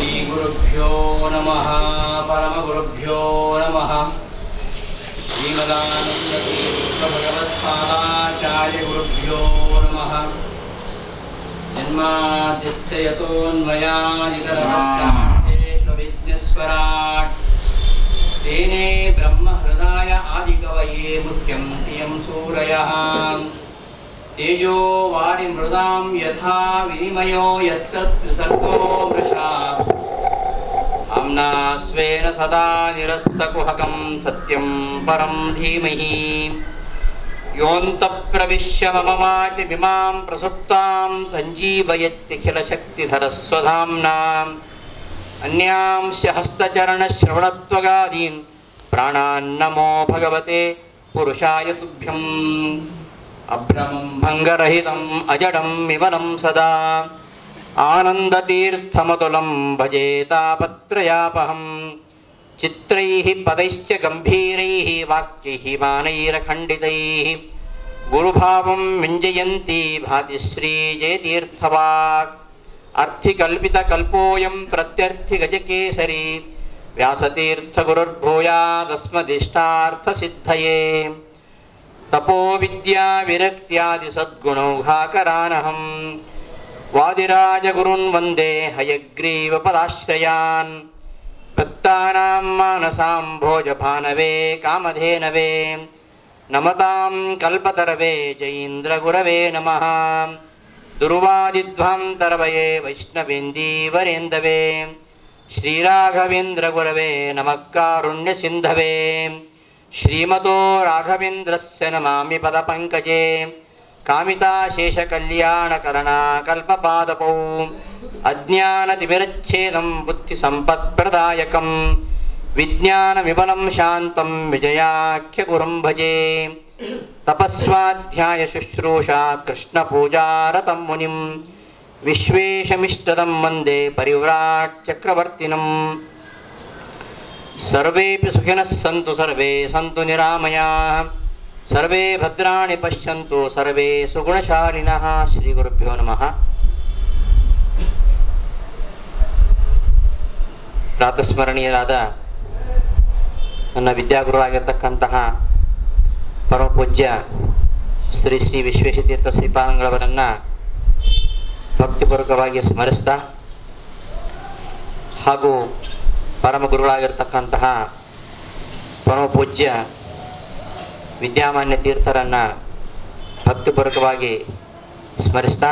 श्रीगुरुभ्यो नमः परमगुरुभ्यो नमः श्रीमदानन्दतीर्थभगवत्पादाचार्यगुरुभ्यो नमः जन्माद्यस्य यतोऽन्वयादितरमस्यात् तेने ब्रह्महृदाय आदिकवये मुह्यन्ति यं सूरयः तेजो वारिमृदां यथा विनिमयो यत्र त्रिसर्गो मृषा आम्ना स्वेन सदा निरस्तकुहकं सत्यं परं धीमहि योऽन्तःप्रविश्य मम वाचमिमां प्रसुप्तां सञ्जीवयत्यखिलशक्तिधरस्वधाम्ना अन्यांश्च हस्तचरणश्रवणत्वगादीन् प्राणान्नमो भगवते पुरुषाय तुभ्यम् अभ्रमं भङ्गरहितम् अजडं विमलं सदा आनन्दतीर्थमतुलं भजे तापत्रयापहं चित्रैः पदैश्च गम्भीरैः वाक्यैः मानैरखण्डितैः गुरुभावं विञ्जयन्ती भाति श्रीजयतीर्थवाक् अर्थिकल्पितकल्पोऽयं प्रत्यर्थिगजकेसरी व्यासतीर्थगुरुर्भूयादस्मदिष्टार्थसिद्धये तपो विद्या विरक्त्यादि सद्गुणौघाकरानहं वादिराजगुरुन् वन्दे हयग्रीवपदाश्रयान् भक्तानां मानसां भोजभानवे कामधेनवे नमतां कल्पतरवे जयीन्द्रगुरवे नमः दुर्वादिध्वान्तरवये वैष्णवेन्दीवरेन्दवे श्रीराघवेन्द्रगुरवे नमः कारुण्यसिन्धवे श्रीमतो राघवेन्द्रस्य नमामि पदपङ्कजे कामिताशेषकल्याणकरणाकल्पपादपौ अज्ञानतिमिरच्छेदं बुद्धिसम्पत्प्रदायकं विज्ञानविमलं शान्तं विजयाख्यगुरुं भजे तपस्वाध्यायशुश्रूषा कृष्णपूजारतं मुनिं विश्वेशमिष्टदं वन्दे परिव्राट्चक्रवर्तिनम् सर्वेऽपि सुखिनः सन्तु सर्वे सन्तु निरामयाः सर्वे भद्राणि पश्यन्तु सर्वे सुगुणशालिनः ಶ್ರೀಗುರುಭ್ಯೋ ನಮಃ. ಪ್ರಾತಸ್ಮರಣೀಯರಾದ ನನ್ನ ವಿದ್ಯಾಗುರುವಾಗಿರ್ತಕ್ಕಂತಹ ಪರಮಪೂಜ್ಯ ಶ್ರೀ ಶ್ರೀ ವಿಶ್ವೇಶತೀರ್ಥ ಶ್ರೀಪಾದಂಗಳವರನ್ನು ಭಕ್ತಿಪೂರ್ವಕವಾಗಿ ಸ್ಮರಿಸ್ತಾ ಹಾಗೂ ಪರಮಗುರುಗಳಾಗಿರ್ತಕ್ಕಂತಹ ಪರಮಪೂಜ್ಯ ವಿದ್ಯಾಮಾನ್ಯ ತೀರ್ಥರನ್ನು ಭಕ್ತಿಪೂರ್ವಕವಾಗಿ ಸ್ಮರಿಸ್ತಾ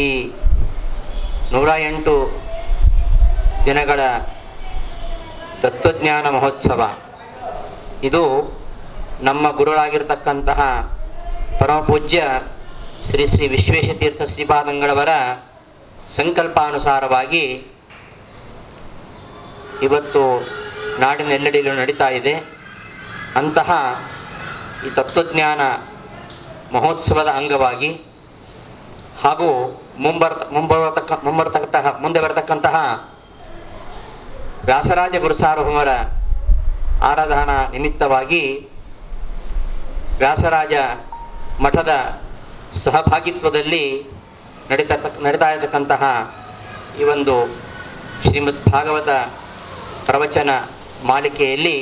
ಈ 108 ದಿನಗಳ ತತ್ವಜ್ಞಾನ ಮಹೋತ್ಸವ ಇದು ನಮ್ಮ ಗುರುಗಳಾಗಿರ್ತಕ್ಕಂತಹ ಪರಮಪೂಜ್ಯ ಶ್ರೀ ಶ್ರೀ ವಿಶ್ವೇಶತೀರ್ಥ ಶ್ರೀಪಾದಂಗಳವರ ಸಂಕಲ್ಪಾನುಸಾರವಾಗಿ ಇವತ್ತು ನಾಡಿನೆಲ್ಲೆಡೆಯಲ್ಲೂ ನಡೀತಾ ಇದೆ. ಅಂತಹ ಈ ತತ್ವಜ್ಞಾನ ಮಹೋತ್ಸವದ ಅಂಗವಾಗಿ ಹಾಗೂ ಮುಂದೆ ಬರತಕ್ಕಂತಹ ವ್ಯಾಸರಾಜ ಗುರುಸಾರ್ವಭೌಮರ ಆರಾಧನಾ ನಿಮಿತ್ತವಾಗಿ ವ್ಯಾಸರಾಜ ಮಠದ ಸಹಭಾಗಿತ್ವದಲ್ಲಿ ನಡೀತಾ ಇರತಕ್ಕಂತಹ ಈ ಒಂದು ಶ್ರೀಮದ್ ಭಾಗವತ ಪ್ರವಚನ ಮಾಲಿಕೆಯಲ್ಲಿ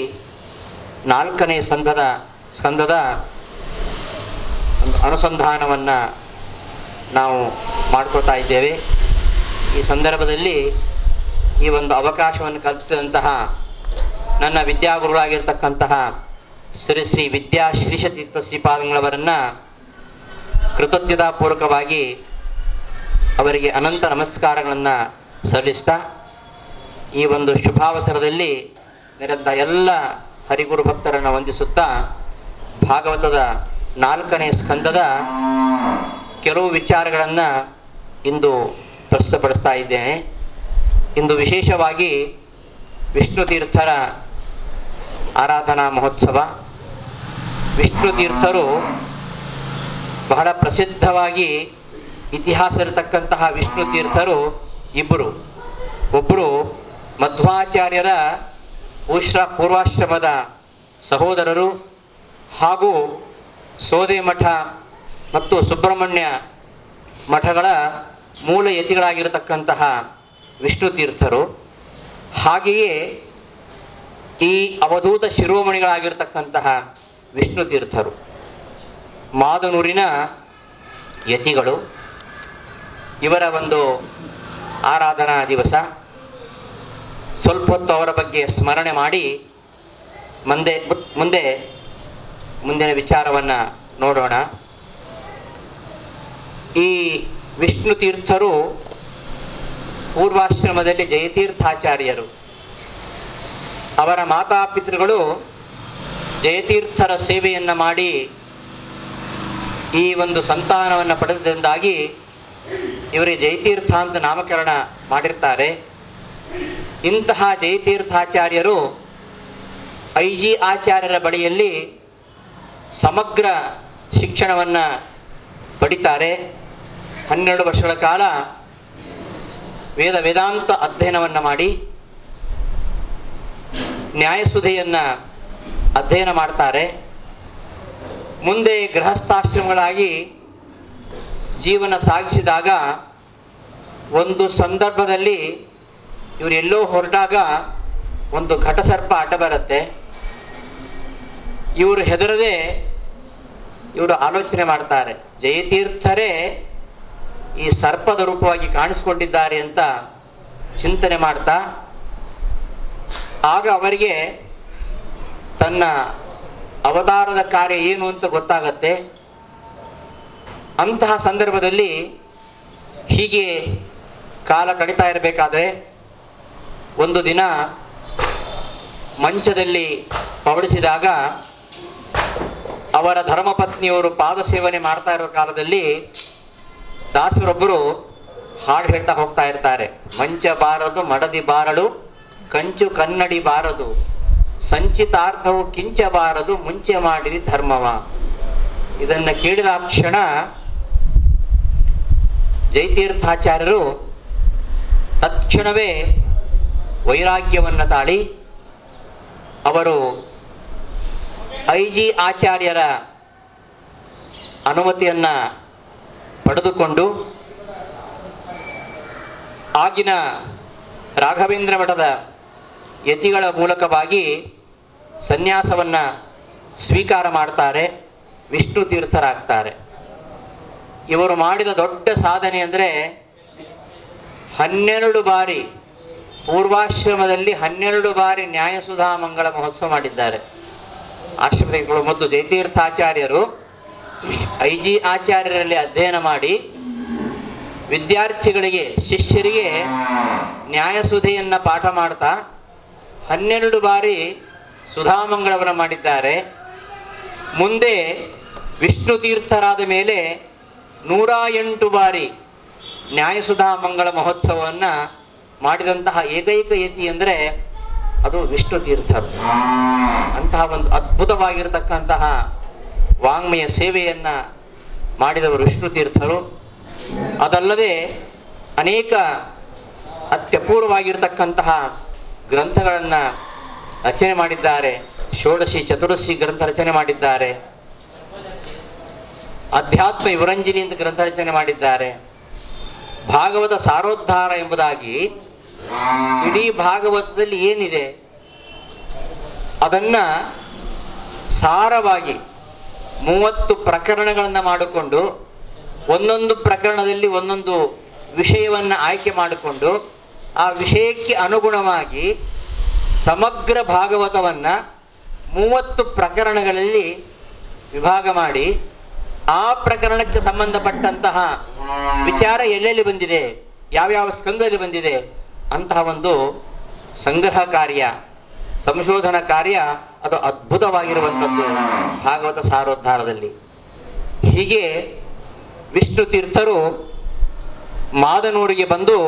4ನೇ ಸ್ಕಂದದ ಅನುಸಂಧಾನವನ್ನು ನಾವು ಮಾಡ್ಕೊಳ್ತಾ ಇದ್ದೇವೆ. ಈ ಸಂದರ್ಭದಲ್ಲಿ ಈ ಒಂದು ಅವಕಾಶವನ್ನು ಕಲ್ಪಿಸಿದಂತಹ ನನ್ನ ವಿದ್ಯಾಗುರುಗಳಾಗಿರ್ತಕ್ಕಂತಹ ಶ್ರೀ ಶ್ರೀ ವಿದ್ಯಾಶ್ರೀಷತೀರ್ಥ ಶ್ರೀಪಾದಂಗಳವರನ್ನು ಕೃತಜ್ಞತಾಪೂರ್ವಕವಾಗಿ ಅವರಿಗೆ ಅನಂತ ನಮಸ್ಕಾರಗಳನ್ನು ಸಲ್ಲಿಸ್ತಾ ಈ ಒಂದು ಶುಭಾವಸರದಲ್ಲಿ ನೆರೆದ ಎಲ್ಲ ಹರಿಗುರು ಭಕ್ತರನ್ನು ವಂದಿಸುತ್ತಾ ಭಾಗವತದ 4ನೇ ಸ್ಕಂದದ ಕೆಲವು ವಿಚಾರಗಳನ್ನು ಇಂದು ಪ್ರಸ್ತುತಪಡಿಸ್ತಾ ಇದ್ದೇನೆ. ಇಂದು ವಿಶೇಷವಾಗಿ ವಿಷ್ಣು ತೀರ್ಥರ ಆರಾಧನಾ ಮಹೋತ್ಸವ. ವಿಷ್ಣು ತೀರ್ಥರು ಬಹಳ ಪ್ರಸಿದ್ಧವಾಗಿ ಇತಿಹಾಸ ಇರತಕ್ಕಂತಹ ವಿಷ್ಣು ತೀರ್ಥರು ಇಬ್ಬರು. ಒಬ್ಬರು ಮಧ್ವಾಚಾರ್ಯರ ಪೂರ್ವಾಶ್ರಮದ ಸಹೋದರರು ಹಾಗೂ ಸೋದೆ ಮಠ ಮತ್ತು ಸುಬ್ರಹ್ಮಣ್ಯ ಮಠಗಳ ಮೂಲ ಯತಿಗಳಾಗಿರತಕ್ಕಂತಹ ವಿಷ್ಣು ತೀರ್ಥರು, ಹಾಗೆಯೇ ಈ ಅವಧೂತ ಶಿರೋಮಣಿಗಳಾಗಿರ್ತಕ್ಕಂತಹ ವಿಷ್ಣು ತೀರ್ಥರು ಮಾದನೂರಿನ ಯತಿಗಳು. ಇವರ ಒಂದು ಆರಾಧನಾ ದಿವಸ. ಸ್ವಲ್ಪ ಹೊತ್ತು ಅವರ ಬಗ್ಗೆ ಸ್ಮರಣೆ ಮಾಡಿ ಮುಂದಿನ ವಿಚಾರವನ್ನು ನೋಡೋಣ. ಈ ವಿಷ್ಣು ತೀರ್ಥರು ಪೂರ್ವಾಶ್ರಮದಲ್ಲಿ ಜಯತೀರ್ಥಾಚಾರ್ಯರು. ಅವರ ಮಾತಾಪಿತೃಗಳು ಜಯತೀರ್ಥರ ಸೇವೆಯನ್ನು ಮಾಡಿ ಈ ಒಂದು ಸಂತಾನವನ್ನು ಪಡೆದರಿಂದಾಗಿ ಇವರಿಗೆ ಜಯತೀರ್ಥ ಅಂತ ನಾಮಕರಣ ಮಾಡಿರ್ತಾರೆ. ಇಂತಹ ಜಯತೀರ್ಥಾಚಾರ್ಯರು ಐಜಿ ಆಚಾರ್ಯರ ಬಳಿಯಲ್ಲಿ ಸಮಗ್ರ ಶಿಕ್ಷಣವನ್ನು ಪಡಿತಾರೆ. 12 ವರ್ಷಗಳ ಕಾಲ ವೇದಾಂತ ಅಧ್ಯಯನವನ್ನು ಮಾಡಿ ನ್ಯಾಯಸುಧೆಯನ್ನು ಅಧ್ಯಯನ ಮಾಡ್ತಾರೆ. ಮುಂದೆ ಗೃಹಸ್ಥಾಶ್ರಮಗಳಾಗಿ ಜೀವನ ಸಾಗಿಸಿದಾಗ ಒಂದು ಸಂದರ್ಭದಲ್ಲಿ ಇವರು ಎಲ್ಲೋ ಹೊರಟಾಗ ಒಂದು ಘಟಸರ್ಪ ಅಡ್ಡ ಬರುತ್ತೆ. ಇವರು ಹೆದರದೆ ಇವರು ಆಲೋಚನೆ ಮಾಡ್ತಾರೆ, ಜಯತೀರ್ಥರೇ ಈ ಸರ್ಪದ ರೂಪವಾಗಿ ಕಾಣಿಸಿಕೊಂಡಿದ್ದಾರೆ ಅಂತ ಚಿಂತನೆ ಮಾಡ್ತಾ, ಆಗ ಅವರಿಗೆ ತನ್ನ ಅವತಾರದ ಕಾರ್ಯ ಏನು ಅಂತ ಗೊತ್ತಾಗತ್ತೆ. ಅಂತಹ ಸಂದರ್ಭದಲ್ಲಿ ಹೀಗೆ ಕಾಲ ಕಳೀತಾ ಇರಬೇಕಾದ್ರೆ ಒಂದು ದಿನ ಮಂಚದಲ್ಲಿ ಪವಡಿಸಿದಾಗ ಅವರ ಧರ್ಮಪತ್ನಿಯವರು ಪಾದ ಸೇವನೆ ಮಾಡ್ತಾ ಇರೋ ಕಾಲದಲ್ಲಿ ದಾಸರೊಬ್ಬರು ಹಾಡು ಹೇಳ್ತಾ ಹೋಗ್ತಾ ಇರ್ತಾರೆ. ಮಂಚ ಬಾರದು ಮಡದಿ ಬಾರಳು, ಕಂಚು ಕನ್ನಡಿ ಬಾರದು, ಸಂಚಿತಾರ್ಥವು ಕಿಂಚ ಬಾರದು, ಮುಂಚೆ ಮಾಡಿರಿ ಧರ್ಮವ. ಇದನ್ನು ಕೇಳಿದ ಕ್ಷಣ ಜಯತೀರ್ಥಾಚಾರ್ಯರು ತಕ್ಷಣವೇ ವೈರಾಗ್ಯವನ್ನು ತಾಳಿ ಅವರು ಐಜಿ ಆಚಾರ್ಯರ ಅನುಮತಿಯನ್ನು ಪಡೆದುಕೊಂಡು ಆಗಿನ ರಾಘವೇಂದ್ರ ಮಠದ ಯತಿಗಳ ಮೂಲಕವಾಗಿ ಸನ್ಯಾಸವನ್ನು ಸ್ವೀಕಾರ ಮಾಡ್ತಾರೆ. ವಿಷ್ಣು ತೀರ್ಥರಾಗ್ತಾರೆ. ಇವರು ಮಾಡಿದ ದೊಡ್ಡ ಸಾಧನೆ ಅಂದರೆ 12 ಬಾರಿ ಪೂರ್ವಾಶ್ರಮದಲ್ಲಿ 12 ಬಾರಿ ನ್ಯಾಯಸುಧಾ ಮಂಗಳ ಮಹೋತ್ಸವ ಮಾಡಿದ್ದಾರೆ. ಆಶ್ರಮಗಳು ಮೊದಲು ಜಯತೀರ್ಥಾಚಾರ್ಯರು ಐಜಿ ಆಚಾರ್ಯರಲ್ಲಿ ಅಧ್ಯಯನ ಮಾಡಿ ವಿದ್ಯಾರ್ಥಿಗಳಿಗೆ ಶಿಷ್ಯರಿಗೆ ನ್ಯಾಯಸುಧೆಯನ್ನು ಪಾಠ ಮಾಡ್ತಾ 12 ಬಾರಿ ಸುಧಾಮಂಗಳವನ್ನು ಮಾಡಿದ್ದಾರೆ. ಮುಂದೆ ವಿಷ್ಣು ತೀರ್ಥರಾದ ಮೇಲೆ 108 ಬಾರಿ ನ್ಯಾಯಸುಧಾ ಮಂಗಳ ಮಹೋತ್ಸವವನ್ನು ಮಾಡಿದಂತಹ ಏಕೈಕ ಯತಿ ಅಂದರೆ ಅದು ವಿಷ್ಣು ತೀರ್ಥರು. ಅಂತಹ ಒಂದು ಅದ್ಭುತವಾಗಿರತಕ್ಕಂತಹ ವಾಂಗ್ಮಯ ಸೇವೆಯನ್ನು ಮಾಡಿದವರು ವಿಷ್ಣು ತೀರ್ಥರು. ಅದಲ್ಲದೆ ಅನೇಕ ಅತ್ಯಪೂರ್ವವಾಗಿರತಕ್ಕಂತಹ ಗ್ರಂಥಗಳನ್ನು ರಚನೆ ಮಾಡಿದ್ದಾರೆ. ಷೋಡಶಿ ಚತುರ್ದಶಿ ಗ್ರಂಥ ರಚನೆ ಮಾಡಿದ್ದಾರೆ. ಅಧ್ಯಾತ್ಮ ವಿವರಂಜನಿ ಅಂತ ಗ್ರಂಥ ರಚನೆ ಮಾಡಿದ್ದಾರೆ. ಭಾಗವತ ಸಾರೋದ್ಧಾರ ಎಂಬುದಾಗಿ ಇಡೀ ಭಾಗವತದಲ್ಲಿ ಏನಿದೆ ಅದನ್ನ ಸಾರವಾಗಿ 30 ಪ್ರಕರಣಗಳನ್ನು ಮಾಡಿಕೊಂಡು ಒಂದೊಂದು ಪ್ರಕರಣದಲ್ಲಿ ಒಂದೊಂದು ವಿಷಯವನ್ನು ಆಯ್ಕೆ ಮಾಡಿಕೊಂಡು ಆ ವಿಷಯಕ್ಕೆ ಅನುಗುಣವಾಗಿ ಸಮಗ್ರ ಭಾಗವತವನ್ನು 30 ಪ್ರಕರಣಗಳಲ್ಲಿ ವಿಭಾಗ ಮಾಡಿ ಆ ಪ್ರಕರಣಕ್ಕೆ ಸಂಬಂಧಪಟ್ಟಂತಹ ವಿಚಾರ ಎಲ್ಲೆಲ್ಲಿ ಬಂದಿದೆ, ಯಾವ್ಯಾವ ಸ್ಕಂದದಲ್ಲಿ ಬಂದಿದೆ ಅಂತಹ ಒಂದು ಸಂಗ್ರಹ ಕಾರ್ಯ, ಸಂಶೋಧನಾ ಕಾರ್ಯ ಅದು ಅದ್ಭುತವಾಗಿರುವಂಥದ್ದು ಭಾಗವತ ಸಾರೋದ್ಧಾರದಲ್ಲಿ. ಹೀಗೆ ವಿಷ್ಣು ತೀರ್ಥರು ಮಾದನೂರಿಗೆ ಬಂದು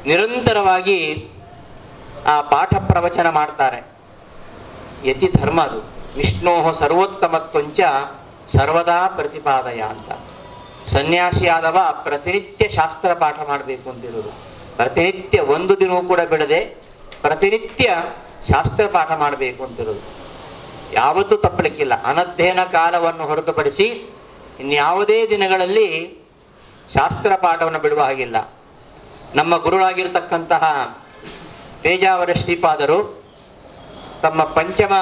ನಿರಂತರವಾಗಿ ಆ ಪಾಠ ಪ್ರವಚನ ಮಾಡ್ತಾರೆ. ಯತಿ ಧರ್ಮ ಅದು. ವಿಷ್ಣೋ ಸರ್ವೋತ್ತಮತ್ವಂಚ ಸರ್ವದಾ ಪ್ರತಿಪಾದಯ ಅಂತ. ಸನ್ಯಾಸಿಯಾದವ ಪ್ರತಿನಿತ್ಯ ಶಾಸ್ತ್ರ ಪಾಠ ಮಾಡಬೇಕು ಅಂತಿರೋದು. ಪ್ರತಿನಿತ್ಯ ಒಂದು ದಿನವೂ ಕೂಡ ಬಿಡದೆ ಪ್ರತಿನಿತ್ಯ ಶಾಸ್ತ್ರ ಪಾಠ ಮಾಡಬೇಕು ಅಂತಿರೋದು. ಯಾವತ್ತೂ ತಪ್ಪಲಿಕ್ಕಿಲ್ಲ. ಅನಧ್ಯಯನ ಕಾಲವನ್ನು ಹೊರತುಪಡಿಸಿ ಇನ್ಯಾವುದೇ ದಿನಗಳಲ್ಲಿ ಶಾಸ್ತ್ರ ಪಾಠವನ್ನು ಬಿಡುವ ಹಾಗಿಲ್ಲ. ನಮ್ಮ ಗುರುಗಳಾಗಿರ್ತಕ್ಕಂತಹ ಪೇಜಾವರ ಶ್ರೀಪಾದರು ತಮ್ಮ ಪಂಚಮ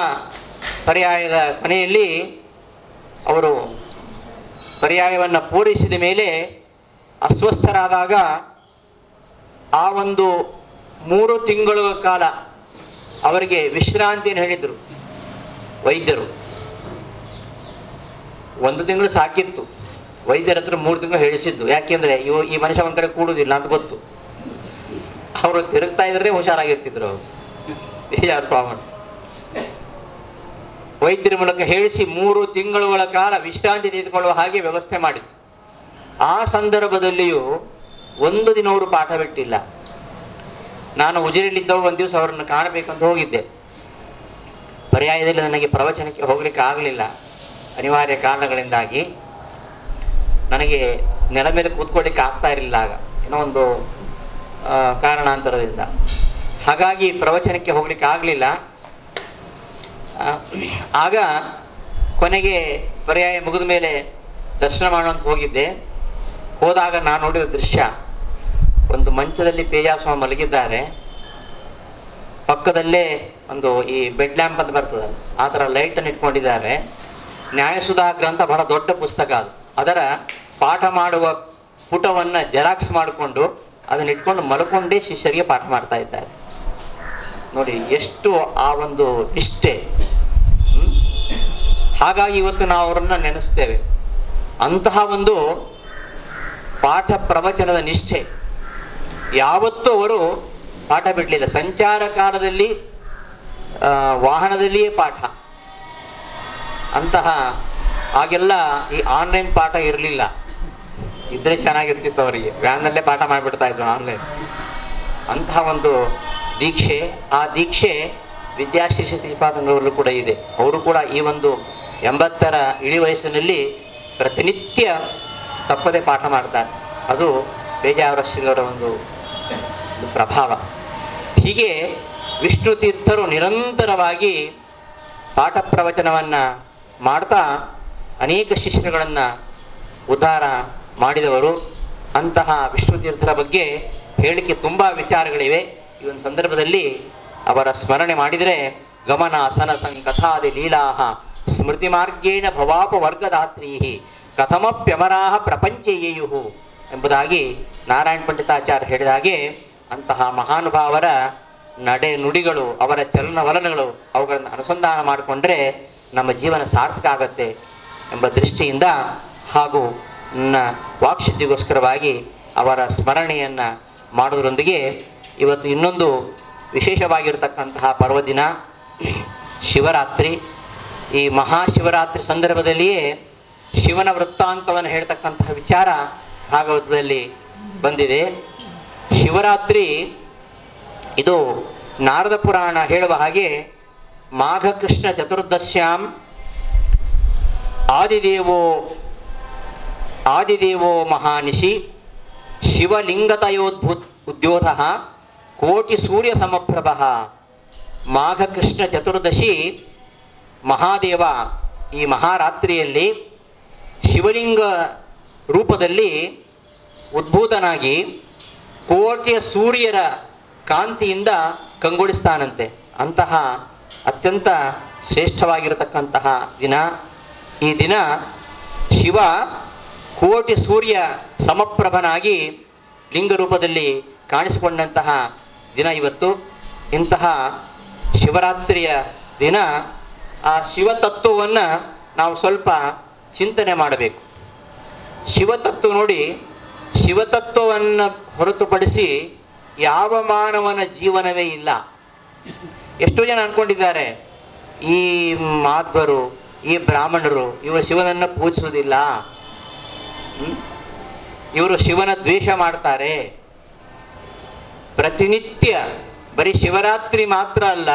ಪರ್ಯಾಯದ ಕೊನೆಯಲ್ಲಿ ಅವರು ಪರ್ಯಾಯವನ್ನು ಪೂರೈಸಿದ ಮೇಲೆ ಅಸ್ವಸ್ಥರಾದಾಗ ಆ ಒಂದು 3 ತಿಂಗಳ ಕಾಲ ಅವರಿಗೆ ವಿಶ್ರಾಂತಿಯನ್ನು ಹೇಳಿದರು ವೈದ್ಯರು. 1 ತಿಂಗಳು ಸಾಕಿತ್ತು, ವೈದ್ಯರ ಹತ್ರ 3 ತಿಂಗಳು ಹೇಳಿಸಿದ್ದು. ಯಾಕೆಂದ್ರೆ ಈ ಮನುಷ್ಯ ಒಂದ್ ಕಡೆ ಕೂಡುವುದಿಲ್ಲ ಅಂತ ಗೊತ್ತು. ಅವರು ತಿರುಗ್ತಾ ಇದ್ರೆ ಹುಷಾರಾಗಿರ್ತಿದ್ರು. ಅವರು ಬೇಜಾರು ಸ್ವಾಮಿ ವೈದ್ಯರ ಮೂಲಕ ಹೇಳಿಸಿ 3 ತಿಂಗಳುಗಳ ಕಾಲ ವಿಶ್ರಾಂತಿ ತೆಗೆದುಕೊಳ್ಳುವ ಹಾಗೆ ವ್ಯವಸ್ಥೆ ಮಾಡಿತ್ತು. ಆ ಸಂದರ್ಭದಲ್ಲಿಯೂ 1 ದಿನ ಅವರು ಪಾಠ ಬಿಟ್ಟಿಲ್ಲ. ನಾನು ಉಜಿರೆಯಲ್ಲಿದ್ದವು ಒಂದು ದಿವಸ ಅವರನ್ನು ಕಾಣಬೇಕಂತ ಹೋಗಿದ್ದೆ. ಪರ್ಯಾಯದಲ್ಲಿ ನನಗೆ ಪ್ರವಚನಕ್ಕೆ ಹೋಗ್ಲಿಕ್ಕೆ ಆಗಲಿಲ್ಲ, ಅನಿವಾರ್ಯ ಕಾರಣಗಳಿಂದಾಗಿ. ನನಗೆ ನೆಲ ಮೇಲೆ ಕೂತ್ಕೊಳ್ಳಿಕ್ಕೆ ಆಗ್ತಾ ಇರಲಿಲ್ಲ ಆಗ, ಏನೋ ಒಂದು ಕಾರಣಾಂತರದಿಂದ. ಹಾಗಾಗಿ ಪ್ರವಚನಕ್ಕೆ ಹೋಗ್ಲಿಕ್ಕೆ ಆಗಲಿಲ್ಲ. ಆಗ ಕೊನೆಗೆ ಪರ್ಯಾಯ ಮುಗಿದ ಮೇಲೆ ದರ್ಶನ ಮಾಡುವಂತ ಹೋಗಿದ್ದೆ. ಹೋದಾಗ ನಾನು ನೋಡಿದ ದೃಶ್ಯ, ಒಂದು ಮಂಚದಲ್ಲಿ ಪೇಜಾಸ್ವಾಮಿ ಮಲಗಿದ್ದಾರೆ, ಪಕ್ಕದಲ್ಲೇ ಒಂದು ಈ ಬೆಡ್ ಲ್ಯಾಂಪ್ ಅಂತ ಬರ್ತದೆ, ಆ ಥರ ಲೈಟನ್ನು ಇಟ್ಕೊಂಡಿದ್ದಾರೆ. ನ್ಯಾಯಸುಧಾ ಗ್ರಂಥ ಬಹಳ ದೊಡ್ಡ ಪುಸ್ತಕ ಅದು. ಅದರ ಪಾಠ ಮಾಡುವ ಪುಟವನ್ನು ಜೆರಾಕ್ಸ್ ಮಾಡಿಕೊಂಡು ಅದನ್ನ ಇಟ್ಕೊಂಡು ಮಲ್ಕೊಂಡೇ ಶಿಷ್ಯರಿಗೆ ಪಾಠ ಮಾಡ್ತಾ ಇದ್ದಾರೆ. ನೋಡಿ ಎಷ್ಟು ಆ ಒಂದು ನಿಷ್ಠೆ. ಹಾಗಾಗಿ ಇವತ್ತು ನಾವು ಅವರನ್ನ ನೆನೆಸ್ತೇವೆ. ಅಂತಹ ಒಂದು ಪಾಠ ಪ್ರವಚನದ ನಿಷ್ಠೆ. ಯಾವತ್ತೂ ಅವರು ಪಾಠ ಬಿಡಲಿಲ್ಲ. ಸಂಚಾರ ಕಾಲದಲ್ಲಿ ವಾಹನದಲ್ಲಿಯೇ ಪಾಠ. ಅಂತಹ ಆಗೆಲ್ಲ ಈ ಆನ್ಲೈನ್ ಪಾಠ ಇರಲಿಲ್ಲ. ಇದ್ರೆ ಚೆನ್ನಾಗಿರ್ತಿತ್ತು ಅವರಿಗೆ, ವ್ಯಾನ್ನಲ್ಲೇ ಪಾಠ ಮಾಡಿಬಿಡ್ತಾ ಇದ್ರು ಆನ್ಲೈನ್. ಅಂತಹ ಒಂದು ದೀಕ್ಷೆ, ಆ ದೀಕ್ಷೆ ವಿದ್ಯಾಶ್ರೀ ಶ್ರೀಪಾದಂಗಳಲ್ಲೂ ಕೂಡ ಇದೆ. ಅವರು ಕೂಡ ಈ ಒಂದು 80ರ ಇಳಿ ವಯಸ್ಸಿನಲ್ಲಿ ಪ್ರತಿನಿತ್ಯ ತಪ್ಪದೆ ಪಾಠ ಮಾಡ್ತಾರೆ. ಅದು ಪೇಜಾವರ ಶ್ರೀಯವರ ಒಂದು ಪ್ರಭಾವ. ಹೀಗೆ ವಿಷ್ಣು ತೀರ್ಥರು ನಿರಂತರವಾಗಿ ಪಾಠ ಪ್ರವಚನವನ್ನು ಮಾಡ್ತಾ ಅನೇಕ ಶಿಷ್ಯರುಗಳನ್ನು ಉದ್ಧಾರ ಮಾಡಿದವರು. ಅಂತಹ ವಿಷ್ಣು ತೀರ್ಥರ ಬಗ್ಗೆ ಹೇಳಿಕೆ ತುಂಬ ವಿಚಾರಗಳಿವೆ. ಈ ಒಂದು ಸಂದರ್ಭದಲ್ಲಿ ಅವರ ಸ್ಮರಣೆ ಮಾಡಿದರೆ ಗಮನ ಸನ ಸಂಕಥಾದಿ ಲೀಲಾಹ ಸ್ಮೃತಿ ಮಾರ್ಗೇಣ ಭವಾಪ ವರ್ಗದಾತ್ರೀ ಕಥಮಪ್ಯಮರಾಹ ಪ್ರಪಂಚೇಯು ಎಂಬುದಾಗಿ ನಾರಾಯಣ ಪಂಡಿತಾಚಾರ್ಯ ಹೇಳಿದ ಹಾಗೆ ಅಂತಹ ಮಹಾನುಭಾವರ ನಡೆ ನುಡಿಗಳು, ಅವರ ಚಲನವಲನಗಳು, ಅವುಗಳನ್ನು ಅನುಸಂಧಾನ ಮಾಡಿಕೊಂಡ್ರೆ ನಮ್ಮ ಜೀವನ ಸಾರ್ಥಕ ಆಗತ್ತೆ ಎಂಬ ದೃಷ್ಟಿಯಿಂದ ಹಾಗೂ ನನ್ನ ವಾಕ್ಶುದ್ಧಿಗೋಸ್ಕರವಾಗಿ ಅವರ ಸ್ಮರಣೆಯನ್ನು ಮಾಡುವುದರೊಂದಿಗೆ ಇವತ್ತು ಇನ್ನೊಂದು ವಿಶೇಷವಾಗಿರತಕ್ಕಂತಹ ಪರ್ವದಿನ ಶಿವರಾತ್ರಿ. ಈ ಮಹಾಶಿವರಾತ್ರಿ ಸಂದರ್ಭದಲ್ಲಿಯೇ ಶಿವನ ವೃತ್ತಾಂತವನ್ನು ಹೇಳ್ತಕ್ಕಂತಹ ವಿಚಾರ ಭಾಗವತದಲ್ಲಿ ಬಂದಿದೆ. ಶಿವರಾತ್ರಿ ಇದು ನಾರದ ಪುರಾಣ ಹೇಳುವ ಹಾಗೆ ಮಾಘ ಕೃಷ್ಣ ಚತುರ್ದಶ್ಯಾಂ ಆದಿದೇವೋ ಮಹಾನಿಶಿ ಶಿವಲಿಂಗತಯೋದ್ಯೋಧ ಕೋಟಿ ಸೂರ್ಯ ಸಮಪ್ರಭ. ಮಾಘ ಕೃಷ್ಣ ಚತುರ್ದಶಿ ಮಹಾದೇವ ಈ ಮಹಾರಾತ್ರಿಯಲ್ಲಿ ಶಿವಲಿಂಗ ರೂಪದಲ್ಲಿ ಉದ್ಭೂತನಾಗಿ ಕೋಟಿಯ ಸೂರ್ಯರ ಕಾಂತಿಯಿಂದ ಕಂಗೊಳಿಸ್ತಾನಂತೆ. ಅಂತಹ ಅತ್ಯಂತ ಶ್ರೇಷ್ಠವಾಗಿರತಕ್ಕಂತಹ ದಿನ ಈ ದಿನ. ಶಿವ ಕೋಟಿ ಸೂರ್ಯ ಸಮಪ್ರಭನಾಗಿ ಲಿಂಗ ರೂಪದಲ್ಲಿ ಕಾಣಿಸಿಕೊಂಡಂತಹ ದಿನ ಇವತ್ತು. ಇಂತಹ ಶಿವರಾತ್ರಿಯ ದಿನ ಆ ಶಿವತತ್ವವನ್ನು ನಾವು ಸ್ವಲ್ಪ ಚಿಂತನೆ ಮಾಡಬೇಕು. ಶಿವತತ್ವ ನೋಡಿ, ಶಿವತತ್ವವನ್ನು ಹೊರತುಪಡಿಸಿ ಯಾವ ಮಾನವನ ಜೀವನವೇ ಇಲ್ಲ. ಎಷ್ಟೋ ಜನ ಅಂದ್ಕೊಂಡಿದ್ದಾರೆ ಈ ಮಾಧ್ವರು, ಈ ಬ್ರಾಹ್ಮಣರು ಇವರು ಶಿವನನ್ನು ಪೂಜಿಸುವುದಿಲ್ಲ, ಇವರು ಶಿವನ ದ್ವೇಷ ಮಾಡ್ತಾರೆ. ಪ್ರತಿನಿತ್ಯ ಬರೀ ಶಿವರಾತ್ರಿ ಮಾತ್ರ ಅಲ್ಲ,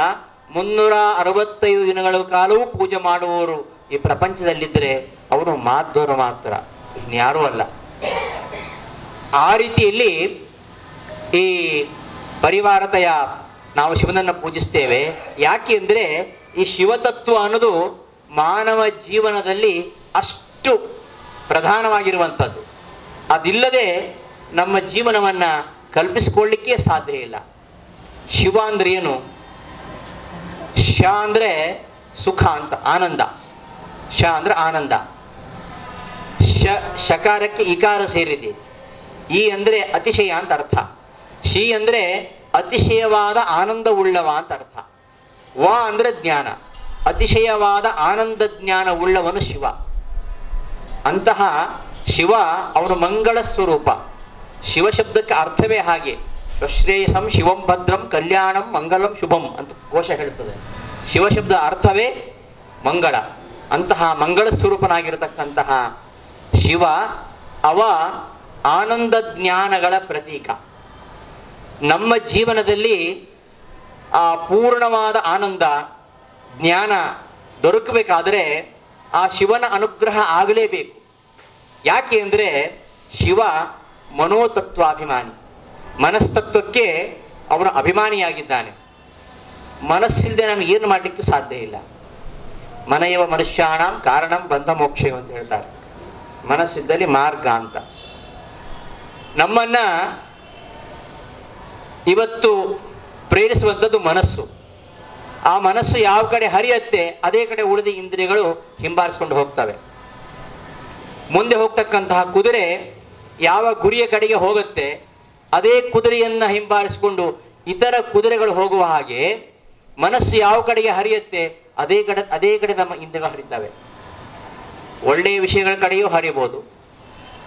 365 ದಿನಗಳ ಕಾಲವೂ ಪೂಜೆ ಮಾಡುವವರು ಈ ಪ್ರಪಂಚದಲ್ಲಿದ್ದರೆ ಅವರು ಮಾಧ್ವರು ಮಾತ್ರ, ಇನ್ಯಾರೂ ಅಲ್ಲ. ಆ ರೀತಿಯಲ್ಲಿ ಈ ಪರಿವಾರತೆಯ ನಾವು ಶಿವನನ್ನು ಪೂಜಿಸ್ತೇವೆ. ಯಾಕೆ ಅಂದರೆ ಈ ಶಿವತತ್ವ ಅನ್ನೋದು ಮಾನವ ಜೀವನದಲ್ಲಿ ಅಷ್ಟು ಪ್ರಧಾನವಾಗಿರುವಂಥದ್ದು. ಅದಿಲ್ಲದೆ ನಮ್ಮ ಜೀವನವನ್ನು ಕಲ್ಪಿಸಿಕೊಳ್ಳಿಕ್ಕೆ ಸಾಧ್ಯ ಇಲ್ಲ. ಶಿವ ಅಂದ್ರೆ ಏನು? ಶ ಅಂದರೆ ಸುಖ ಅಂತ, ಆನಂದ. ಶ ಅಂದರೆ ಆನಂದ. ಶಕಾರಕ್ಕೆ ಇಕಾರ ಸೇರಿದೆ. ಈ ಅಂದರೆ ಅತಿಶಯ ಅಂತ ಅರ್ಥ. ಶಿ ಅಂದರೆ ಅತಿಶಯವಾದ ಆನಂದವುಳ್ಳವ ಅಂತ ಅರ್ಥ. ವ ಅಂದರೆ ಜ್ಞಾನ. ಅತಿಶಯವಾದ ಆನಂದ ಜ್ಞಾನ ಉಳ್ಳವನು ಶಿವ. ಅಂತಹ ಶಿವ ಅವನು ಮಂಗಳ ಸ್ವರೂಪ. ಶಿವ ಶಬ್ದಕ್ಕೆ ಅರ್ಥವೇ ಹಾಗೆ. ಶ್ರೇಯಸಂ ಶಿವಂ ಭದ್ರಂ ಕಲ್ಯಾಣಂ ಮಂಗಲಂ ಶುಭಂ ಅಂತ ಕೋಶ ಹೇಳ್ತದೆ. ಶಿವ ಶಬ್ದ ಅರ್ಥವೇ ಮಂಗಳ. ಅಂತಹ ಮಂಗಳ ಸ್ವರೂಪನಾಗಿರತಕ್ಕಂತಹ ಶಿವ ಅವ ಆನಂದ ಜ್ಞಾನಗಳ ಪ್ರತೀಕ. ನಮ್ಮ ಜೀವನದಲ್ಲಿ ಆ ಪೂರ್ಣವಾದ ಆನಂದ ಜ್ಞಾನ ದೊರಕಬೇಕಾದರೆ ಆ ಶಿವನ ಅನುಗ್ರಹ ಆಗಲೇಬೇಕು. ಯಾಕೆ ಅಂದರೆ ಶಿವ ಮನೋತತ್ವಾಭಿಮಾನಿ. ಮನಸ್ತತ್ವಕ್ಕೆ ಅವನು ಅಭಿಮಾನಿಯಾಗಿದ್ದಾನೆ. ಮನಸ್ಸಿಲ್ಲದೆ ನಮಗೆ ಏನು ಮಾಡಲಿಕ್ಕೆ ಸಾಧ್ಯ ಇಲ್ಲ. ಮನಯವ ಮನುಷ್ಯಾಣಂ ಕಾರಣಂ ಬಂಧ ಮೋಕ್ಷ ಅಂತ ಹೇಳ್ತಾರೆ. ಮನಸ್ಸಿದ್ದಲ್ಲಿ ಮಾರ್ಗ ಅಂತ. ನಮ್ಮನ್ನ ಇವತ್ತು ಪ್ರೇರಿಸುವಂಥದ್ದು ಮನಸ್ಸು. ಆ ಮನಸ್ಸು ಯಾವ ಕಡೆ ಹರಿಯತ್ತೆ ಅದೇ ಕಡೆ ಉಳಿದ ಇಂದ್ರಿಯಗಳು ಹಿಂಬಾಲಿಸ್ಕೊಂಡು ಹೋಗ್ತವೆ. ಮುಂದೆ ಹೋಗ್ತಕ್ಕಂತಹ ಕುದುರೆ ಯಾವ ಗುರಿಯ ಕಡೆಗೆ ಹೋಗುತ್ತೆ ಅದೇ ಕುದುರೆಯನ್ನ ಹಿಂಬಾಲಿಸಿಕೊಂಡು ಇತರ ಕುದುರೆಗಳು ಹೋಗುವ ಹಾಗೆ ಮನಸ್ಸು ಯಾವ ಕಡೆಗೆ ಹರಿಯತ್ತೆ ಅದೇ ಕಡೆ ನಮ್ಮ ಇಂದ್ರಿಯಗಳು ಹರಿತವೆ. ಒಳ್ಳೆಯ ವಿಷಯಗಳ ಕಡೆಯೂ ಹರಿಬಹುದು,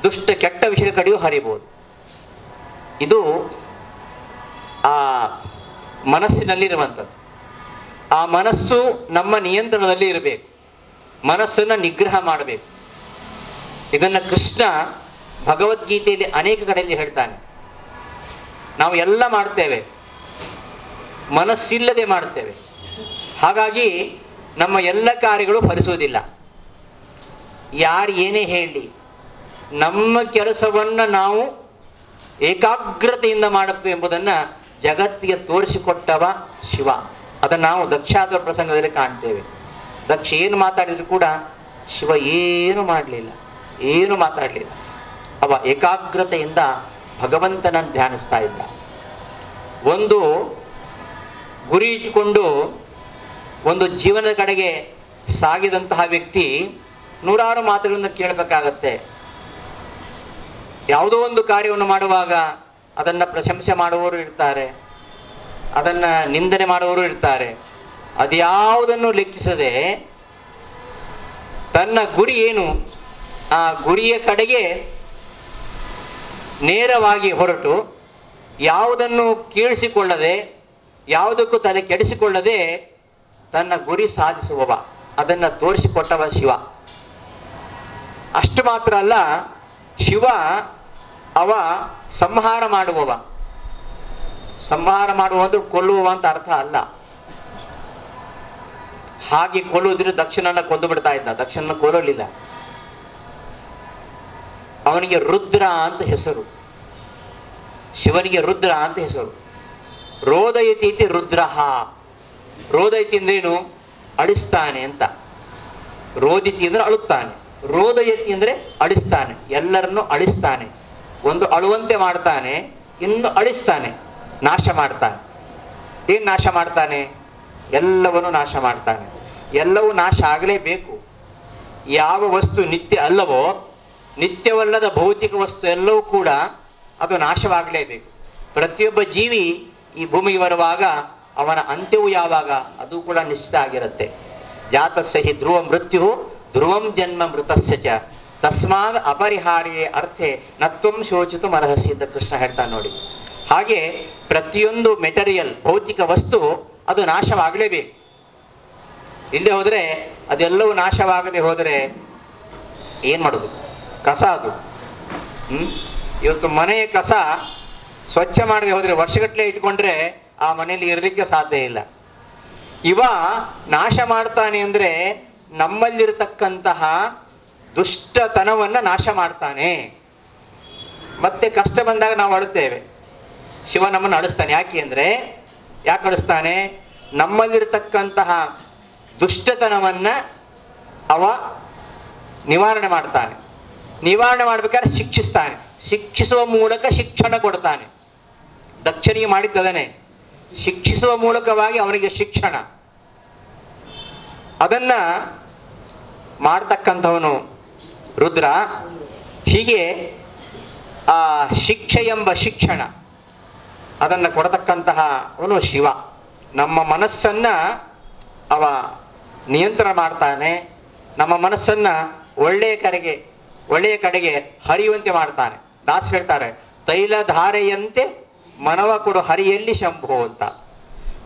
ದುಷ್ಟ ಕೆಟ್ಟ ವಿಷಯಗಳ ಕಡೆಯೂ ಹರಿಬಹುದು. ಇದು ಆ ಮನಸ್ಸಿನಲ್ಲಿರುವಂಥದ್ದು. ಆ ಮನಸ್ಸು ನಮ್ಮ ನಿಯಂತ್ರಣದಲ್ಲಿ ಇರಬೇಕು. ಮನಸ್ಸನ್ನು ನಿಗ್ರಹ ಮಾಡಬೇಕು. ಇದನ್ನ ಕೃಷ್ಣ ಭಗವದ್ಗೀತೆಯಲ್ಲಿ ಅನೇಕ ಕಡೆಯಲ್ಲಿ ಹೇಳ್ತಾನೆ. ನಾವು ಎಲ್ಲ ಮಾಡ್ತೇವೆ, ಮನಸ್ಸಿಲ್ಲದೆ ಮಾಡ್ತೇವೆ. ಹಾಗಾಗಿ ನಮ್ಮ ಎಲ್ಲ ಕಾರ್ಯಗಳು ಫಲಿಸುವುದಿಲ್ಲ. ಯಾರು ಏನೇ ಹೇಳಿ ನಮ್ಮ ಕೆಲಸವನ್ನು ನಾವು ಏಕಾಗ್ರತೆಯಿಂದ ಮಾಡಬೇಕು ಎಂಬುದನ್ನು ಜಗತ್ತಿಗೆ ತೋರಿಸಿಕೊಟ್ಟವ ಶಿವ. ಅದನ್ನು ನಾವು ದಕ್ಷಾಸುರ ಪ್ರಸಂಗದಲ್ಲಿ ಕಾಣ್ತೇವೆ. ದಕ್ಷ ಏನು ಮಾತಾಡಿದ್ರು ಕೂಡ ಶಿವ ಏನು ಮಾತಾಡಲಿಲ್ಲ. ಅವ ಏಕಾಗ್ರತೆಯಿಂದ ಭಗವಂತನನ್ನು ಧ್ಯಾನಿಸ್ತಾ ಇದ್ದ. ಒಂದು ಗುರಿ ಇಟ್ಟುಕೊಂಡು ಒಂದು ಜೀವನದ ಕಡೆಗೆ ಸಾಗಿದಂತಹ ವ್ಯಕ್ತಿ ನೂರಾರು ಮಾತುಗಳನ್ನು ಕೇಳಬೇಕಾಗತ್ತೆ. ಯಾವುದೋ ಒಂದು ಕಾರ್ಯವನ್ನು ಮಾಡುವಾಗ ಅದನ್ನು ಪ್ರಶಂಸೆ ಮಾಡುವವರು ಇರ್ತಾರೆ, ಅದನ್ನು ನಿಂದನೆ ಮಾಡುವವರು ಇರ್ತಾರೆ. ಅದ್ಯಾವುದನ್ನು ಲೆಕ್ಕಿಸದೆ ತನ್ನ ಗುರಿ ಏನು ಆ ಗುರಿಯ ಕಡೆಗೆ ನೇರವಾಗಿ ಹೊರಟು ಯಾವುದನ್ನು ಕೇಳಿಸಿಕೊಳ್ಳದೆ ಯಾವುದಕ್ಕೂ ತಲೆ ಕೆಡಿಸಿಕೊಳ್ಳದೆ ತನ್ನ ಗುರಿ ಸಾಧಿಸುವವ, ಅದನ್ನು ತೋರಿಸಿಕೊಟ್ಟವ ಶಿವ. ಅಷ್ಟು ಮಾತ್ರ ಅಲ್ಲ, ಶಿವ ಅವ ಸಂಹಾರ ಮಾಡುವವ. ಸಂಹಾರ ಮಾಡುವ ಅಂದ್ರೆ ಕೊಲ್ಲುವವ ಅಂತ ಅರ್ಥ ಅಲ್ಲ. ಹಾಗೆ ಕೊಲ್ಲುವುದ್ರೆ ದಕ್ಷನನ್ನ ಕೊಂದು ಬಿಡ್ತಾ ಇದ್ದ. ದಕ್ಷನ ಕೊಲ್ಲಲಿಲ್ಲ. ಅವನಿಗೆ ರುದ್ರ ಅಂತ ಹೆಸರು. ಶಿವನಿಗೆ ರುದ್ರ ಅಂತ ಹೆಸರು. ರೋದಯತಿ ಇತಿ ರುದ್ರಃ. ರೋದಯತಿ ಅಂದ್ರೇನು? ಅಳಿಸ್ತಾನೆ ಅಂತ. ರೋದಿತಿ ಅಂದ್ರೆ ಅಳುತ್ತಾನೆ, ರೋದಯತಿ ಅಂದ್ರೆ ಅಳಿಸ್ತಾನೆ. ಎಲ್ಲರನ್ನು ಅಳಿಸ್ತಾನೆ. ಒಂದು ಅಳುವಂತೆ ಮಾಡ್ತಾನೆ, ಇನ್ನು ಅಳಿಸ್ತಾನೆ, ನಾಶ ಮಾಡ್ತಾನೆ. ಏನ್ ನಾಶ ಮಾಡ್ತಾನೆ? ಎಲ್ಲವನ್ನು ನಾಶ ಮಾಡ್ತಾನೆ. ಎಲ್ಲವೂ ನಾಶ ಆಗಲೇಬೇಕು. ಯಾವ ವಸ್ತು ನಿತ್ಯ ಅಲ್ಲವೋ, ನಿತ್ಯವಲ್ಲದ ಭೌತಿಕ ವಸ್ತು ಎಲ್ಲವೂ ಕೂಡ ಅದು ನಾಶವಾಗಲೇಬೇಕು. ಪ್ರತಿಯೊಬ್ಬ ಜೀವಿ ಈ ಭೂಮಿಗೆ ಬರುವಾಗ ಅವನ ಅಂತ್ಯವು ಯಾವಾಗ ಅದು ಕೂಡ ನಿಶ್ಚಿತ ಆಗಿರುತ್ತೆ. ಜಾತಸ್ಯ ಹಿ ಧ್ರುವ ಮೃತ್ಯು ಧ್ರುವಂ ಜನ್ಮ ಮೃತಸ್ಯ ಚ ತಸ್ಮಾದ್ ಅಪರಿಹಾರ್ಯೇ ಅರ್ಥೆ ನತ್ವಂ ಶೋಚಿತು ಅರ್ಹಸಿ ಅಂತ ಕೃಷ್ಣ ಹೇಳ್ತಾನೆ ನೋಡಿ. ಹಾಗೆ ಪ್ರತಿಯೊಂದು ಮೆಟೀರಿಯಲ್ ಭೌತಿಕ ವಸ್ತು ಅದು ನಾಶವಾಗಲೇಬೇಕು. ಇಲ್ಲದೆ ಹೋದರೆ, ಅದೆಲ್ಲವೂ ನಾಶವಾಗದೆ ಹೋದರೆ ಏನು ಮಾಡೋದು? ಕಸ ಅದು. ಇವತ್ತು ಮನೆಯ ಕಸ ಸ್ವಚ್ಛ ಮಾಡದೆ ಹೋದರೆ ವರ್ಷಗಟ್ಟಲೆ ಇಟ್ಕೊಂಡ್ರೆ ಆ ಮನೆಯಲ್ಲಿ ಇರಲಿಕ್ಕೆ ಸಾಧ್ಯ ಇಲ್ಲ. ಇವ ನಾಶ ಮಾಡ್ತಾನೆ ಅಂದ್ರೆ ನಮ್ಮಲ್ಲಿರತಕ್ಕಂತಹ ದುಷ್ಟತನವನ್ನ ನಾಶ ಮಾಡ್ತಾನೆ. ಮತ್ತೆ ಕಷ್ಟ ಬಂದಾಗ ನಾವು ಅಳುತ್ತೇವೆ, ಶಿವ ನಮ್ಮನ್ನು ಅಳಿಸ್ತಾನೆ. ಯಾಕೆ ಅಳಿಸ್ತಾನೆ? ನಮ್ಮಲ್ಲಿರತಕ್ಕಂತಹ ದುಷ್ಟತನವನ್ನ ಅವ ನಿವಾರಣೆ ಮಾಡ್ತಾನೆ. ನಿವಾರಣೆ ಮಾಡ್ಬೇಕಾದ್ರೆ ಶಿಕ್ಷಿಸ್ತಾನೆ. ಶಿಕ್ಷಿಸುವ ಮೂಲಕ ಶಿಕ್ಷಣ ಕೊಡ್ತಾನೆ. ದಕ್ಷನಿಗೆ ಮಾಡಿದ್ದದನೆ, ಶಿಕ್ಷಿಸುವ ಮೂಲಕವಾಗಿ ಅವನಿಗೆ ಶಿಕ್ಷಣ. ಅದನ್ನ ಮಾಡ್ತಕ್ಕಂಥವನು ರುದ್ರ. ಹೀಗೆ ಆ ಶಿಕ್ಷೆ ಎಂಬ ಶಿಕ್ಷಣ ಅದನ್ನು ಕೊಡತಕ್ಕಂತಹ ಅವನು ಶಿವ. ನಮ್ಮ ಮನಸ್ಸನ್ನ ಅವ ನಿಯಂತ್ರಣ ಮಾಡ್ತಾನೆ. ನಮ್ಮ ಮನಸ್ಸನ್ನ ಒಳ್ಳೆಯ ಕಡೆಗೆ ಹರಿಯುವಂತೆ ಮಾಡ್ತಾನೆ. ದಾಸ್ ಹೇಳ್ತಾರೆ, ತೈಲಧಾರೆಯಂತೆ ಮನವ ಕೊಡು ಹರಿಯಲ್ಲಿ ಶಂಭು ಅಂತ.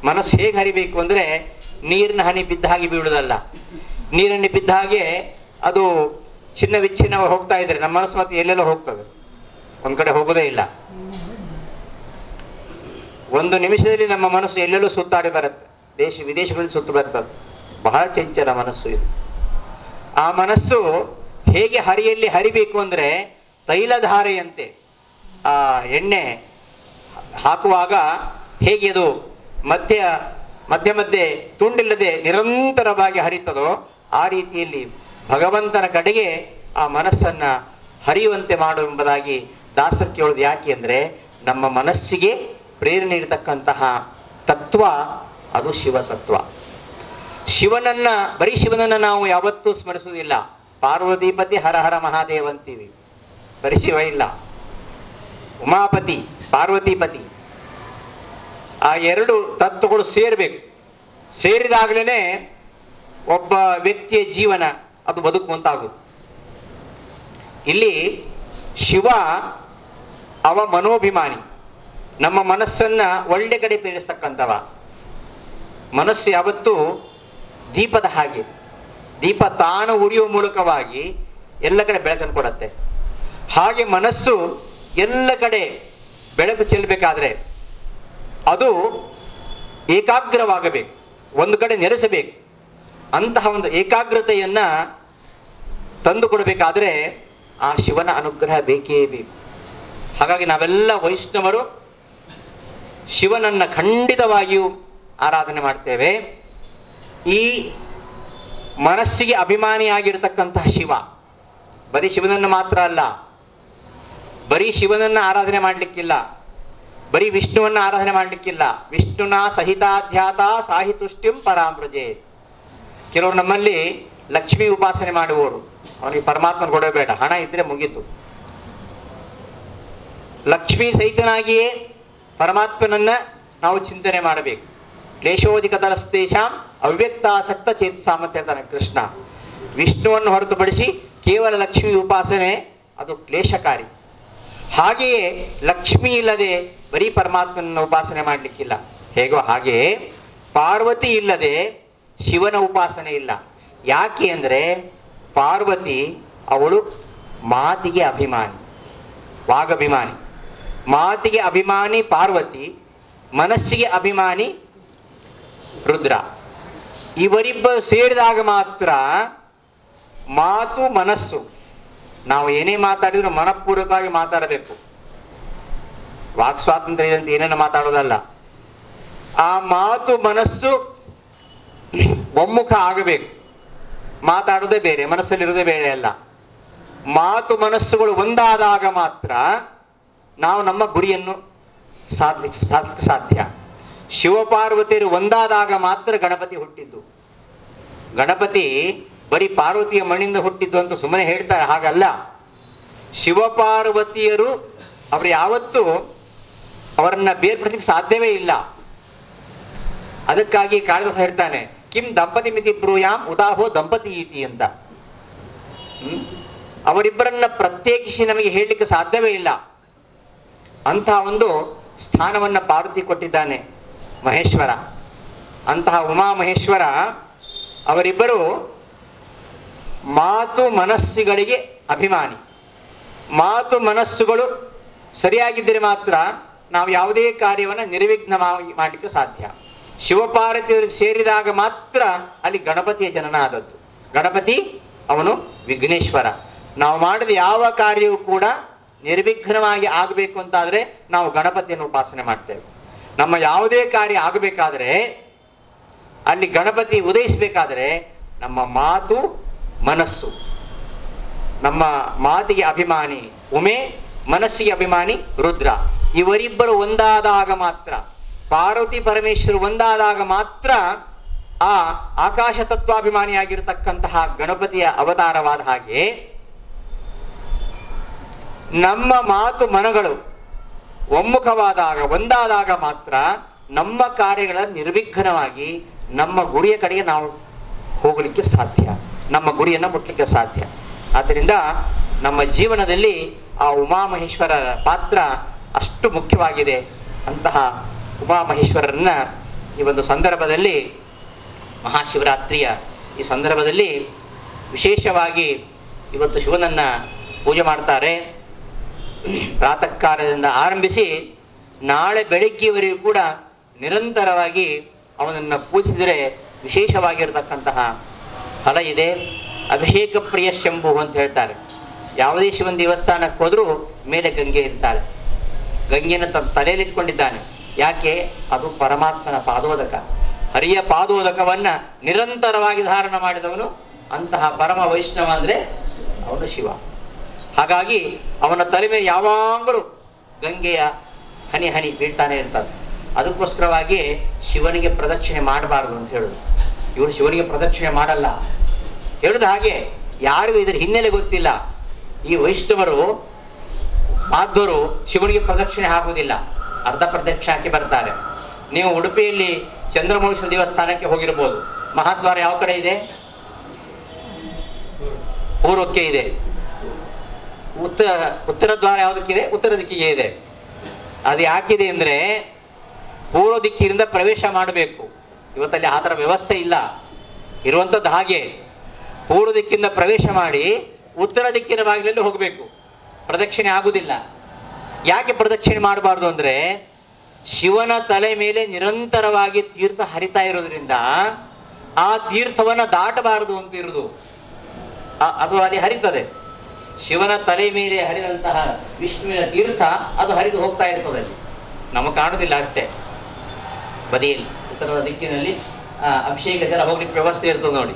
ಮನಸ್ಸು ಹೇಗೆ ಹರಿಬೇಕು ಅಂದ್ರೆ ನೀರಿನ ಹನಿ ಬಿದ್ದ ಹಾಗೆ ಬೀಳುವುದಲ್ಲ. ನೀರನ್ನು ಬಿದ್ದ ಹಾಗೆ ಅದು ಚಿನ್ನ ವಿಚ್ಛಿನ್ನ ಹೋಗ್ತಾ ಇದ್ರೆ ನಮ್ಮ ಮನಸ್ಸು ಮತ್ತೆ ಎಲ್ಲೆಲ್ಲೋ ಹೋಗ್ತದೆ, ಒಂದ್ ಕಡೆ ಹೋಗೋದೇ ಇಲ್ಲ. ಒಂದು ನಿಮಿಷದಲ್ಲಿ ನಮ್ಮ ಮನಸ್ಸು ಎಲ್ಲೆಲ್ಲೂ ಸುತ್ತಾಡಿ ಬರುತ್ತೆ, ದೇಶ ವಿದೇಶಗಳಲ್ಲಿ ಸುತ್ತು ಬರ್ತದೆ. ಬಹಳ ಚಂಚಲ ಮನಸ್ಸು ಇದು. ಆ ಮನಸ್ಸು ಹೇಗೆ ಹರಿಯಲ್ಲಿ ಹರಿಬೇಕು ಅಂದ್ರೆ ತೈಲಧಾರೆಯಂತೆ. ಆ ಎಣ್ಣೆ ಹಾಕುವಾಗ ಹೇಗೆ ಅದು ಮಧ್ಯೆ ತುಂಡಿಲ್ಲದೆ ನಿರಂತರವಾಗಿ ಹರಿತದೋ ಆ ರೀತಿಯಲ್ಲಿ ಭಗವಂತನ ಕಡೆಗೆ ಆ ಮನಸ್ಸನ್ನ ಹರಿಯುವಂತೆ ಮಾಡು ಎಂಬುದಾಗಿ ದಾಸರು ಕೇಳೋದು. ಯಾಕೆ ಅಂದ್ರೆ ನಮ್ಮ ಮನಸ್ಸಿಗೆ ಪ್ರೇರಣೆ ನೀಡತಕ್ಕಂತಹ ತತ್ವ ಅದು ಶಿವತತ್ವ. ಬರೀ ಶಿವನನ್ನ ನಾವು ಯಾವತ್ತೂ ಸ್ಮರಿಸುವುದಿಲ್ಲ. ಪಾರ್ವತೀಪತಿ ಹರ ಹರ ಮಹಾದೇವ ಅಂತೀವಿ, ಬರೀ ಶಿವ ಇಲ್ಲ. ಉಮಾಪತಿ, ಪಾರ್ವತೀಪತಿ, ಆ ಎರಡು ತತ್ವಗಳು ಸೇರಬೇಕು. ಸೇರಿದಾಗಲೇ ಒಬ್ಬ ವ್ಯಕ್ತಿಯ ಜೀವನ ಅದು ಬದುಕುವಂತಾಗುವುದು. ಇಲ್ಲಿ ಶಿವ ಅವ ಮನೋಭಿಮಾನಿ, ನಮ್ಮ ಮನಸ್ಸನ್ನ ಒಳ್ಳೆ ಕಡೆ ಪ್ರೇರಿಸ್ತಕ್ಕಂಥವ. ಮನಸ್ಸು ಯಾವತ್ತೂ ದೀಪದ ಹಾಗೆ, ದೀಪ ತಾನು ಉರಿಯುವ ಮೂಲಕವಾಗಿ ಎಲ್ಲ ಕಡೆ ಬೆಳಕನ್ನು ಕೊಡತ್ತೆ. ಹಾಗೆ ಮನಸ್ಸು ಎಲ್ಲ ಕಡೆ ಬೆಳಕು ಚೆಲ್ಲಬೇಕಾದ್ರೆ ಅದು ಏಕಾಗ್ರವಾಗಬೇಕು, ಒಂದು ಕಡೆ ನೆಲೆಸಬೇಕು. ಅಂತಹ ಒಂದು ಏಕಾಗ್ರತೆಯನ್ನ ತಂದು ಕೊಡಬೇಕಾದ್ರೆ ಆ ಶಿವನ ಅನುಗ್ರಹ ಬೇಕೇ ಬೇಕು. ಹಾಗಾಗಿ ನಾವೆಲ್ಲ ವೈಷ್ಣವರು ಶಿವನನ್ನ ಖಂಡಿತವಾಗಿಯೂ ಆರಾಧನೆ ಮಾಡ್ತೇವೆ. ಈ ಮನಸ್ಸಿಗೆ ಅಭಿಮಾನಿಯಾಗಿರ್ತಕ್ಕಂತಹ ಶಿವ ಬರೀ ಶಿವನನ್ನು ಮಾತ್ರ ಅಲ್ಲ, ಬರೀ ಶಿವನನ್ನ ಆರಾಧನೆ ಮಾಡಲಿಕ್ಕಿಲ್ಲ, ಬರೀ ವಿಷ್ಣುವನ್ನ ಆರಾಧನೆ ಮಾಡಲಿಕ್ಕಿಲ್ಲ. ವಿಷ್ಣುನ ಸಹಿತಾಧ್ಯಾತ ಸಾಹಿತುಷ್ಟಿಂ ಪರಾಮೃಜೆ. ಕೆಲವರು ನಮ್ಮಲ್ಲಿ ಲಕ್ಷ್ಮೀ ಉಪಾಸನೆ ಮಾಡುವವರು, ಅವನಿಗೆ ಪರಮಾತ್ಮನ ಕೊಡಬೇಡ, ಹಣ ಇದ್ರೆ ಮುಗೀತು. ಲಕ್ಷ್ಮೀ ಸಹಿತನಾಗಿಯೇ ಪರಮಾತ್ಮನನ್ನ ನಾವು ಚಿಂತನೆ ಮಾಡಬೇಕು. ಕ್ಲೇಶೋಧಿಕ ತರಸ್ತೇಶಾಂ ಅವ್ಯಕ್ತಾಸಕ್ತ ಚೇತಸಾಂ ಅಂತ ಹೇಳ್ತಾನೆ ಕೃಷ್ಣ. ವಿಷ್ಣುವನ್ನು ಹೊರತುಪಡಿಸಿ ಕೇವಲ ಲಕ್ಷ್ಮೀ ಉಪಾಸನೆ ಅದು ಕ್ಲೇಶಕಾರಿ. ಹಾಗೆಯೇ ಲಕ್ಷ್ಮಿ ಇಲ್ಲದೆ ಬರೀ ಪರಮಾತ್ಮನ ಉಪಾಸನೆ ಮಾಡಲಿಕ್ಕಿಲ್ಲ. ಹೇಗೋ ಹಾಗೆಯೇ ಪಾರ್ವತಿ ಇಲ್ಲದೆ ಶಿವನ ಉಪಾಸನೆ ಇಲ್ಲ. ಯಾಕೆ ಅಂದರೆ ಪಾರ್ವತಿ ಅವಳು ಮಾತಿಗೆ ಅಭಿಮಾನಿ, ವಾಗಭಿಮಾನಿ. ಮಾತಿಗೆ ಅಭಿಮಾನಿ ಪಾರ್ವತಿ, ಮನಸ್ಸಿಗೆ ಅಭಿಮಾನಿ ರುದ್ರ. ಇವರಿಬ್ಬರು ಸೇರಿದಾಗ ಮಾತ್ರ ಮಾತು ಮನಸ್ಸು, ನಾವು ಏನೇ ಮಾತಾಡಿದ್ರು ಮನಪೂರ್ವಕವಾಗಿ ಮಾತಾಡಬೇಕು. ವಾಕ್ ಸ್ವಾತಂತ್ರ್ಯ ಇದಂತೆ ಏನೇನು ಮಾತಾಡೋದಲ್ಲ. ಆ ಮಾತು ಮನಸ್ಸು ಒಮ್ಮುಖ ಆಗಬೇಕು. ಮಾತಾಡೋದೇ ಬೇರೆ, ಮನಸ್ಸಲ್ಲಿರೋದೇ ಬೇರೆ ಅಲ್ಲ. ಮಾತು ಮನಸ್ಸುಗಳು ಒಂದಾದಾಗ ಮಾತ್ರ ನಾವು ನಮ್ಮ ಗುರಿಯನ್ನು ಸಾಧಿಸಲಿಕ್ಕೆ ಸಾಧ್ಯ. ಶಿವಪಾರ್ವತಿಯರು ಒಂದಾದಾಗ ಮಾತ್ರ ಗಣಪತಿ ಹುಟ್ಟಿದ್ದು. ಗಣಪತಿ ಬರೀ ಪಾರ್ವತಿಯ ಮಣ್ಣಿಂದ ಹುಟ್ಟಿದ್ದು ಅಂತ ಸುಮ್ಮನೆ ಹೇಳ್ತಾರೆ, ಹಾಗಲ್ಲ. ಶಿವಪಾರ್ವತಿಯರು ಅವರು ಯಾವತ್ತೂ ಅವರನ್ನ ಬೇರ್ಪಡಿಸಲಿಕ್ಕೆ ಸಾಧ್ಯವೇ ಇಲ್ಲ. ಅದಕ್ಕಾಗಿ ಕಾಳಿದಾಸ ಹೇಳ್ತಾನೆ, ಕಿಂ ದಂಪತಿ ಮಿತಿ ಬ್ರೂಯಾಂ ಉದಾಹೋ ದಂಪತಿ ಇತಿ ಅಂತ. ಅವರಿಬ್ಬರನ್ನ ಪ್ರತ್ಯೇಕಿಸಿ ನಮಗೆ ಹೇಳಲಿಕ್ಕೆ ಸಾಧ್ಯವೇ ಇಲ್ಲ. ಅಂತಹ ಒಂದು ಸ್ಥಾನವನ್ನ ಪಾರ್ವತಿ ಕೊಟ್ಟಿದ್ದಾನೆ ಮಹೇಶ್ವರ. ಅಂತಹ ಉಮಾ ಮಹೇಶ್ವರ ಅವರಿಬ್ಬರು ಮಾತು ಮನಸ್ಸುಗಳಿಗೆ ಅಭಿಮಾನಿ. ಮಾತು ಮನಸ್ಸುಗಳು ಸರಿಯಾಗಿದ್ದರೆ ಮಾತ್ರ ನಾವು ಯಾವುದೇ ಕಾರ್ಯವನ್ನು ನಿರ್ವಿಘ್ನ ಮಾಡಲಿಕ್ಕೆ ಸಾಧ್ಯ. ಶಿವಪಾರ್ವತಿಯರು ಸೇರಿದಾಗ ಮಾತ್ರ ಅಲ್ಲಿ ಗಣಪತಿಯ ಜನನ ಆದದ್ದು. ಗಣಪತಿ ಅವನು ವಿಘ್ನೇಶ್ವರ. ನಾವು ಮಾಡಿದ ಯಾವ ಕಾರ್ಯವೂ ಕೂಡ ನಿರ್ವಿಘ್ನವಾಗಿ ಆಗಬೇಕು ಅಂತಾದರೆ ನಾವು ಗಣಪತಿಯನ್ನು ಉಪಾಸನೆ ಮಾಡ್ತೇವೆ. ನಮ್ಮ ಯಾವುದೇ ಕಾರ್ಯ ಆಗಬೇಕಾದ್ರೆ, ಅಲ್ಲಿ ಗಣಪತಿ ಉದಯಿಸಬೇಕಾದ್ರೆ ನಮ್ಮ ಮಾತು ಮನಸ್ಸು, ನಮ್ಮ ಮಾತಿಗೆ ಅಭಿಮಾನಿ ಉಮೆ, ಮನಸ್ಸಿಗೆ ಅಭಿಮಾನಿ ರುದ್ರ. ಇವರಿಬ್ಬರು ಒಂದಾದಾಗ ಮಾತ್ರ, ಪಾರ್ವತಿ ಪರಮೇಶ್ವರ ಒಂದಾದಾಗ ಮಾತ್ರ ಆ ಆಕಾಶ ತತ್ವಾಭಿಮಾನಿಯಾಗಿರತಕ್ಕಂತಹ ಗಣಪತಿಯ ಅವತಾರವಾದ ಹಾಗೆ ನಮ್ಮ ಮಾತು ಮನಗಳು ಒಮ್ಮುಖವಾದಾಗ, ಒಂದಾದಾಗ ಮಾತ್ರ ನಮ್ಮ ಕಾರ್ಯಗಳ ನಿರ್ವಿಘ್ನವಾಗಿ ನಮ್ಮ ಗುರಿಯ ಕಡೆಗೆ ನಾವು ಹೋಗಲಿಕ್ಕೆ ಸಾಧ್ಯ, ನಮ್ಮ ಗುರಿಯನ್ನು ಮುಟ್ಟಲಿಕ್ಕೆ ಸಾಧ್ಯ. ಆದ್ದರಿಂದ ನಮ್ಮ ಜೀವನದಲ್ಲಿ ಆ ಉಮಾಮಹೇಶ್ವರರ ಪಾತ್ರ ಅಷ್ಟು ಮುಖ್ಯವಾಗಿದೆ. ಅಂತಹ ಉಮಾಮಹೇಶ್ವರರನ್ನ ಈ ಒಂದು ಸಂದರ್ಭದಲ್ಲಿ, ಮಹಾಶಿವರಾತ್ರಿಯ ಈ ಸಂದರ್ಭದಲ್ಲಿ ವಿಶೇಷವಾಗಿ ಇವತ್ತು ಶಿವನನ್ನ ಪೂಜೆ ಮಾಡ್ತಾರೆ. ಪ್ರಾತಃ ಕಾಲದಿಂದ ಆರಂಭಿಸಿ ನಾಳೆ ಬೆಳಗ್ಗೆವರೆಗೂ ಕೂಡ ನಿರಂತರವಾಗಿ ಅವನನ್ನು ಪೂಜಿಸಿದರೆ ವಿಶೇಷವಾಗಿರತಕ್ಕಂತಹ ಫಲ ಇದೆ. ಅಭಿಷೇಕ ಪ್ರಿಯ ಶಂಭು ಅಂತ ಹೇಳ್ತಾರೆ. ಯಾವುದೇ ಶಿವನ ದೇವಸ್ಥಾನಕ್ಕೆ ಹೋದರೂ ಮೇಲೆ ಗಂಗೆ ಇರ್ತಾಳೆ. ಗಂಗೆಯನ್ನು ತನ್ನ ತಲೆಯಲ್ಲಿಟ್ಕೊಂಡಿದ್ದಾನೆ. ಯಾಕೆ? ಅದು ಪರಮಾತ್ಮನ ಪಾದೋದಕ. ಹರಿಯ ಪಾದೋದಕವನ್ನ ನಿರಂತರವಾಗಿ ಧಾರಣ ಮಾಡಿದವನು ಅಂತಹ ಪರಮ ವೈಷ್ಣವ ಅಂದರೆ ಅವನು ಶಿವ. ಹಾಗಾಗಿ ಅವನ ತಲೆ ಮೇಲೆ ಯಾವಾಗಲೂ ಗಂಗೆಯ ಹನಿ ಹನಿ ಬೀಳ್ತಾನೆ ಇರ್ತಾರೆ. ಅದಕ್ಕೋಸ್ಕರವಾಗಿ ಶಿವನಿಗೆ ಪ್ರದಕ್ಷಿಣೆ ಮಾಡಬಾರ್ದು ಅಂತ ಹೇಳುದು. ಇವರು ಶಿವನಿಗೆ ಪ್ರದಕ್ಷಿಣೆ ಮಾಡಲ್ಲ ಹೇಳುದು. ಹಾಗೆ ಯಾರಿಗೂ ಇದರ ಹಿನ್ನೆಲೆ ಗೊತ್ತಿಲ್ಲ. ಈ ವೈಷ್ಣವರು ಮಾಧ್ವರು ಶಿವನಿಗೆ ಪ್ರದಕ್ಷಿಣೆ ಹಾಕುವುದಿಲ್ಲ, ಅರ್ಧ ಪ್ರದಕ್ಷಿಣೆ ಹಾಕಿ ಬರ್ತಾರೆ. ನೀವು ಉಡುಪಿಯಲ್ಲಿ ಚಂದ್ರಮೌಳೇಶ್ವರ ದೇವಸ್ಥಾನಕ್ಕೆ ಹೋಗಿರ್ಬೋದು. ಮಹಾದ್ವಾರ ಯಾವ ಕಡೆ ಇದೆ? ಪೂರ್ವಕ್ಕೆ ಇದೆ. ಉತ್ತರ ದ್ವಾರ ಯಾವುದಕ್ಕಿದೆ? ಉತ್ತರ ದಿಕ್ಕಿಗೆ ಇದೆ. ಅದು ಯಾಕಿದೆ ಅಂದ್ರೆ ಪೂರ್ವ ದಿಕ್ಕಿನಿಂದ ಪ್ರವೇಶ ಮಾಡಬೇಕು. ಇವತ್ತಲ್ಲಿ ಆ ಥರ ವ್ಯವಸ್ಥೆ ಇಲ್ಲ. ಇರುವಂಥದ್ದು ಹಾಗೆ, ಪೂರ್ವ ದಿಕ್ಕಿಂದ ಪ್ರವೇಶ ಮಾಡಿ ಉತ್ತರ ದಿಕ್ಕಿನ ಬಾಗಿಲಲ್ಲಿ ಹೋಗಬೇಕು. ಪ್ರದಕ್ಷಿಣೆ ಆಗುವುದಿಲ್ಲ. ಯಾಕೆ ಪ್ರದಕ್ಷಿಣೆ ಮಾಡಬಾರ್ದು ಅಂದ್ರೆ ಶಿವನ ತಲೆ ಮೇಲೆ ನಿರಂತರವಾಗಿ ತೀರ್ಥ ಹರಿತಾ ಇರೋದ್ರಿಂದ ಆ ತೀರ್ಥವನ್ನ ದಾಟಬಾರದು ಅಂತ ಇರುವುದು. ಅದು ಅಲ್ಲಿ ಹರಿತದೆ. ಶಿವನ ತಲೆ ಮೇಲೆ ಹರಿದಂತಹ ವಿಷ್ಣುವಿನ ತೀರ್ಥ ಅದು ಹರಿದು ಹೋಗ್ತಾ ಇರ್ತದೆ. ಅಲ್ಲಿ ನಮಗೆ ಕಾಣುವುದಿಲ್ಲ ಅಷ್ಟೇ. ಬದಿಯಲ್ಲಿ ಉತ್ತರದ ದಿಕ್ಕಿನಲ್ಲಿ ಅಭಿಷೇಕ ಜಲ ಹೋಗ್ಲಿಕ್ಕೆ ವ್ಯವಸ್ಥೆ ಇರ್ತದೆ ನೋಡಿ,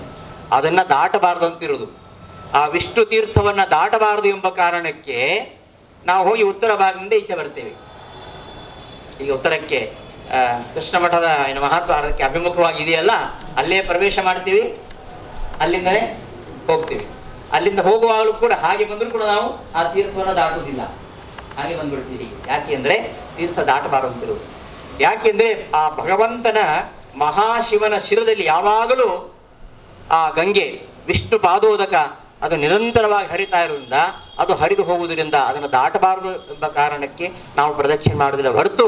ಅದನ್ನ ದಾಟಬಾರದು ಅಂತಿರುವುದು. ಆ ವಿಷ್ಣು ತೀರ್ಥವನ್ನ ದಾಟಬಾರದು ಎಂಬ ಕಾರಣಕ್ಕೆ ನಾವು ಹೋಗಿ ಉತ್ತರ ಭಾಗದಿಂದ ಈಚೆ ಬರ್ತೇವೆ. ಈಗ ಉತ್ತರಕ್ಕೆ ಕೃಷ್ಣ ಮಠದ ಏನು ಮಹಾದ್ವಾರಕ್ಕೆ ಅಭಿಮುಖವಾಗಿ ಇದೆಯಲ್ಲ, ಅಲ್ಲೇ ಪ್ರವೇಶ ಮಾಡ್ತೀವಿ, ಅಲ್ಲಿಂದಲೇ ಹೋಗ್ತೀವಿ. ಅಲ್ಲಿಂದ ಹೋಗುವಾಗಲೂ ಕೂಡ ಹಾಗೆ ಬಂದರೂ ಕೂಡ ನಾವು ಆ ತೀರ್ಥವನ್ನು ದಾಟುವುದಿಲ್ಲ, ಹಾಗೆ ಬಂದ್ಬಿಡ್ತೀವಿ. ಯಾಕೆ ಅಂದ್ರೆ ತೀರ್ಥ ದಾಟಬಾರದು ಅಂತಿರುವುದು. ಯಾಕೆಂದ್ರೆ ಆ ಭಗವಂತನ ಮಹಾಶಿವನ ಶಿರದಲ್ಲಿ ಯಾವಾಗಲೂ ಆ ಗಂಗೆ ವಿಷ್ಣು ಪಾದೋದಕ ಅದು ನಿರಂತರವಾಗಿ ಹರಿತಾ ಇರೋದ್ರಿಂದ ಅದು ಹರಿದು ಹೋಗುವುದರಿಂದ ಅದನ್ನು ದಾಟಬಾರದು ಎಂಬ ಕಾರಣಕ್ಕೆ ನಾವು ಪ್ರದಕ್ಷಿಣೆ ಮಾಡುವುದಿಲ್ಲ ಹೊರತು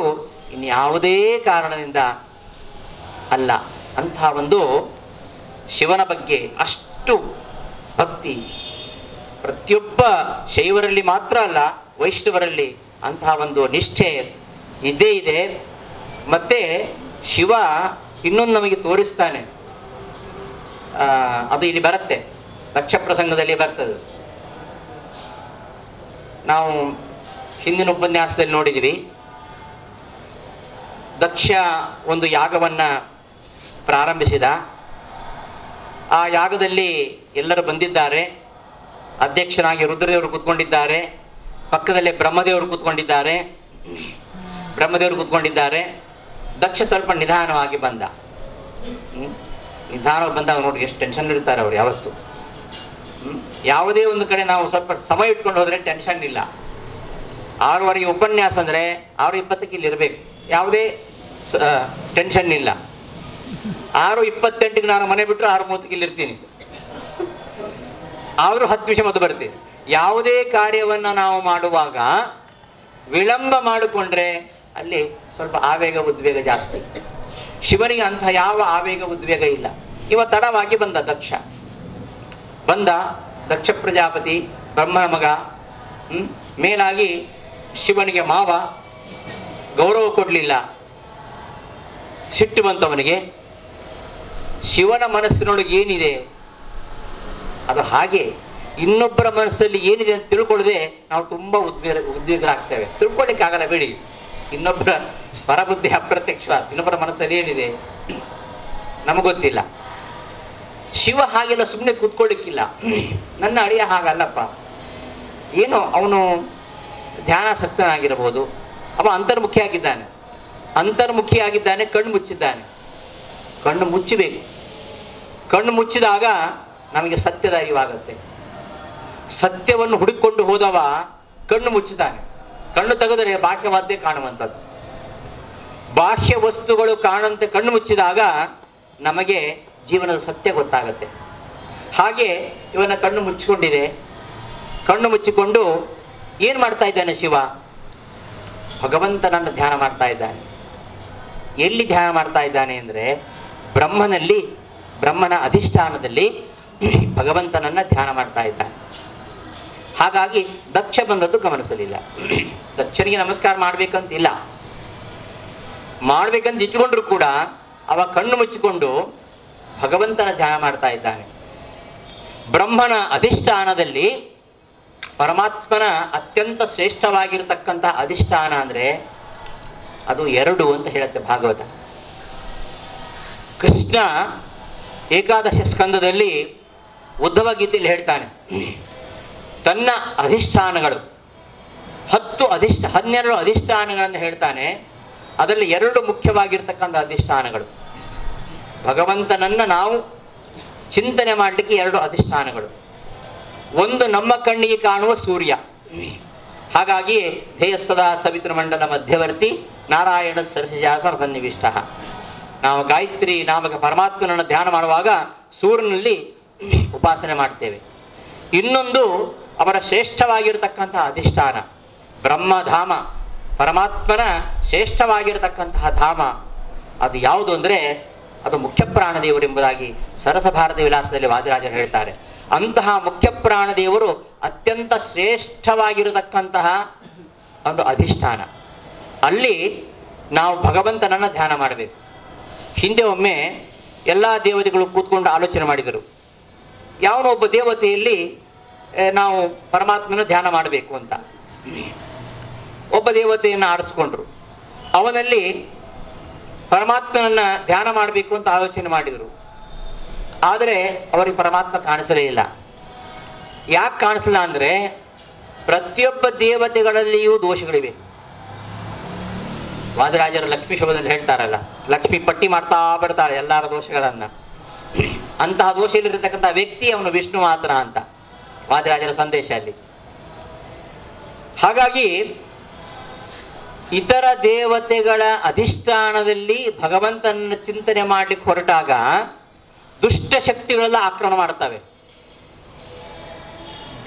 ಇನ್ಯಾವುದೇ ಕಾರಣದಿಂದ ಅಲ್ಲ. ಅಂತಹ ಒಂದು ಶಿವನ ಬಗ್ಗೆ ಅಷ್ಟು ಭಕ್ತಿ ಪ್ರತಿಯೊಬ್ಬ ಶೈವರಲ್ಲಿ ಮಾತ್ರ ಅಲ್ಲ, ವೈಷ್ಣವರಲ್ಲಿ ಅಂತಹ ಒಂದು ನಿಷ್ಠೆ ಇದ್ದೇ ಇದೆ. ಮತ್ತೆ ಶಿವ ಇನ್ನೊಂದು ನಮಗೆ ತೋರಿಸ್ತಾನೆ. ಅದು ಇಲ್ಲಿ ಬರುತ್ತೆ, ದಕ್ಷ ಪ್ರಸಂಗದಲ್ಲಿ ಬರ್ತದೆ. ನಾವು ಹಿಂದಿನ ಉಪನ್ಯಾಸದಲ್ಲಿ ನೋಡಿದ್ವಿ. ದಕ್ಷ ಒಂದು ಯಾಗವನ್ನ ಪ್ರಾರಂಭಿಸಿದ. ಆ ಯಾಗದಲ್ಲಿ ಎಲ್ಲರೂ ಬಂದಿದ್ದಾರೆ. ಅಧ್ಯಕ್ಷನಾಗಿ ರುದ್ರದೇವರು ಕೂತ್ಕೊಂಡಿದ್ದಾರೆ, ಪಕ್ಕದಲ್ಲೇ ಬ್ರಹ್ಮದೇವರು ಕೂತ್ಕೊಂಡಿದ್ದಾರೆ. ದಕ್ಷ ಸ್ವಲ್ಪ ನಿಧಾನವಾಗಿ ಬಂದ. ನಿಧಾನವಾಗಿ ಬಂದಾಗ ನೋಡ್ರಿ ಎಷ್ಟು ಟೆನ್ಷನ್ ಇರ್ತಾರೆ ಅವ್ರು ಯಾವತ್ತು. ಯಾವುದೇ ಒಂದು ಕಡೆ ನಾವು ಸ್ವಲ್ಪ ಸಮಯ ಇಟ್ಕೊಂಡು ಹೋದ್ರೆ ಟೆನ್ಷನ್ ಇಲ್ಲ. 6:15 ಉಪನ್ಯಾಸ ಅಂದ್ರೆ 6:20 ಇಲ್ಲಿ ಇರಬೇಕು, ಯಾವುದೇ ಟೆನ್ಷನ್ ಇಲ್ಲ. 6:28 ನಾನು ಮನೆ ಬಿಟ್ಟರೆ 6:30 ಇಲ್ಲಿ ಇರ್ತೀನಿ. ಆದರೂ 10 ನಿಮಿಷ ಮೊದಲು ಬರ್ತೀನಿ. ಯಾವುದೇ ಕಾರ್ಯವನ್ನ ನಾವು ಮಾಡುವಾಗ ವಿಳಂಬ ಮಾಡಿಕೊಂಡ್ರೆ ಅಲ್ಲಿ ಸ್ವಲ್ಪ ಆವೇಗ ಉದ್ವೇಗ ಜಾಸ್ತಿ. ಶಿವನಿಗೆ ಅಂಥ ಯಾವ ಆವೇಗ ಉದ್ವೇಗ ಇಲ್ಲ. ಇವ ತಡವಾಗಿ ಬಂದ ದಕ್ಷ ಪ್ರಜಾಪತಿ ಬ್ರಹ್ಮನ ಮಗ, ಮೇಲಾಗಿ ಶಿವನಿಗೆ ಮಾವ, ಗೌರವ ಕೊಡಲಿಲ್ಲ, ಸಿಟ್ಟು ಬಂತವನಿಗೆ. ಶಿವನ ಮನಸ್ಸಿನೊಳಗೆ ಏನಿದೆ ಅದು ಹಾಗೆ. ಇನ್ನೊಬ್ಬರ ಮನಸ್ಸಲ್ಲಿ ಏನಿದೆ ಅಂತ ತಿಳ್ಕೊಳ್ಳದೆ ನಾವು ತುಂಬಾ ಉದ್ವೇಗರಾಗ್ತೇವೆ. ತಿಳ್ಕೊಳ್ಳಿಕ್ಕಾಗಲ್ಲ ಬಿಡಿ. ಇನ್ನೊಬ್ಬರ ಪರಬುದ್ಧಿ ಅಪ್ರತ್ಯಕ್ಷ, ಇನ್ನೊಬ್ಬರ ಮನಸ್ಸಲ್ಲಿ ಏನಿದೆ ನಮಗೊತ್ತಿಲ್ಲ. ಶಿವ ಹಾಗೆಲ್ಲ ಸುಮ್ಮನೆ ಕೂತ್ಕೊಳ್ಳಿಕ್ಕಿಲ್ಲ. ನನ್ನ ಅಳಿಯ ಹಾಗಲ್ಲಪ್ಪ, ಏನೋ ಅವನು ಧ್ಯಾನಾಸಕ್ತನಾಗಿರಬಹುದು. ಅವ ಅಂತರ್ಮುಖಿಯಾಗಿದ್ದಾನೆ. ಅಂತರ್ಮುಖಿಯಾಗಿದ್ದಾನೆ, ಕಣ್ಣು ಮುಚ್ಚಿದ್ದಾನೆ. ಕಣ್ಣು ಮುಚ್ಚಬೇಕು. ಕಣ್ಣು ಮುಚ್ಚಿದಾಗ ನಮಗೆ ಸತ್ಯದ ಅರಿವಾಗುತ್ತೆ. ಸತ್ಯವನ್ನು ಹುಡುಕಿಕೊಂಡು ಹೋದವ ಕಣ್ಣು ಮುಚ್ಚುತ್ತಾನೆ. ಕಣ್ಣು ತೆಗೆದರೆ ಬಾಹ್ಯವಾದ್ದೇ ಕಾಣುವಂಥದ್ದು. ಬಾಹ್ಯ ವಸ್ತುಗಳು ಕಾಣಂತೆ ಕಣ್ಣು ಮುಚ್ಚಿದಾಗ ನಮಗೆ ಜೀವನದ ಸತ್ಯ ಗೊತ್ತಾಗುತ್ತೆ. ಹಾಗೆ ಇವನ ಕಣ್ಣು ಮುಚ್ಚಿಕೊಂಡಿದೆ. ಕಣ್ಣು ಮುಚ್ಚಿಕೊಂಡು ಏನು ಮಾಡ್ತಾ ಇದ್ದಾನೆ ಶಿವ? ಭಗವಂತನನ್ನು ಧ್ಯಾನ ಮಾಡ್ತಾ ಇದ್ದಾನೆ. ಎಲ್ಲಿ ಧ್ಯಾನ ಮಾಡ್ತಾ ಇದ್ದಾನೆ ಅಂದರೆ ಬ್ರಹ್ಮನಲ್ಲಿ, ಬ್ರಹ್ಮನ ಅಧಿಷ್ಠಾನದಲ್ಲಿ ಭಗವಂತನನ್ನ ಧ್ಯಾನ ಮಾಡ್ತಾ ಇದ್ದಾನೆ. ಹಾಗಾಗಿ ದಕ್ಷ ಬಂದದ್ದು ಗಮನಿಸಲಿಲ್ಲ. ದಕ್ಷನಿಗೆ ನಮಸ್ಕಾರ ಮಾಡ್ಬೇಕಂತಿಲ್ಲ, ಮಾಡ್ಬೇಕಂತ ಇಟ್ಕೊಂಡ್ರು ಕೂಡ ಅವ ಕಣ್ಣು ಮುಚ್ಚಿಕೊಂಡು ಭಗವಂತನ ಧ್ಯಾನ ಮಾಡ್ತಾ ಇದ್ದಾನೆ. ಬ್ರಹ್ಮನ ಅಧಿಷ್ಠಾನದಲ್ಲಿ ಪರಮಾತ್ಮನ ಅತ್ಯಂತ ಶ್ರೇಷ್ಠವಾಗಿರತಕ್ಕಂತಹ ಅಧಿಷ್ಠಾನ ಅಂದರೆ ಅದು ಎರಡು ಅಂತ ಹೇಳುತ್ತೆ ಭಾಗವತ. ಕೃಷ್ಣ ಏಕಾದಶ ಸ್ಕಂದದಲ್ಲಿ ಉದ್ಧವ ಗೀತೆಯಲ್ಲಿ ಹೇಳ್ತಾನೆ, ತನ್ನ ಅಧಿಷ್ಠಾನಗಳು 12 ಅಧಿಷ್ಠಾನಗಳನ್ನು ಹೇಳ್ತಾನೆ. ಅದರಲ್ಲಿ 2 ಮುಖ್ಯವಾಗಿರ್ತಕ್ಕಂಥ ಅಧಿಷ್ಠಾನಗಳು. ಭಗವಂತನನ್ನ ನಾವು ಚಿಂತನೆ ಮಾಡಲಿಕ್ಕೆ 2 ಅಧಿಷ್ಠಾನಗಳು. ಒಂದು ನಮ್ಮ ಕಣ್ಣಿಗೆ ಕಾಣುವ ಸೂರ್ಯ. ಹಾಗಾಗಿ ಧ್ಯೇಯ ಸದಾ ಸವಿತೃಮಂಡಲ ಮಧ್ಯವರ್ತಿ ನಾರಾಯಣ ಸರಸಿಜಾಸನ ಸನ್ನಿವಿಷ್ಟ. ನಾವು ಗಾಯತ್ರಿ ನಾಮಕ ಪರಮಾತ್ಮನನ್ನು ಧ್ಯಾನ ಮಾಡುವಾಗ ಸೂರ್ಯನಲ್ಲಿ ಉಪಾಸನೆ ಮಾಡ್ತೇವೆ. ಇನ್ನೊಂದು ಅವರ ಶ್ರೇಷ್ಠವಾಗಿರತಕ್ಕಂತಹ ಅಧಿಷ್ಠಾನ ಬ್ರಹ್ಮಧಾಮ, ಪರಮಾತ್ಮನ ಶ್ರೇಷ್ಠವಾಗಿರತಕ್ಕಂತಹ ಧಾಮ. ಅದು ಯಾವುದು ಅಂದರೆ ಅದು ಮುಖ್ಯ ಪ್ರಾಣದೇವರು ಎಂಬುದಾಗಿ ಸರಸ ಭಾರತಿ ವಿಲಾಸದಲ್ಲಿ ವಾದಿರಾಜರು ಹೇಳ್ತಾರೆ. ಅಂತಹ ಮುಖ್ಯ ಪ್ರಾಣದೇವರು ಅತ್ಯಂತ ಶ್ರೇಷ್ಠವಾಗಿರತಕ್ಕಂತಹ ಒಂದು ಅಧಿಷ್ಠಾನ. ಅಲ್ಲಿ ನಾವು ಭಗವಂತನನ್ನು ಧ್ಯಾನ ಮಾಡಬೇಕು. ಹಿಂದೆ ಒಮ್ಮೆ ಎಲ್ಲ ದೇವತೆಗಳು ಕೂತ್ಕೊಂಡು ಆಲೋಚನೆ ಮಾಡಿದರು, ಯಾವನೊಬ್ಬ ದೇವತೆಯಲ್ಲಿ ನಾವು ಪರಮಾತ್ಮನ ಧ್ಯಾನ ಮಾಡಬೇಕು ಅಂತ. ಒಬ್ಬ ದೇವತೆಯನ್ನು ಆರಿಸ್ಕೊಂಡ್ರು. ಅವನಲ್ಲಿ ಪರಮಾತ್ಮನನ್ನ ಧ್ಯಾನ ಮಾಡಬೇಕು ಅಂತ ಆಲೋಚನೆ ಮಾಡಿದರು. ಆದರೆ ಅವರಿಗೆ ಪರಮಾತ್ಮ ಕಾಣಿಸಲೇ ಇಲ್ಲ. ಯಾಕೆ ಕಾಣಿಸಲ್ಲ ಅಂದರೆ ಪ್ರತಿಯೊಬ್ಬ ದೇವತೆಗಳಲ್ಲಿಯೂ ದೋಷಗಳಿವೆ. ವಾದಿರಾಜರು ಲಕ್ಷ್ಮೀ ಶೋಭದಲ್ಲಿ ಹೇಳ್ತಾರಲ್ಲ, ಲಕ್ಷ್ಮಿ ಪಟ್ಟಿ ಮಾಡ್ತಾ ಬರ್ತಾಳೆ ಎಲ್ಲರ ದೋಷಗಳನ್ನ. ಅಂತಹ ದೋಷದಲ್ಲಿರತಕ್ಕಂಥ ವ್ಯಕ್ತಿ ಅವನು ವಿಷ್ಣು ಮಾತ್ರ ಅಂತ ವಾದಿರಾಜರ ಸಂದೇಶ ಅಲ್ಲಿ. ಹಾಗಾಗಿ ಇತರ ದೇವತೆಗಳ ಅಧಿಷ್ಠಾನದಲ್ಲಿ ಭಗವಂತನ ಚಿಂತನೆ ಮಾಡ್ಲಿಕ್ಕೆ ಹೊರಟಾಗ ದುಷ್ಟ ಶಕ್ತಿಗಳೆಲ್ಲ ಆಕ್ರಮಣ ಮಾಡ್ತವೆ.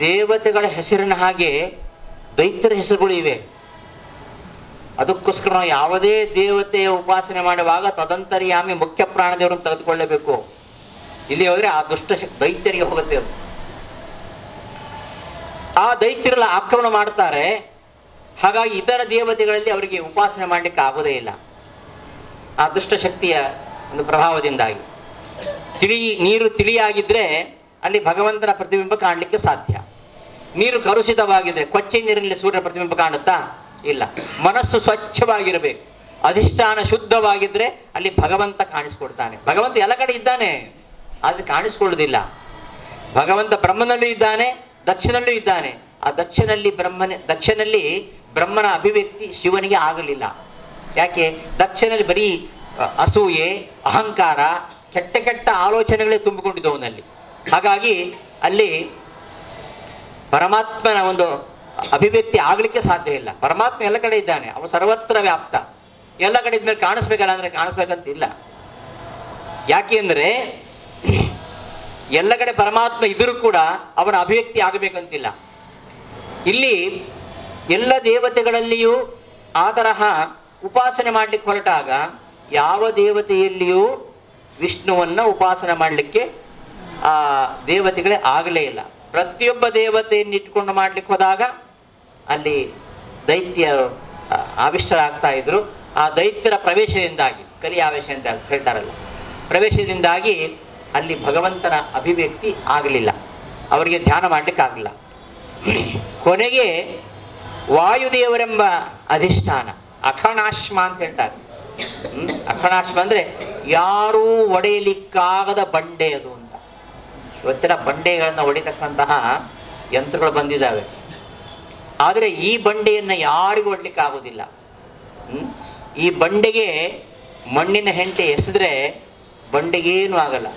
ದೇವತೆಗಳ ಹೆಸರಿನ ಹಾಗೆ ದೈತ್ಯರ ಹೆಸರುಗಳು ಇವೆ. ಅದಕ್ಕೋಸ್ಕರ ನಾವು ಯಾವುದೇ ದೇವತೆಯ ಉಪಾಸನೆ ಮಾಡುವಾಗ ತದಂತರ್ಯಾಮಿ ಮುಖ್ಯ ಪ್ರಾಣದೇವರನ್ನು ತೆಗೆದುಕೊಳ್ಳಬೇಕು. ಇಲ್ಲಿ ಹೋದ್ರೆ ಆ ದುಷ್ಟ ದೈತ್ಯರಿಗೆ ಹೋಗುತ್ತೆ. ಅದು ಆ ದೈತ್ಯರೆಲ್ಲ ಆಕ್ರಮಣ ಮಾಡ್ತಾರೆ. ಹಾಗಾಗಿ ಇತರ ದೇವತೆಗಳಲ್ಲಿ ಅವರಿಗೆ ಉಪಾಸನೆ ಮಾಡಲಿಕ್ಕೆ ಆಗೋದೇ ಇಲ್ಲ, ಆ ದುಷ್ಟಶಕ್ತಿಯ ಒಂದು ಪ್ರಭಾವದಿಂದಾಗಿ. ನೀರು ತಿಳಿಯಾಗಿದ್ರೆ ಅಲ್ಲಿ ಭಗವಂತನ ಪ್ರತಿಬಿಂಬ ಕಾಣಲಿಕ್ಕೆ ಸಾಧ್ಯ. ನೀರು ಕಲುಷಿತವಾಗಿದ್ರೆ, ಕೊಚ್ಚೆ ನೀರಿನಲ್ಲಿ ಸೂರ್ಯನ ಪ್ರತಿಬಿಂಬ ಕಾಣುತ್ತಾ? ಇಲ್ಲ. ಮನಸ್ಸು ಸ್ವಚ್ಛವಾಗಿರಬೇಕು, ಅಧಿಷ್ಠಾನ ಶುದ್ಧವಾಗಿದ್ರೆ ಅಲ್ಲಿ ಭಗವಂತ ಕಾಣಿಸ್ಕೊಡ್ತಾನೆ. ಭಗವಂತ ಎಲ್ಲ ಕಡೆ ಇದ್ದಾನೆ, ಆದ್ರೆ ಕಾಣಿಸ್ಕೊಳ್ಳುವುದಿಲ್ಲ. ಭಗವಂತ ಬ್ರಹ್ಮನಲ್ಲೂ ಇದ್ದಾನೆ, ದಕ್ಷನಲ್ಲೂ ಇದ್ದಾನೆ. ಆ ದಕ್ಷನಲ್ಲಿ ಬ್ರಹ್ಮನ ಅಭಿವ್ಯಕ್ತಿ ಶಿವನಿಗೆ ಆಗಲಿಲ್ಲ. ಯಾಕೆ? ದಕ್ಷನಲ್ಲಿ ಬರೀ ಅಸೂಯೆ, ಅಹಂಕಾರ, ಕೆಟ್ಟ ಕೆಟ್ಟ ಆಲೋಚನೆಗಳೇ ತುಂಬಿಕೊಂಡಿದ್ದು ಅವನಲ್ಲಿ. ಹಾಗಾಗಿ ಅಲ್ಲಿ ಪರಮಾತ್ಮನ ಒಂದು ಅಭಿವ್ಯಕ್ತಿ ಆಗಲಿಕ್ಕೆ ಸಾಧ್ಯ ಇಲ್ಲ. ಪರಮಾತ್ಮ ಎಲ್ಲ ಕಡೆ ಇದ್ದಾನೆ, ಅವನು ಸರ್ವತ್ರ ವ್ಯಾಪ್ತ. ಎಲ್ಲ ಕಡೆ ಇದ್ಮೇಲೆ ಕಾಣಿಸ್ಬೇಕಲ್ಲ ಅಂದ್ರೆ ಕಾಣಿಸ್ಬೇಕಂತಿಲ್ಲ. ಯಾಕೆ ಅಂದರೆ ಎಲ್ಲ ಕಡೆ ಪರಮಾತ್ಮ ಇದ್ರೂ ಕೂಡ ಅವನ ಅಭಿವ್ಯಕ್ತಿ ಆಗಬೇಕಂತಿಲ್ಲ. ಇಲ್ಲಿ ಎಲ್ಲ ದೇವತೆಗಳಲ್ಲಿಯೂ ಆ ತರಹ ಉಪಾಸನೆ ಮಾಡಲಿಕ್ಕೆ ಹೊರಟಾಗ ಯಾವ ದೇವತೆಯಲ್ಲಿಯೂ ವಿಷ್ಣುವನ್ನ ಉಪಾಸನೆ ಮಾಡಲಿಕ್ಕೆ ಆ ದೇವತೆಗಳೇ ಆಗಲೇ ಇಲ್ಲ. ಪ್ರತಿಯೊಬ್ಬ ದೇವತೆಯನ್ನು ಇಟ್ಕೊಂಡು ಮಾಡ್ಲಿಕ್ಕೆ ಹೋದಾಗ ಅಲ್ಲಿ ದೈತ್ಯ ಆವಿಷ್ಟರಾಗ್ತಾ ಇದ್ರು. ಆ ದೈತ್ಯರ ಪ್ರವೇಶದಿಂದಾಗಿ, ಕಲಿ ಆವೇಶ ಅಂತ ಹೇಳ್ತಾರಲ್ಲ, ಪ್ರವೇಶದಿಂದಾಗಿ ಅಲ್ಲಿ ಭಗವಂತನ ಅಭಿವ್ಯಕ್ತಿ ಆಗಲಿಲ್ಲ, ಅವರಿಗೆ ಧ್ಯಾನ ಮಾಡ್ಲಿಕ್ಕೆ ಆಗಲಿಲ್ಲ. ಕೊನೆಗೆ ವಾಯುದೇವರೆಂಬ ಅಧಿಷ್ಠಾನ, ಅಖಣಾಶ್ಮ ಅಂತ ಹೇಳ್ತಾರೆ. ಅಖಣಾಶ್ಮ ಅಂದ್ರೆ ಯಾರೂ ಒಡೆಯಲಿಕ್ಕಾಗದ ಬಂಡೆ ಅದು ಅಂತ. ಇವತ್ತಿನ ಬಂಡೆಗಳನ್ನ ಹೊಡಿತಕ್ಕಂತಹ ಯಂತ್ರಗಳು ಬಂದಿದ್ದಾವೆ. ಆದರೆ ಈ ಬಂಡೆಯನ್ನು ಯಾರಿಗೂ ಒಡ್ಲಿಕ್ಕೆ ಆಗೋದಿಲ್ಲ. ಈ ಬಂಡೆಗೆ ಮಣ್ಣಿನ ಹೆಂಟೆ ಎಸೆದ್ರೆ ಬಂಡೆಗೇನು ಆಗಲ್ಲ.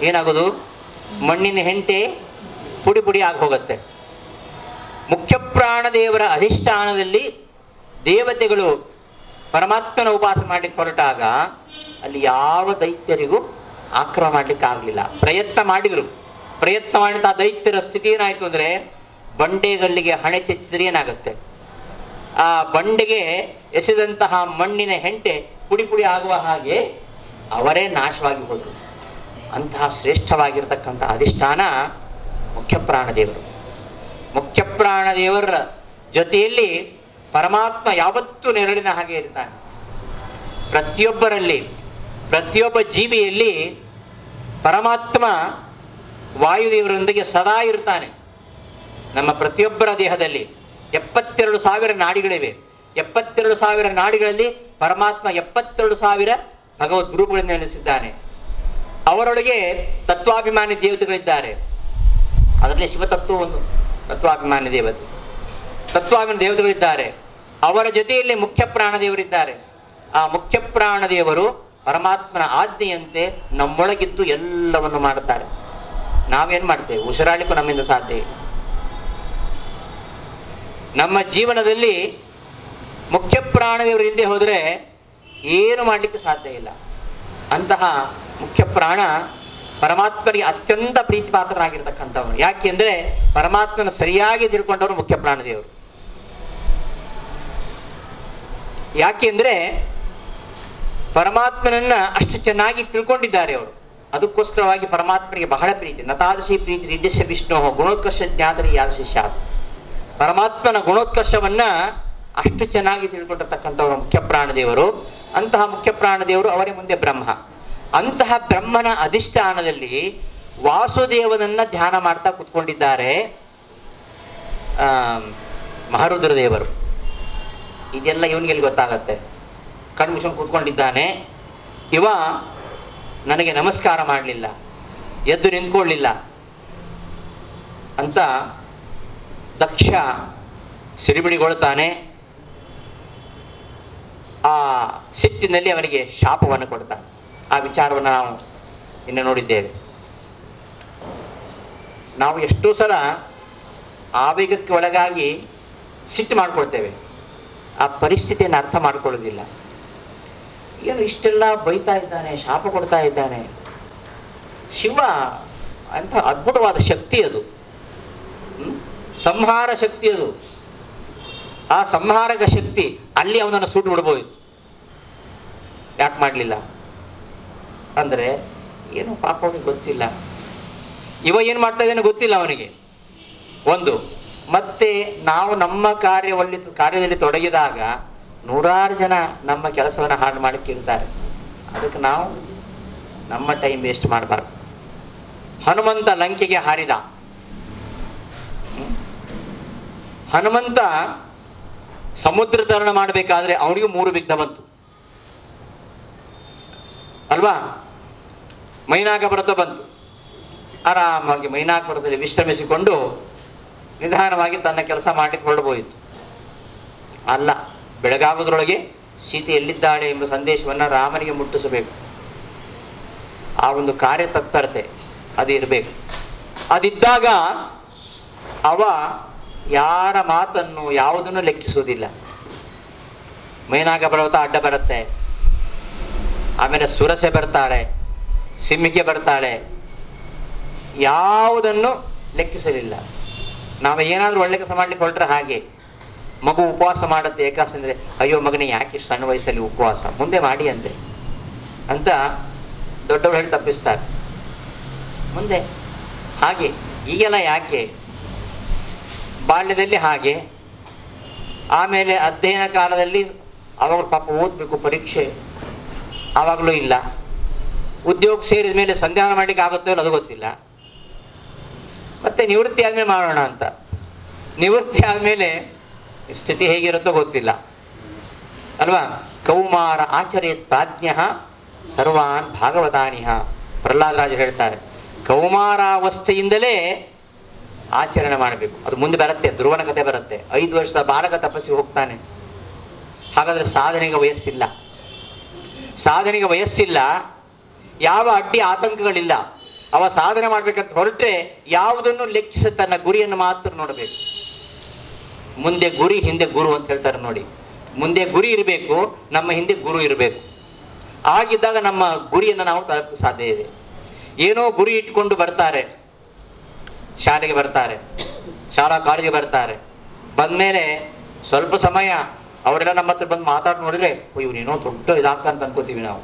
ಏನಾಗೋದು? ಮಣ್ಣಿನ ಹೆಂಟೆ ಪುಡಿ ಪುಡಿ ಆಗಿ ಹೋಗುತ್ತೆ. ಮುಖ್ಯ ಪ್ರಾಣದೇವರ ಅಧಿಷ್ಠಾನದಲ್ಲಿ ದೇವತೆಗಳು ಪರಮಾತ್ಮನ ಉಪಾಸನೆ ಮಾಡಲಿಕ್ಕೆ ಹೊರಟಾಗ ಅಲ್ಲಿ ಯಾವ ದೈತ್ಯರಿಗೂ ಆಕ್ರಮಣ ಮಾಡಲಿಕ್ಕೆ ಆಗಲಿಲ್ಲ. ಪ್ರಯತ್ನ ಮಾಡಿದ್ರು. ಪ್ರಯತ್ನ ಮಾಡಿದ ಆ ದೈತ್ಯರ ಸ್ಥಿತಿ ಏನಾಯಿತು ಅಂದರೆ, ಬಂಡೆಗಲ್ಲಿಗೆ ಹಣೆ ಚೆಚ್ಚಿದ್ರೆ ಏನಾಗುತ್ತೆ? ಆ ಬಂಡೆಗೆ ಎಸೆದಂತಹ ಮಣ್ಣಿನ ಹೆಂಟೆ ಪುಡಿ ಪುಡಿ ಆಗುವ ಹಾಗೆ ಅವರೇ ನಾಶವಾಗಿ ಹೋದರು. ಅಂತಹ ಶ್ರೇಷ್ಠವಾಗಿರತಕ್ಕಂಥ ಅಧಿಷ್ಠಾನ ಮುಖ್ಯ ಪ್ರಾಣದೇವರು. ಮುಖ್ಯ ಪ್ರಾಣದೇವರ ಜೊತೆಯಲ್ಲಿ ಪರಮಾತ್ಮ ಯಾವತ್ತೂ ನೆರಳಿನ ಹಾಗೆ ಇರ್ತಾನೆ. ಪ್ರತಿಯೊಬ್ಬರಲ್ಲಿ, ಪ್ರತಿಯೊಬ್ಬ ಜೀವಿಯಲ್ಲಿ ಪರಮಾತ್ಮ ವಾಯುದೇವರೊಂದಿಗೆ ಸದಾ ಇರ್ತಾನೆ. ನಮ್ಮ ಪ್ರತಿಯೊಬ್ಬರ ದೇಹದಲ್ಲಿ 72,000 ನಾಡಿಗಳಿವೆ. 72,000 ನಾಡಿಗಳಲ್ಲಿ ಪರಮಾತ್ಮ 72,000 ಭಗವದ್ ರೂಪಗಳನ್ನು ನೆಲೆಸಿದ್ದಾನೆ. ಅವರೊಳಗೆ ತತ್ವಾಭಿಮಾನಿ ದೇವತೆಗಳಿದ್ದಾರೆ. ಅದರಲ್ಲಿ ಶಿವತತ್ವ ಒಂದು ತತ್ವಾಭಿಮಾನಿ ದೇವತೆ. ತತ್ವಾಭಿಮಾನಿ ದೇವತೆಗಳಿದ್ದಾರೆ. ಅವರ ಜೊತೆಯಲ್ಲಿ ಮುಖ್ಯ ಪ್ರಾಣದೇವರಿದ್ದಾರೆ. ಆ ಮುಖ್ಯ ಪ್ರಾಣದೇವರು ಪರಮಾತ್ಮನ ಆಜ್ಞೆಯಂತೆ ನಮ್ಮೊಳಗಿದ್ದು ಎಲ್ಲವನ್ನು ಮಾಡುತ್ತಾರೆ. ನಾವೇನು ಮಾಡ್ತೇವೆ? ಉಸಿರಾಡಲಿಕ್ಕೂ ನಮ್ಮಿಂದ ಸಾಧ್ಯ ಇಲ್ಲ. ನಮ್ಮ ಜೀವನದಲ್ಲಿ ಮುಖ್ಯ ಪ್ರಾಣದೇವರು ಇಲ್ಲದೆ ಹೋದರೆ ಏನು ಮಾಡಲಿಕ್ಕೆ ಸಾಧ್ಯ ಇಲ್ಲ. ಅಂತಹ ಮುಖ್ಯ ಪ್ರಾಣ ಪರಮಾತ್ಮನಿಗೆ ಅತ್ಯಂತ ಪ್ರೀತಿಪಾತ್ರನಾಗಿರ್ತಕ್ಕಂಥವನು. ಯಾಕೆಂದರೆ ಪರಮಾತ್ಮನ ಸರಿಯಾಗಿ ತಿಳ್ಕೊಂಡವರು ಮುಖ್ಯ ಪ್ರಾಣದೇವರು. ಯಾಕೆಂದರೆ ಪರಮಾತ್ಮನನ್ನ ಅಷ್ಟು ಚೆನ್ನಾಗಿ ತಿಳ್ಕೊಂಡಿದ್ದಾರೆ ಅವರು. ಅದಕ್ಕೋಸ್ಕರವಾಗಿ ಪರಮಾತ್ಮನಿಗೆ ಬಹಳ ಪ್ರೀತಿ. ನತಾದಶಿ ಪ್ರೀತಿ ನಿಡ್ಯಸ್ಯ ವಿಷ್ಣು ಗುಣೋತ್ಕರ್ಷ ಜ್ಞಾತರಿ ಯಾದಶಿ ಸ್ಯಾತ್. ಪರಮಾತ್ಮನ ಗುಣೋತ್ಕರ್ಷವನ್ನ ಅಷ್ಟು ಚೆನ್ನಾಗಿ ತಿಳ್ಕೊಂಡಿರ್ತಕ್ಕಂಥವರು ಮುಖ್ಯ ಪ್ರಾಣದೇವರು. ಅಂತಹ ಮುಖ್ಯ ಪ್ರಾಣದೇವರು ಅವರೇ ಮುಂದೆ ಬ್ರಹ್ಮ. ಅಂತಹ ಬ್ರಹ್ಮನ ಅಧಿಷ್ಠಾನದಲ್ಲಿ ವಾಸುದೇವನನ್ನ ಧ್ಯಾನ ಮಾಡ್ತಾ ಕೂತ್ಕೊಂಡಿದ್ದಾರೆ ಮಹಾರುದ್ರದೇವರು. ಇದೆಲ್ಲ ಇವನಿಗೆ ಗೊತ್ತಾಗತ್ತೆ. ಕಣ್ಣು ಮುಚ್ಕೊಂಡು ಕೂತ್ಕೊಂಡಿದ್ದಾನೆ. ಇವ ನನಗೆ ನಮಸ್ಕಾರ ಮಾಡಲಿಲ್ಲ, ಎದ್ದು ನಿಂತ್ಕೊಳ್ಳಿಲ್ಲ ಅಂತ ದಕ್ಷ ಸಿಡಿಬಿಡಿಗೊಳ್ತಾನೆ. ಆ ಸಿಟ್ಟಿನಲ್ಲಿ ಅವನಿಗೆ ಶಾಪವನ್ನು ಕೊಡ್ತಾನೆ. ಆ ವಿಚಾರವನ್ನು ನಾವು ಇನ್ನು ನೋಡಿದ್ದೇವೆ. ನಾವು ಎಷ್ಟೋ ಸಲ ಆವೇಗಕ್ಕೆ ಒಳಗಾಗಿ ಸಿಟ್ಟು ಮಾಡ್ಕೊಳ್ತೇವೆ. ಆ ಪರಿಸ್ಥಿತಿಯನ್ನು ಅರ್ಥ ಮಾಡ್ಕೊಳ್ಳೋದಿಲ್ಲ. ಏನು ಇಷ್ಟೆಲ್ಲ ಬೈತಾ ಇದ್ದಾನೆ, ಶಾಪ ಕೊಡ್ತಾ ಇದ್ದಾನೆ. ಶಿವ ಅಂತ ಅದ್ಭುತವಾದ ಶಕ್ತಿ ಅದು, ಸಂಹಾರ ಶಕ್ತಿ ಅದು. ಆ ಸಂಹಾರಕ ಶಕ್ತಿ ಅಲ್ಲಿ ಅವನನ್ನು ಸುಟ್ಟು ಬಿಡ್ಬೋಯಿತು. ಯಾಕೆ ಮಾಡಲಿಲ್ಲ ಅಂದರೆ ಏನು ಪಾಪ ಅವನಿಗೆ ಗೊತ್ತಿಲ್ಲ. ಇವ ಏನು ಮಾಡ್ತಾ ಇದ್ದಾನೆ ಗೊತ್ತಿಲ್ಲ ಅವನಿಗೆ. ಒಂದು ಮತ್ತೆ ನಾವು ನಮ್ಮ ಕಾರ್ಯದಲ್ಲಿ ತೊಡಗಿದಾಗ ನೂರಾರು ಜನ ನಮ್ಮ ಕೆಲಸವನ್ನು ಹಾಳು ಮಾಡಿಕ್ಕಿರ್ತಾರೆ. ಅದಕ್ಕೆ ನಾವು ನಮ್ಮ ಟೈಮ್ ವೇಸ್ಟ್ ಮಾಡಬಾರ್ದು. ಹನುಮಂತ ಲಂಕೆಗೆ ಹಾರಿದ. ಹನುಮಂತ ಸಮುದ್ರ ತರಣ ಮಾಡಬೇಕಾದ್ರೆ ಅವನಿಗೂ 3 ಬಿಗ್ಧ ಬಂತು ಅಲ್ವಾ? ಮೈನಾಕ ಪರ್ವತ ಬಂತು. ಆರಾಮಾಗಿ ಮೈನಾಕ ಪರ್ವತದಲ್ಲಿ ವಿಶ್ರಮಿಸಿಕೊಂಡು ನಿಧಾನವಾಗಿ ತನ್ನ ಕೆಲಸ ಮಾಡಲಿಕ್ಕೆ ಹೊರಡಬೋಯಿತು. ಅಲ್ಲ, ಬೆಳಗಾಗೋದ್ರೊಳಗೆ ಸೀತೆ ಎಲ್ಲಿದ್ದಾಳೆ ಎಂಬ ಸಂದೇಶವನ್ನು ರಾಮನಿಗೆ ಮುಟ್ಟಿಸಬೇಕು. ಆ ಒಂದು ಕಾರ್ಯತತ್ಪರತೆ ಅದು ಇರಬೇಕು. ಅದಿದ್ದಾಗ ಅವ ಯಾರ ಮಾತನ್ನು ಯಾವುದನ್ನು ಲೆಕ್ಕಿಸುವುದಿಲ್ಲ. ಮೈನಾಕ ಪರ್ವತ ಅಡ್ಡ ಬರುತ್ತೆ, ಆಮೇಲೆ ಸುರಸೆ ಬರ್ತಾಳೆ, ಸಿಂಹಿಕೆ ಬರ್ತಾಳೆ, ಯಾವುದನ್ನು ಲೆಕ್ಕಿಸಲಿಲ್ಲ. ನಾವು ಏನಾದರೂ ಒಳ್ಳೆ ಕೆಲಸ ಮಾಡ್ಲಿಕ್ಕೆ ಹೊರಟ್ರೆ ಹಾಗೆ. ಮಗು ಉಪವಾಸ ಮಾಡುತ್ತೆ ಏಕಾದಶಿ ಅಂದರೆ, ಅಯ್ಯೋ ಮಗನೇ ಯಾಕೆ ಸಣ್ಣ ವಯಸ್ಸಲ್ಲಿ ಉಪವಾಸ, ಮುಂದೆ ಮಾಡಿ ಅಂತೆ ಅಂತ ದೊಡ್ಡವರು ಹೇಳಿ ತಪ್ಪಿಸ್ತಾರೆ. ಮುಂದೆ ಹಾಗೆ ಈಗೆಲ್ಲ ಯಾಕೆ? ಬಾಲ್ಯದಲ್ಲಿ ಹಾಗೆ, ಆಮೇಲೆ ಅಧ್ಯಯನ ಕಾಲದಲ್ಲಿ ಅವಾಗ ಪಾಪ ಓದಬೇಕು, ಪರೀಕ್ಷೆ ಆವಾಗಲೂ ಇಲ್ಲ. ಉದ್ಯೋಗ ಸೇರಿದ ಮೇಲೆ ಸಂಧಾನ ಮಾಡಲಿಕ್ಕೆ ಆಗುತ್ತೋ ಇಲ್ಲ ಅದು ಗೊತ್ತಿಲ್ಲ. ಮತ್ತೆ ನಿವೃತ್ತಿ ಆದಮೇಲೆ ಮಾಡೋಣ ಅಂತ. ನಿವೃತ್ತಿ ಆದಮೇಲೆ ಸ್ಥಿತಿ ಹೇಗಿರುತ್ತೋ ಗೊತ್ತಿಲ್ಲ ಅಲ್ವಾ? ಕೌಮಾರ ಆಚರೇತ್ ಪ್ರಾಜ್ಞ ಸರ್ವಾನ್ ಭಾಗವತಾನಿಹ. ಪ್ರಹ್ಲಾದರಾಜರು ಹೇಳ್ತಾರೆ, ಕೌಮಾರಾವಸ್ಥೆಯಿಂದಲೇ ಆಚರಣೆ ಮಾಡಬೇಕು. ಅದು ಮುಂದೆ ಬರುತ್ತೆ, ಧ್ರುವನ ಕಥೆ ಬರುತ್ತೆ. 5 ವರ್ಷದ ಬಾಲಕ ತಪಸ್ಸಿಗೆ ಹೋಗ್ತಾನೆ. ಹಾಗಾದ್ರೆ ಸಾಧನೆಗೆ ವಯಸ್ಸಿಲ್ಲ. ಸಾಧನೆಗೆ ವಯಸ್ಸಿಲ್ಲ, ಯಾವ ಅಡ್ಡಿ ಆತಂಕಗಳಿಲ್ಲ. ಅವ ಸಾಧನೆ ಮಾಡ್ಬೇಕಂತ ಹೊರಟ್ರೆ ಯಾವುದನ್ನು ಲೆಕ್ಕಿಸ ತನ್ನ ಗುರಿಯನ್ನು ಮಾತ್ರ ನೋಡಬೇಕು. ಮುಂದೆ ಗುರಿ ಹಿಂದೆ ಗುರು ಅಂತ ಹೇಳ್ತಾರೆ ನೋಡಿ. ಮುಂದೆ ಗುರಿ ಇರಬೇಕು, ನಮ್ಮ ಹಿಂದೆ ಗುರು ಇರಬೇಕು. ಆಗಿದ್ದಾಗ ನಮ್ಮ ಗುರಿಯನ್ನು ನಾವು ತಲುಪಲು ಸಾಧ್ಯ ಇದೆ. ಏನೋ ಗುರಿ ಇಟ್ಕೊಂಡು ಬರ್ತಾರೆ, ಶಾಲೆಗೆ ಬರ್ತಾರೆ, ಶಾಲಾ ಕಾಲೇಜಿಗೆ ಬರ್ತಾರೆ. ಬಂದ್ಮೇಲೆ ಸ್ವಲ್ಪ ಸಮಯ ಅವರೆಲ್ಲ ನಮ್ಮ ಹತ್ರ ಬಂದು ಮಾತಾಡಿ ನೋಡಿದ್ರೆ ಇವನೇನೋ ದೊಡ್ಡ ಇದಾಗ್ತಾನೆ ಅನ್ಕೋತೀವಿ ನಾವು.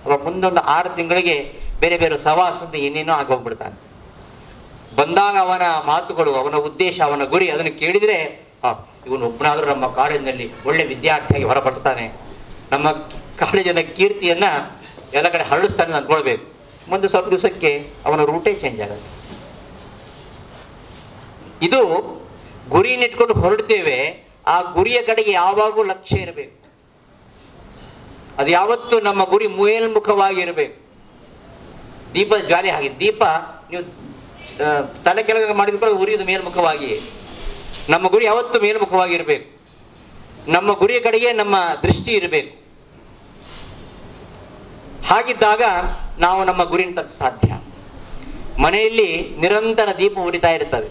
ಅವಾಗ ಮುಂದೊಂದು 6 ತಿಂಗಳಿಗೆ ಬೇರೆ ಬೇರೆ ಸವಾಸಂತ ಏನೇನೋ ಆಗೋಗ್ಬಿಡ್ತಾನೆ. ಬಂದಾಗ ಅವನ ಮಾತುಗಳು, ಅವನ ಉದ್ದೇಶ, ಅವನ ಗುರಿ ಅದನ್ನು ಕೇಳಿದ್ರೆ ಇವನು ಒಬ್ಬನಾದ್ರೂ ನಮ್ಮ ಕಾಲೇಜಿನಲ್ಲಿ ಒಳ್ಳೆ ವಿದ್ಯಾರ್ಥಿಯಾಗಿ ಹೊರಬರ್ತಾನೆ, ನಮ್ಮ ಕಾಲೇಜಿನ ಕೀರ್ತಿಯನ್ನ ಎಲ್ಲ ಕಡೆ ಹರಡಿಸ್ತಾನೆ ಅಂದ್ಕೊಳ್ಬೇಕು. ಮುಂದೆ ಸ್ವಲ್ಪ ದಿವಸಕ್ಕೆ ಅವನ ರೂಟೇ ಚೇಂಜ್ ಆಗುತ್ತೆ. ಇದು ಗುರಿನಿಟ್ಕೊಂಡು ಹೊರಡ್ತೇವೆ, ಆ ಗುರಿಯ ಕಡೆಗೆ ಯಾವಾಗೂ ಲಕ್ಷ್ಯ ಇರಬೇಕು. ಅದು ಯಾವತ್ತೂ ನಮ್ಮ ಗುರಿ ಮೇಲ್ಮುಖವಾಗಿ ಇರಬೇಕು. ದೀಪದ ಜ್ವಾಲೆ ಹಾಗೆ, ದೀಪ ನೀವು ತಲೆ ಕೆಳಗೆ ಮಾಡಿದ ಉರಿಯೋದು ಮೇಲ್ಮುಖವಾಗಿ. ನಮ್ಮ ಗುರಿ ಯಾವತ್ತೂ ಮೇಲ್ಮುಖವಾಗಿ ಇರಬೇಕು. ನಮ್ಮ ಗುರಿಯ ಕಡೆಗೆ ನಮ್ಮ ದೃಷ್ಟಿ ಇರಬೇಕು. ಹಾಗಿದ್ದಾಗ ನಾವು ನಮ್ಮ ಗುರಿನ ತಲುಪ ಸಾಧ್ಯ. ಮನೆಯಲ್ಲಿ ನಿರಂತರ ದೀಪ ಉರಿತಾ ಇರ್ತದೆ.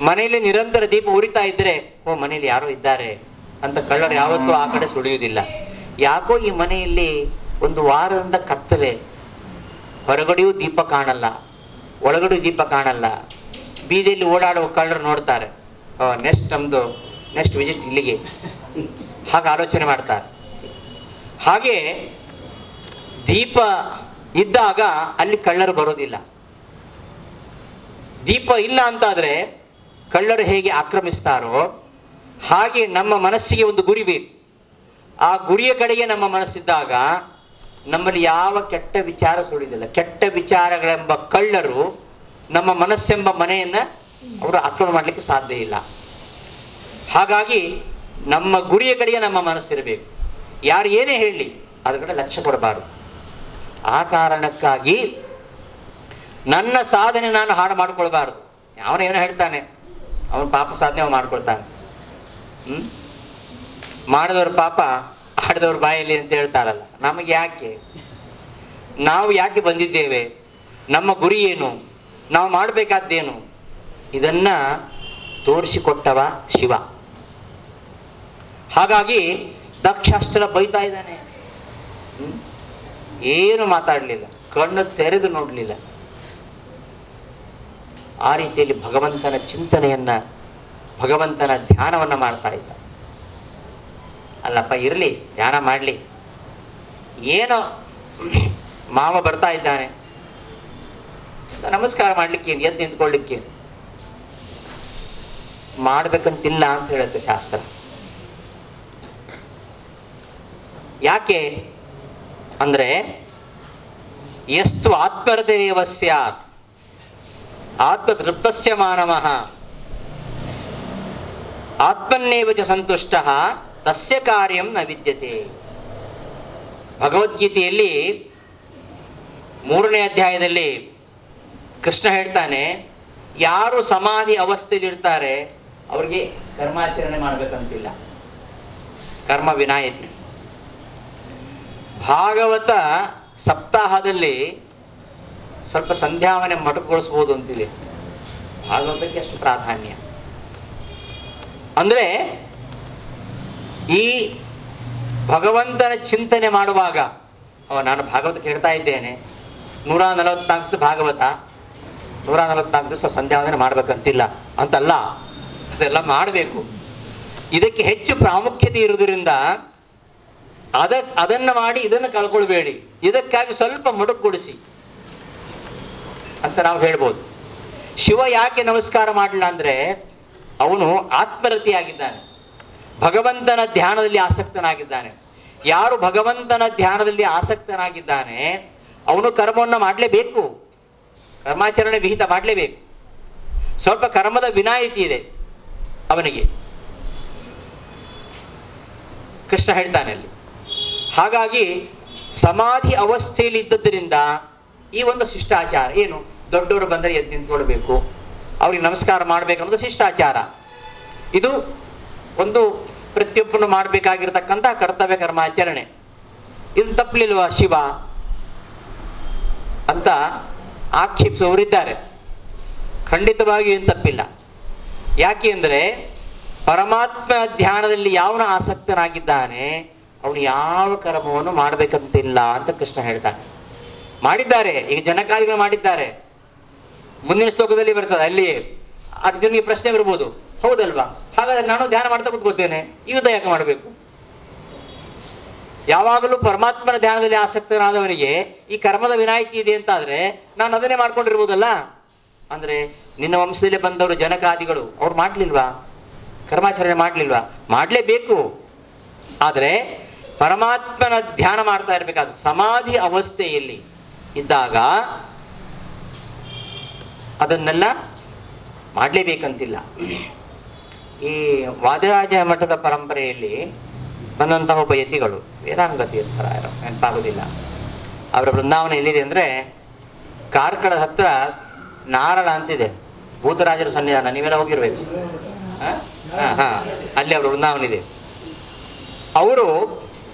ಮನೆಯಲ್ಲಿ ನಿರಂತರ ದೀಪ ಉರಿತಾ ಇದ್ರೆ ಮನೆಯಲ್ಲಿ ಯಾರೋ ಇದ್ದಾರೆ ಅಂತ ಕಳ್ಳರು ಯಾವತ್ತೂ ಆ ಕಡೆ ಸುಳಿಯುವುದಿಲ್ಲ. ಯಾಕೋ ಈ ಮನೆಯಲ್ಲಿ ಒಂದು ವಾರದಿಂದ ಕತ್ತಲೆ, ಹೊರಗಡೆಯೂ ದೀಪ ಕಾಣಲ್ಲ, ಒಳಗಡೆಯೂ ದೀಪ ಕಾಣಲ್ಲ. ಬೀದಿಯಲ್ಲಿ ಓಡಾಡುವ ಕಳ್ಳರು ನೋಡ್ತಾರೆ, ನಮ್ದು ನೆಕ್ಸ್ಟ್ ವಿಸಿಟ್ ಇಲ್ಲಿಗೆ, ಹಾಗೆ ಆಲೋಚನೆ ಮಾಡ್ತಾರೆ. ಹಾಗೆ ದೀಪ ಇದ್ದಾಗ ಅಲ್ಲಿ ಕಳ್ಳರು ಬರೋದಿಲ್ಲ. ದೀಪ ಇಲ್ಲ ಅಂತಾದ್ರೆ ಕಳ್ಳರು ಹೇಗೆ ಆಕ್ರಮಿಸ್ತಾರೋ ಹಾಗೆ ನಮ್ಮ ಮನಸ್ಸಿಗೆ ಒಂದು ಗುರಿ ಬೇಕು. ಆ ಗುರಿಯ ಕಡೆಗೆ ನಮ್ಮ ಮನಸ್ಸಿದ್ದಾಗ ನಮ್ಮಲ್ಲಿ ಯಾವ ಕೆಟ್ಟ ವಿಚಾರ ಸುಳಿದಿಲ್ಲ. ಕೆಟ್ಟ ವಿಚಾರಗಳೆಂಬ ಕಳ್ಳರು ನಮ್ಮ ಮನಸ್ಸೆಂಬ ಮನೆಯನ್ನ ಅವರು ಆಕ್ರಮಣ ಮಾಡಲಿಕ್ಕೆ ಸಾಧ್ಯ ಇಲ್ಲ. ಹಾಗಾಗಿ ನಮ್ಮ ಗುರಿಯ ಕಡೆಗೆ ನಮ್ಮ ಮನಸ್ಸಿರಬೇಕು. ಯಾರು ಏನೇ ಹೇಳಲಿ ಅದ್ರ ಕಡೆ ಲಕ್ಷ್ಯ ಕೊಡಬಾರದು. ಆ ಕಾರಣಕ್ಕಾಗಿ ನನ್ನ ಸಾಧನೆ ನಾನು ಹಾಳು ಮಾಡ್ಕೊಳ್ಬಾರದು. ಅವನು ಏನೋ ಹೇಳ್ತಾನೆ, ಅವನ ಪಾಪ ಸಾಧನೆ ಅವನು ಮಾಡ್ಕೊಳ್ತಾನೆ. ಮಾಡಿದವ್ರ ಪಾಪ ಆಡಿದವ್ರ ಬಾಯಲ್ಲಿ ಅಂತ ಹೇಳ್ತಾರಲ್ಲ. ನಮಗೆ ಯಾಕೆ? ನಾವು ಯಾಕೆ ಬಂದಿದ್ದೇವೆ? ನಮ್ಮ ಗುರಿ ಏನು? ನಾವು ಮಾಡಬೇಕಾದ್ದೇನು? ಇದನ್ನ ತೋರಿಸಿಕೊಟ್ಟವ ಶಿವ. ಹಾಗಾಗಿ ದಕ್ಷಾಸ್ತ್ರ ಬೈತಾ ಇದ್ದಾನೆ, ಏನು ಮಾತಾಡಲಿಲ್ಲ, ಕಣ್ಣು ತೆರೆದು ನೋಡಲಿಲ್ಲ. ಆ ರೀತಿಯಲ್ಲಿ ಭಗವಂತನ ಚಿಂತನೆಯನ್ನ, ಭಗವಂತನ ಧ್ಯಾನವನ್ನ ಮಾಡ್ತಾ ಇದ್ದ. ಅಲ್ಲಪ್ಪ ಇರಲಿ, ಧ್ಯಾನ ಮಾಡಲಿ, ಏನೋ ಮಾವ ಬರ್ತಾ ಇದ್ದಾನೆ, ನಮಸ್ಕಾರ ಮಾಡ್ಲಿಕ್ಕೆ, ಎದ್ದು ನಿಂತ್ಕೊಳ್ಳಿಕ್ಕೆ ಮಾಡ್ಬೇಕಂತಿಲ್ಲ ಅಂತ ಹೇಳುತ್ತೆ ಶಾಸ್ತ್ರ. ಯಾಕೆ ಅಂದ್ರೆ ಎಷ್ಟು ಆತ್ಮರತೇವ ಸ್ಯಾತ್ ಆತ್ಮತೃಪ್ತಸ್ಯ ಮಾನವಃ ಆತ್ಮನ್ನೇವ ಚ ಸಂತುಷ್ಟಃ ತಸ್ಯ ಕಾರ್ಯಂ ನ ವಿದ್ಯತೆ. ಭಗವದ್ಗೀತೆಯಲ್ಲಿ 3ನೇ ಅಧ್ಯಾಯದಲ್ಲಿ ಕೃಷ್ಣ ಹೇಳ್ತಾನೆ, ಯಾರು ಸಮಾಧಿ ಅವಸ್ಥೆಯಲ್ಲಿ ಇರ್ತಾರೆ ಅವ್ರಿಗೆ ಕರ್ಮಾಚರಣೆ ಮಾಡ್ಬೇಕಂತಿಲ್ಲ, ಕರ್ಮ ವಿನಾಯಿತಿ. ಭಾಗವತ ಸಪ್ತಾಹದಲ್ಲಿ ಸ್ವಲ್ಪ ಸಂಧ್ಯಾವನೆ ಮೊಟಕುಗೊಳಿಸ್ಬೋದು ಅಂತಿದೆ. ಭಾಗವತಕ್ಕೆ ಅಷ್ಟು ಪ್ರಾಧಾನ್ಯ. ಅಂದ್ರೆ ಈ ಭಗವಂತನ ಚಿಂತನೆ ಮಾಡುವಾಗ, ನಾನು ಭಾಗವತ ಕೇಳ್ತಾ ಇದ್ದೇನೆ, 144 ದಿವಸ ಭಾಗವತ, 144 ದಿವಸ ಸಂಧ್ಯಾವಂದನೆ ಮಾಡ್ಬೇಕಂತಿಲ್ಲ ಅಂತಲ್ಲ, ಅದೆಲ್ಲ ಮಾಡಬೇಕು. ಇದಕ್ಕೆ ಹೆಚ್ಚು ಪ್ರಾಮುಖ್ಯತೆ ಇರುವುದರಿಂದ ಅದನ್ನ ಮಾಡಿ ಇದನ್ನು ಕಳ್ಕೊಳ್ಬೇಡಿ, ಇದಕ್ಕಾಗಿ ಸ್ವಲ್ಪ ಮೊಟಕುಗೊಳಿಸಿ ಅಂತ ನಾವು ಹೇಳ್ಬೋದು. ಶಿವ ಯಾಕೆ ನಮಸ್ಕಾರ ಮಾಡಲಿಲ್ಲ ಅಂದ್ರೆ ಅವನು ಆತ್ಮರತಿಯಾಗಿದ್ದಾನೆ, ಭಗವಂತನ ಧ್ಯಾನದಲ್ಲಿ ಆಸಕ್ತನಾಗಿದ್ದಾನೆ. ಯಾರು ಭಗವಂತನ ಧ್ಯಾನದಲ್ಲಿ ಆಸಕ್ತನಾಗಿದ್ದಾನೆ ಅವನು ಕರ್ಮವನ್ನು ಮಾಡಲೇಬೇಕು, ಕರ್ಮಾಚರಣೆ ವಿಹಿತ ಮಾಡಲೇಬೇಕು. ಸ್ವಲ್ಪ ಕರ್ಮದ ವಿನಾಯಿತಿ ಇದೆ ಅವನಿಗೆ, ಕೃಷ್ಣ ಹೇಳ್ತಾನೆ ಅಲ್ಲಿ. ಹಾಗಾಗಿ ಸಮಾಧಿ ಅವಸ್ಥೆಯಲ್ಲಿ ಇದ್ದದ್ದರಿಂದ ಈ ಒಂದು ಶಿಷ್ಟಾಚಾರ ಏನು, ದೊಡ್ಡವರು ಬಂದರೆ ಎದ್ದು ನಿಂತ್ಕೊಳ್ಬೇಕು, ಅವ್ರಿಗೆ ನಮಸ್ಕಾರ ಮಾಡಬೇಕನ್ನೋದು ಶಿಷ್ಟಾಚಾರ. ಇದು ಒಂದು ಪ್ರತಿಯೊಬ್ಬನು ಮಾಡಬೇಕಾಗಿರ್ತಕ್ಕಂಥ ಕರ್ತವ್ಯ ಕರ್ಮಾಚರಣೆ. ಇದು ತಪ್ಪಲಿಲ್ವಾ ಶಿವ ಅಂತ ಆಕ್ಷೇಪಿಸುವವರಿದ್ದಾರೆ. ಖಂಡಿತವಾಗಿಯೂ ಏನು ತಪ್ಪಿಲ್ಲ. ಯಾಕೆ ಅಂದರೆ ಪರಮಾತ್ಮ ಧ್ಯಾನದಲ್ಲಿ ಯಾವನ ಆಸಕ್ತನಾಗಿದ್ದಾನೆ ಅವನು ಯಾವ ಕರ್ಮವನ್ನು ಮಾಡಬೇಕಂತಿಲ್ಲ ಅಂತ ಕೃಷ್ಣ ಹೇಳ್ತಾನೆ. ಮಾಡಿದ್ದಾರೆ, ಈಗ ಜನಕಾದಿಗಳು ಮಾಡಿದ್ದಾರೆ. ಮುಂದಿನ ಶ್ಲೋಕದಲ್ಲಿ ಬರ್ತದೆ, ಅಲ್ಲಿ ಅರ್ಜುನಿಗೆ ಪ್ರಶ್ನೆ ಬರ್ಬೋದು, ಹೌದಲ್ವಾ, ಹಾಗಾದ್ರೆ ನಾನು ಧ್ಯಾನ ಮಾಡ್ತಾ ಕೂತ್ಕೋತೇನೆ, ಯುದ್ಧ ಯಾಕೆ ಮಾಡಬೇಕು? ಯಾವಾಗಲೂ ಪರಮಾತ್ಮನ ಧ್ಯಾನದಲ್ಲಿ ಆಸಕ್ತನಾದವನಿಗೆ ಈ ಕರ್ಮದ ವಿನಾಯಿತಿ ಇದೆ ಅಂತಾದ್ರೆ ನಾನು ಅದನ್ನೇ ಮಾಡ್ಕೊಂಡಿರ್ಬೋದಲ್ಲ. ಅಂದ್ರೆ ನಿನ್ನ ವಂಶದಲ್ಲಿ ಬಂದವರು ಜನಕಾದಿಗಳು ಅವ್ರು ಮಾಡ್ಲಿಲ್ವಾ? ಕರ್ಮಾಚರಣೆ ಮಾಡ್ಲಿಲ್ವಾ? ಮಾಡ್ಲೇಬೇಕು. ಆದರೆ ಪರಮಾತ್ಮನ ಧ್ಯಾನ ಮಾಡ್ತಾ ಇರ್ಬೇಕಾದ್ರೆ ಸಮಾಧಿ ಅವಸ್ಥೆಯಲ್ಲಿ ಇದ್ದಾಗ ಅದನ್ನೆಲ್ಲ ಮಾಡಲೇಬೇಕಂತಿಲ್ಲ. ಈ ವಾದಿರಾಜ ಮಠದ ಪರಂಪರೆಯಲ್ಲಿ ಬಂದಂತಹ ಒಬ್ಬ ಯತಿಗಳು, ವೇದಾಂಗ ತೀರ್ಥರ ನೆನಪಾಗೋದಿಲ್ಲ, ಅವರ ಬೃಂದಾವನ ಎಲ್ಲಿದೆ ಅಂದರೆ ಕಾರ್ಕಳದ ಹತ್ರ ನಾರಳ ಅಂತಿದೆ, ಭೂತರಾಜರ ಸನ್ನಿಧಾನ, ನೀವೆಲ್ಲ ಹೋಗಿರ್ಬೇಕು. ಅಲ್ಲಿ ಅವರ ಬೃಂದಾವನ ಇದೆ. ಅವರು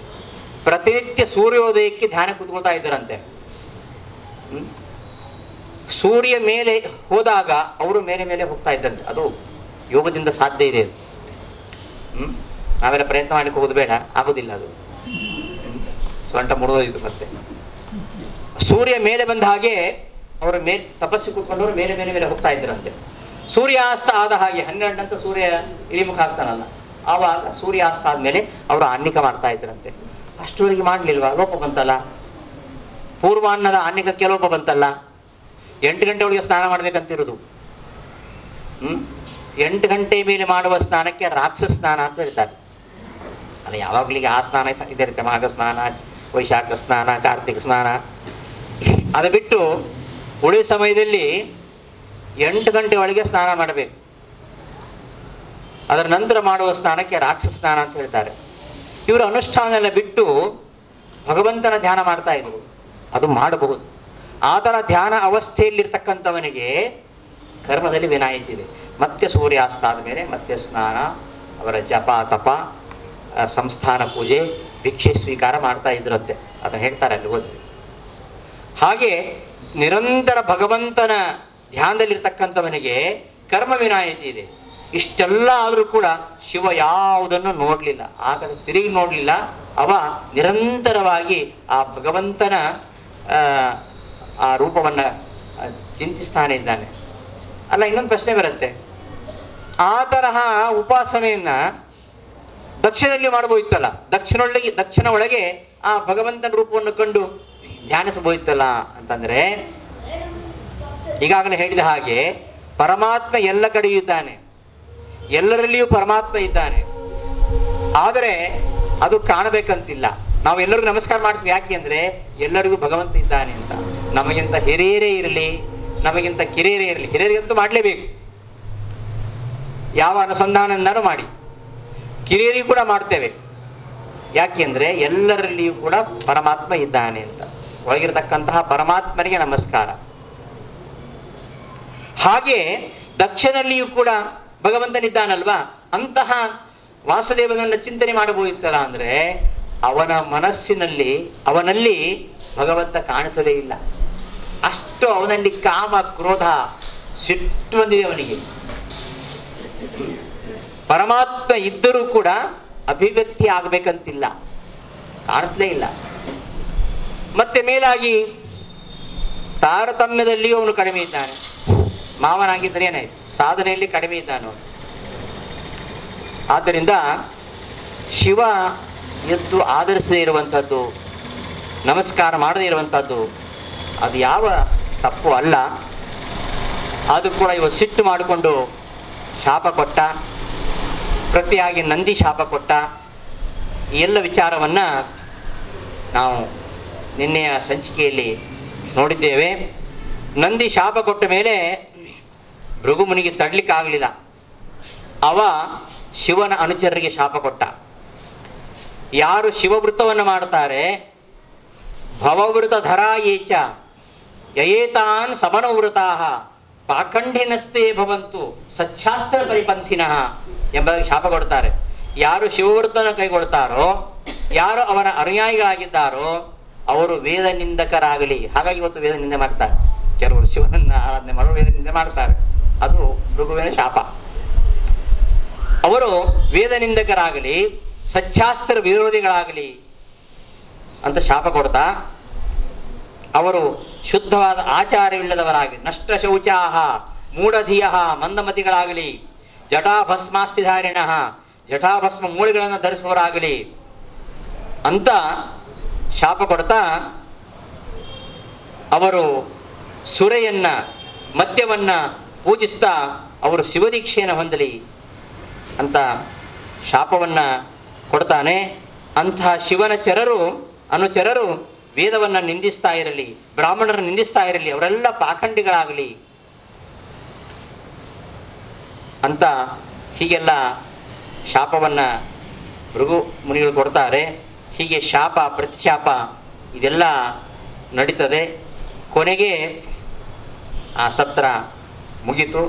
ಪ್ರತಿನಿತ್ಯ ಸೂರ್ಯೋದಯಕ್ಕೆ ಧ್ಯಾನ ಕೂತ್ಕೊಳ್ತಾ ಇದ್ದರಂತೆ. ಸೂರ್ಯ ಮೇಲೆ ಹೋದಾಗ ಅವರು ಮೇಲೆ ಮೇಲೆ ಹೋಗ್ತಾ ಇದ್ದಂತೆ. ಅದು ಯೋಗದಿಂದ ಸಾಧ್ಯ ಇದೆ. ನಾವೆಲ್ಲ ಪ್ರಯತ್ನ ಮಾಡಲಿಕ್ಕೆ ಹೋಗೋದು ಬೇಡ, ಆಗೋದಿಲ್ಲ. ಅದು ಸೊಂಟ ಮುರಿದೋದಿತ್ತು. ಮತ್ತೆ ಸೂರ್ಯ ಮೇಲೆ ಬಂದ ಹಾಗೆ ಅವರ ಮೇಲೆ ತಪಸ್ಸು ಕೂತ್ಕೊಂಡವರು ಮೇಲೆ ಮೇಲೆ ಮೇಲೆ ಹೋಗ್ತಾ ಇದ್ರಂತೆ. ಸೂರ್ಯಾಸ್ತ ಆದ ಹಾಗೆ 12 ಅಂತ ಸೂರ್ಯ ಇಳಿಮುಖ ಆಗ್ತಾನಲ್ಲ, ಆವಾಗ ಸೂರ್ಯಾಸ್ತ ಆದ್ಮೇಲೆ ಅವರು ಆನ್ನಿಕ ಮಾಡ್ತಾ ಇದ್ರಂತೆ. ಅಷ್ಟುವರೆಗೆ ಮಾಡ್ಲಿಲ್ವಾ? ಲೋಪ ಬಂತಲ್ಲ, ಪೂರ್ವಾನ್ನದ ಆನ್ನಿಕಕ್ಕೆ ಲೋಪ ಬಂತಲ್ಲ. 8 ಗಂಟೆ ಒಳಗೆ ಸ್ನಾನ ಮಾಡ್ಬೇಕಂತಿರೋದು. 8 ಗಂಟೆ ಮೇಲೆ ಮಾಡುವ ಸ್ನಾನಕ್ಕೆ ರಾಕ್ಷಸ ಸ್ನಾನ ಅಂತ ಹೇಳ್ತಾರೆ. ಅಲ್ಲ, ಯಾವಾಗ್ಲಿಗೆ ಆ ಸ್ನಾನ ಇರುತ್ತೆ, ಮಾಘ ಸ್ನಾನ, ವೈಶಾಖ ಸ್ನಾನ, ಕಾರ್ತಿಕ ಸ್ನಾನ. ಅದು ಬಿಟ್ಟು ಉಳಿದ ಸಮಯದಲ್ಲಿ 8 ಗಂಟೆ ಒಳಗೆ ಸ್ನಾನ ಮಾಡಬೇಕು. ಅದರ ನಂತರ ಮಾಡುವ ಸ್ನಾನಕ್ಕೆ ರಾಕ್ಷಸ ಸ್ನಾನ ಅಂತ ಹೇಳ್ತಾರೆ. ಇವರು ಅನುಷ್ಠಾನ ಎಲ್ಲ ಬಿಟ್ಟು ಭಗವಂತನ ಧ್ಯಾನ ಮಾಡ್ತಾ ಇದ್ರು. ಅದು ಮಾಡಬಹುದು. ಆ ಥರ ಧ್ಯಾನ ಅವಸ್ಥೆಯಲ್ಲಿರ್ತಕ್ಕಂಥವನಿಗೆ ಕರ್ಮದಲ್ಲಿ ವಿನಾಯಿತಿ ಇದೆ. ಮತ್ತೆ ಸೂರ್ಯಾಸ್ತ ಆದಮೇಲೆ ಮತ್ತೆ ಸ್ನಾನ, ಅವರ ಜಪ ತಪ, ಸಂಸ್ಥಾನ ಪೂಜೆ, ಭಿಕ್ಷೆ ಸ್ವೀಕಾರ ಮಾಡ್ತಾ ಇದ್ರಂತೆ. ಅದನ್ನು ಹೇಳ್ತಾರೆ ಅಲ್ಲಿ ಓದಿ. ಹಾಗೆ ನಿರಂತರ ಭಗವಂತನ ಧ್ಯಾನದಲ್ಲಿರ್ತಕ್ಕಂಥವನಿಗೆ ಕರ್ಮ ವಿನಾಯಿತಿ ಇದೆ. ಇಷ್ಟೆಲ್ಲ ಆದರೂ ಕೂಡ ಶಿವ ಯಾವುದನ್ನು ನೋಡಲಿಲ್ಲ, ಆ ಕಡೆ ತಿರುಗಿ ನೋಡಲಿಲ್ಲ. ಅವ ನಿರಂತರವಾಗಿ ಆ ಭಗವಂತನ ಆ ರೂಪವನ್ನು ಚಿಂತಿಸ್ತಾನೆ ಇದ್ದಾನೆ. ಅಲ್ಲ, ಇನ್ನೊಂದು ಪ್ರಶ್ನೆ ಬರುತ್ತೆ, ಆ ತರಹ ಉಪಾಸನೆಯನ್ನ ದಕ್ಷಿಣದಲ್ಲಿ ಮಾಡಬಹುದಿತ್ತಲ್ಲ, ದಕ್ಷಿಣ ಒಳಗೆ ಆ ಭಗವಂತನ ರೂಪವನ್ನು ಕಂಡು ಧ್ಯಾನಿಸಬಹುದಿತ್ತಲ್ಲ ಅಂತಂದ್ರೆ, ಈಗಾಗಲೇ ಹೇಳಿದ ಹಾಗೆ ಪರಮಾತ್ಮ ಎಲ್ಲ ಕಡೆಯೂ ಇದ್ದಾನೆ, ಎಲ್ಲರಲ್ಲಿಯೂ ಪರಮಾತ್ಮ ಇದ್ದಾನೆ. ಆದರೆ ಅದು ಕಾಣಬೇಕಂತಿಲ್ಲ. ನಾವು ಎಲ್ಲರಿಗೂ ನಮಸ್ಕಾರ ಮಾಡ್ತೀವಿ, ಯಾಕೆ ಅಂದ್ರೆ ಎಲ್ಲರಿಗೂ ಭಗವಂತ ಇದ್ದಾನೆ ಅಂತ. ನಮಗಿಂತ ಹಿರಿಯರೇ ಇರಲಿ, ನಮಗಿಂತ ಕಿರಿಯರೇ ಇರಲಿ, ಹಿರಿಯರಿಗಂತೂ ಮಾಡಲೇಬೇಕು, ಯಾವ ಅನುಸಂಧಾನದಿಂದಾನು ಮಾಡಿ. ಕಿರಿಯರಿಗೂ ಕೂಡ ಮಾಡ್ತೇವೆ, ಯಾಕೆ ಅಂದ್ರೆ ಎಲ್ಲರಲ್ಲಿಯೂ ಕೂಡ ಪರಮಾತ್ಮ ಇದ್ದಾನೆ ಅಂತ. ಒಳಗಿರತಕ್ಕಂತಹ ಪರಮಾತ್ಮನಿಗೆ ನಮಸ್ಕಾರ. ಹಾಗೆ ದಕ್ಷಿಣಲ್ಲಿಯೂ ಕೂಡ ಭಗವಂತನಿದ್ದಾನಲ್ವಾ, ಅಂತಹ ವಾಸುದೇವನನ್ನು ಚಿಂತನೆ ಮಾಡಬಹುದಿತ್ತಲ್ಲ. ಅಂದ್ರೆ ಅವನ ಮನಸ್ಸಿನಲ್ಲಿ, ಅವನಲ್ಲಿ ಭಗವಂತ ಕಾಣಿಸಲೇ ಇಲ್ಲ. ಅಷ್ಟು ಅವನಲ್ಲಿ ಕಾಮ, ಕ್ರೋಧ, ಸಿಟ್ಟು ಬಂದಿದೆ ಅವನಿಗೆ. ಪರಮಾತ್ಮ ಇದ್ದರೂ ಕೂಡ ಅಭಿವ್ಯಕ್ತಿ ಆಗಬೇಕಂತಿಲ್ಲ, ಕಾಣಿಸ್ಲೇ ಇಲ್ಲ. ಮತ್ತೆ ಮೇಲಾಗಿ ತಾರತಮ್ಯದಲ್ಲಿಯೂ ಅವನು ಕಡಿಮೆ ಇದ್ದಾನೆ. ಮಾವನಾಗಿದ್ದರೆ ಏನಾಯ್ತು, ಸಾಧನೆಯಲ್ಲಿ ಕಡಿಮೆ ಇದ್ದಾನು. ಆದ್ದರಿಂದ ಶಿವ ಎದ್ದು ಆಧರಿಸದೇ ಇರುವಂಥದ್ದು, ನಮಸ್ಕಾರ ಮಾಡದೇ ಇರುವಂಥದ್ದು ಅದು ಯಾವ ತಪ್ಪು ಅಲ್ಲ. ಆದರೂ ಕೂಡ ಇವ ಸಿಟ್ಟು ಮಾಡಿಕೊಂಡು ಶಾಪ ಕೊಟ್ಟ, ಪ್ರತಿಯಾಗಿ ನಂದಿ ಶಾಪ ಕೊಟ್ಟ. ಈ ಎಲ್ಲ ವಿಚಾರವನ್ನು ನಾವು ನಿನ್ನೆಯ ಸಂಚಿಕೆಯಲ್ಲಿ ನೋಡಿದ್ದೇವೆ. ನಂದಿ ಶಾಪ ಕೊಟ್ಟ ಮೇಲೆ ಭೃಗುಮುನಿಗೆ ತಡ್ಲಿಕ್ಕಾಗಲಿಲ್ಲ. ಅವ ಶಿವನ ಅನುಚರರಿಗೆ ಶಾಪ ಕೊಟ್ಟ. ಯಾರು ಶಿವವೃತವನ್ನು ಮಾಡ್ತಾರೆ, ಭವವೃತ ಧರಾಯೇಚ ಯಯೇತಾನ್ ಸಮನವೃತಾ ಪಾಖಂಡಿನಸ್ತೇ ಭವಂತು ಸಚ್ಛಾಸ್ತ್ರ ಪರಿಪಂಥಿನಃ ಎಂಬ ಶಾಪ ಕೊಡ್ತಾರೆ. ಯಾರು ಶಿವವೃತ್ತನ ಕೈಗೊಳ್ತಾರೋ, ಯಾರು ಅವನ ಅನುಯಾಯಿಗಳಾಗಿದ್ದಾರೋ ಅವರು ವೇದ ನಿಂದಕರಾಗಲಿ. ಹಾಗಾಗಿ ಇವತ್ತು ವೇದ ನಿಂದೆ ಮಾಡ್ತಾರೆ ಕೆಲವರು, ಶಿವನನ್ನ ಆರಾಧನೆ ಮಾಡೋರು ವೇದ ನಿಂದೆ ಮಾಡ್ತಾರೆ. ಅದು ಭೃಗುವಿನ ಶಾಪ. ಅವರು ವೇದ ನಿಂದಕರಾಗಲಿ, ಸಚ್ಛಾಸ್ತ್ರ ವಿರೋಧಿಗಳಾಗಲಿ ಅಂತ ಶಾಪ ಕೊಡ್ತಾ, ಅವರು ಶುದ್ಧವಾದ ಆಚಾರವಿಲ್ಲದವರಾಗಲಿ, ನಷ್ಟ ಶೌಚಾಹ ಮೂಢಧಿಯ ಮಂದಮತಿಗಳಾಗಲಿ, ಜಟಾಭಸ್ಮಾಸ್ತಿಧಾರಿಣ ಜಟಾಭಸ್ಮ ಮೂಳೆಗಳನ್ನು ಧರಿಸುವವರಾಗಲಿ ಅಂತ ಶಾಪ ಕೊಡ್ತಾ, ಅವರು ಸುರೆಯನ್ನ ಮದ್ಯವನ್ನ ಪೂಜಿಸ್ತಾ ಅವರು ಶಿವದೀಕ್ಷೆಯನ್ನು ಹೊಂದಲಿ ಅಂತ ಶಾಪವನ್ನ ಕೊಡ್ತಾನೆ. ಅಂತಹ ಶಿವನ ಅನುಚರರು ವೇದವನ್ನ ನಿಂದಿಸ್ತಾ ಇರಲಿ, ಬ್ರಾಹ್ಮಣರನ್ನು ನಿಂದಿಸ್ತಾ ಇರಲಿ, ಅವರೆಲ್ಲ ಪಾಖಂಡಿಗಳಾಗಲಿ ಅಂತ ಹೀಗೆಲ್ಲ ಶಾಪವನ್ನ ಭೃಗು ಮುನಿಗಳು ಕೊಡ್ತಾರೆ. ಹೀಗೆ ಶಾಪ ಪ್ರತಿಶಾಪ ಇದೆಲ್ಲ ನಡೀತದೆ. ಕೊನೆಗೆ ಆ ಸತ್ರ ಮುಗಿತು.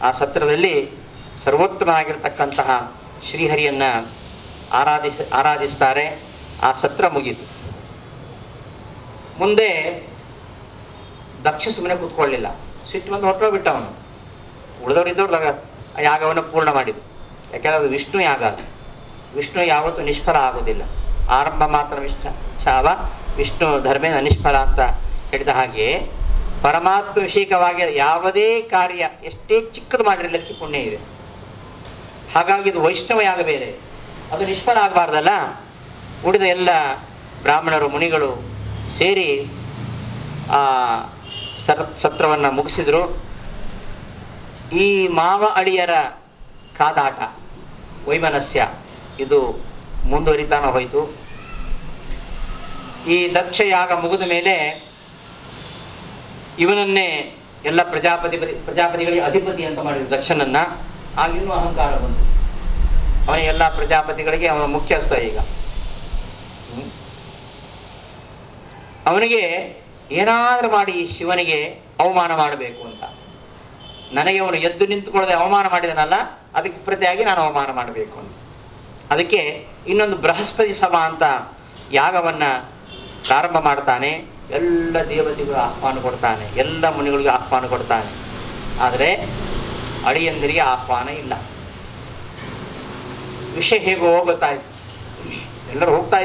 ಆ ಸತ್ರದಲ್ಲಿ ಸರ್ವೋತ್ತಮನಾಗಿರ್ತಕ್ಕಂತಹ ಶ್ರೀಹರಿಯನ್ನು ಆರಾಧಿಸ್ತಾರೆ. ಆ ಸತ್ರ ಮುಗೀತು. ಮುಂದೆ ದಕ್ಷ ಸುಮ್ಮನೆ ಕೂತ್ಕೊಳ್ಳಲಿಲ್ಲ, ಸಿಟ್ಟು ಬಂದು ಹೊರಟೋಗ್ಬಿಟ್ಟ. ಅವನು ಉಳಿದವರಿದ್ದವ್ರದಾಗ ಯಾಗವನ್ನು ಪೂರ್ಣ ಮಾಡಿದ್ದು. ಯಾಕೆಂದ್ರೆ ಅದು ವಿಷ್ಣು ಯಾಗ. ವಿಷ್ಣು ಯಾವತ್ತೂ ನಿಷ್ಫಲ ಆಗೋದಿಲ್ಲ. ಆರಂಭ ಮಾತ್ರ ಚಾವ ವಿಷ್ಣು ಧರ್ಮೇನ ನಿಷ್ಫಲ ಅಂತ ಹೇಳಿದ ಹಾಗೆ ಪರಮಾತ್ಮ ವಿಷಯಕವಾಗಿ ಯಾವುದೇ ಕಾರ್ಯ ಎಷ್ಟೇ ಚಿಕ್ಕದು ಮಾಡಿರಲಿಕ್ಕೆ ಪುಣ್ಯ ಇದೆ. ಹಾಗಾಗಿ ಇದು ವೈಷ್ಣವ ಯಾಗ ಬೇರೆ, ಅದು ನಿಷ್ಫಲ ಆಗಬಾರ್ದಲ್ಲ. ಉಳಿದ ಎಲ್ಲ ಬ್ರಾಹ್ಮಣರು ಮುನಿಗಳು ಸೇರಿ ಆ ಸತ್ರವನ್ನು ಮುಗಿಸಿದ್ರು. ಈ ಮಾವ ಅಳಿಯರ ಕಾದಾಟ ವೈಮನಸ್ಯ ಇದು ಮುಂದುವರಿತಾನ ಹೋಯಿತು. ಈ ದಕ್ಷ ಯಾಗ ಮುಗಿದ ಮೇಲೆ ಇವನನ್ನೇ ಎಲ್ಲ ಪ್ರಜಾಪತಿಗಳಿಗೆ ಅಧಿಪತಿ ಅಂತ ಮಾಡಿದ್ರು ದಕ್ಷನನ್ನ. ಆಗಿನ್ನೂ ಅಹಂಕಾರ ಬಂತು ಅವನಿಗೆಲ್ಲ ಪ್ರಜಾಪತಿಗಳಿಗೆ. ಅವನ ಮುಖ್ಯಸ್ಥ ಈಗ. ಅವನಿಗೆ ಏನಾದರೂ ಮಾಡಿ ಶಿವನಿಗೆ ಅವಮಾನ ಮಾಡಬೇಕು ಅಂತ. ನನಗೆ ಅವನು ಎದ್ದು ನಿಂತುಕೊಳ್ಳದೆ ಅವಮಾನ ಮಾಡಿದನಲ್ಲ, ಅದಕ್ಕೆ ಪ್ರತಿಯಾಗಿ ನಾನು ಅವಮಾನ ಮಾಡಬೇಕು ಅಂತ. ಅದಕ್ಕೆ ಇನ್ನೊಂದು ಬೃಹಸ್ಪತಿ ಸಭಾ ಅಂತ ಯಾಗವನ್ನು ಪ್ರಾರಂಭ ಮಾಡ್ತಾನೆ. ಎಲ್ಲ ದೇವತೆಗಳು ಆಹ್ವಾನ ಕೊಡ್ತಾನೆ, ಎಲ್ಲ ಮುನಿಗಳಿಗೂ ಆಹ್ವಾನ ಕೊಡ್ತಾನೆ. ಆದರೆ ಅಳಿಯಂದಿರಿಗೆ ಆಹ್ವಾನ ಇಲ್ಲ. ವಿಷಯ ಹೇಗೋ ಗೊತ್ತಾಯ್ತು. ಎಲ್ಲರೂ ಹೋಗ್ತಾ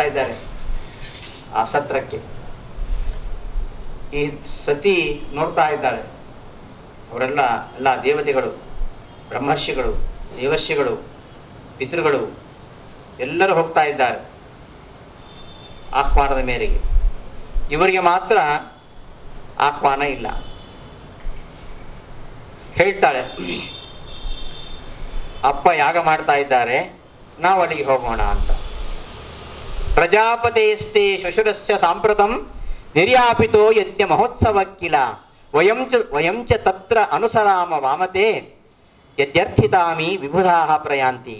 ಇದ್ದಾರೆ ಆ ಸತ್ರಕ್ಕೆ. ಈ ಸತಿ ನೋಡ್ತಾ ಇದ್ದಾಳೆ. ಅವರೆಲ್ಲ ಎಲ್ಲ ದೇವತೆಗಳು, ಬ್ರಹ್ಮರ್ಷಿಗಳು, ದೇವರ್ಷಿಗಳು, ಪಿತೃಗಳು ಎಲ್ಲರೂ ಹೋಗ್ತಾ ಇದ್ದಾರೆ ಆಹ್ವಾನದ ಮೇರೆಗೆ. ಇವರಿಗೆ ಮಾತ್ರ ಆಹ್ವಾನ ಇಲ್ಲ. ಹೇಳ್ತಾಳೆ, ಅಪ್ಪ ಯಾಗ ಮಾಡ್ತಾ ಇದ್ದಾರೆ, ನಾವು ಅಲ್ಲಿಗೆ ಹೋಗೋಣ ಅಂತ. ಪ್ರಜಾಪತೇಸ್ತೆ ಶ್ವಶುರಸ್ಯ ಸಾಂಪ್ರತಂ ನಿರ್ಯಾಪಿತೋ ಯಜ್ಞ ಮಹೋತ್ಸವಕ್ಕಿಲ ವಯಂಚ ತತ್ರ ಅನುಸರಾಮ ವಾಮತೆ ಯದ್ಯರ್ಥಿತಾಮಿ ವಿಬುಧಾಹ ಪ್ರಯಾಂತಿ.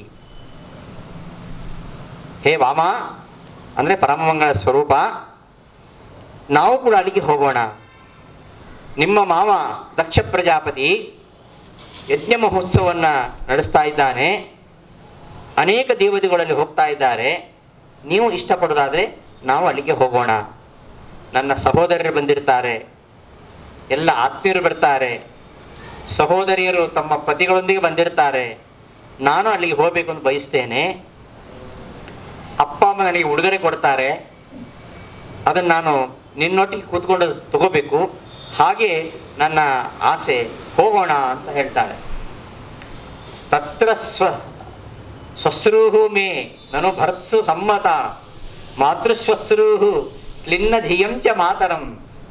ಹೇ ವಾಮ ಅಂದರೆ ಪರಮಮಂಗಳ ಸ್ವರೂಪ, ನಾವು ಕೂಡ ಅಲ್ಲಿಗೆ ಹೋಗೋಣ. ನಿಮ್ಮ ಮಾವ ದಕ್ಷ ಪ್ರಜಾಪತಿ ಯಜ್ಞ ಮಹೋತ್ಸವವನ್ನು ನಡೆಸ್ತಾ ಇದ್ದಾನೆ. ಅನೇಕ ದೇವತೆಗಳಲ್ಲಿ ಹೋಗ್ತಾ ಇದ್ದಾರೆ. ನೀವು ಇಷ್ಟಪಡೋದಾದರೆ ನಾವು ಅಲ್ಲಿಗೆ ಹೋಗೋಣ. ನನ್ನ ಸಹೋದರರು ಬಂದಿರ್ತಾರೆ, ಎಲ್ಲ ಆತ್ಮೀಯರು ಬರ್ತಾರೆ, ಸಹೋದರಿಯರು ತಮ್ಮ ಪತಿಗಳೊಂದಿಗೆ ಬಂದಿರ್ತಾರೆ. ನಾನು ಅಲ್ಲಿಗೆ ಹೋಗಬೇಕು ಅಂತ ಬಯಸ್ತೇನೆ. ಅಪ್ಪ ಅಮ್ಮ ನನಗೆ ಉಡುಗೊರೆ ಕೊಡ್ತಾರೆ, ಅದನ್ನು ನಾನು ನಿನ್ನೊಟ್ಟಿಗೆ ಕೂತ್ಕೊಂಡು ತಗೋಬೇಕು. ಹಾಗೆ ನನ್ನ ಆಸೆ, ಹೋಗೋಣ ಅಂತ ಹೇಳ್ತಾಳೆ. ತತ್ರ ಸ್ವಶ್ರೂಹು ಮೇ ನನು ಭರ್ತ್ಸು ಸಮ್ಮತ ಮಾತೃಶ್ವಶ್ರೂಹು ಕ್ಲಿನ್ನ ಧಿಯಂಚ ಮಾತರಂ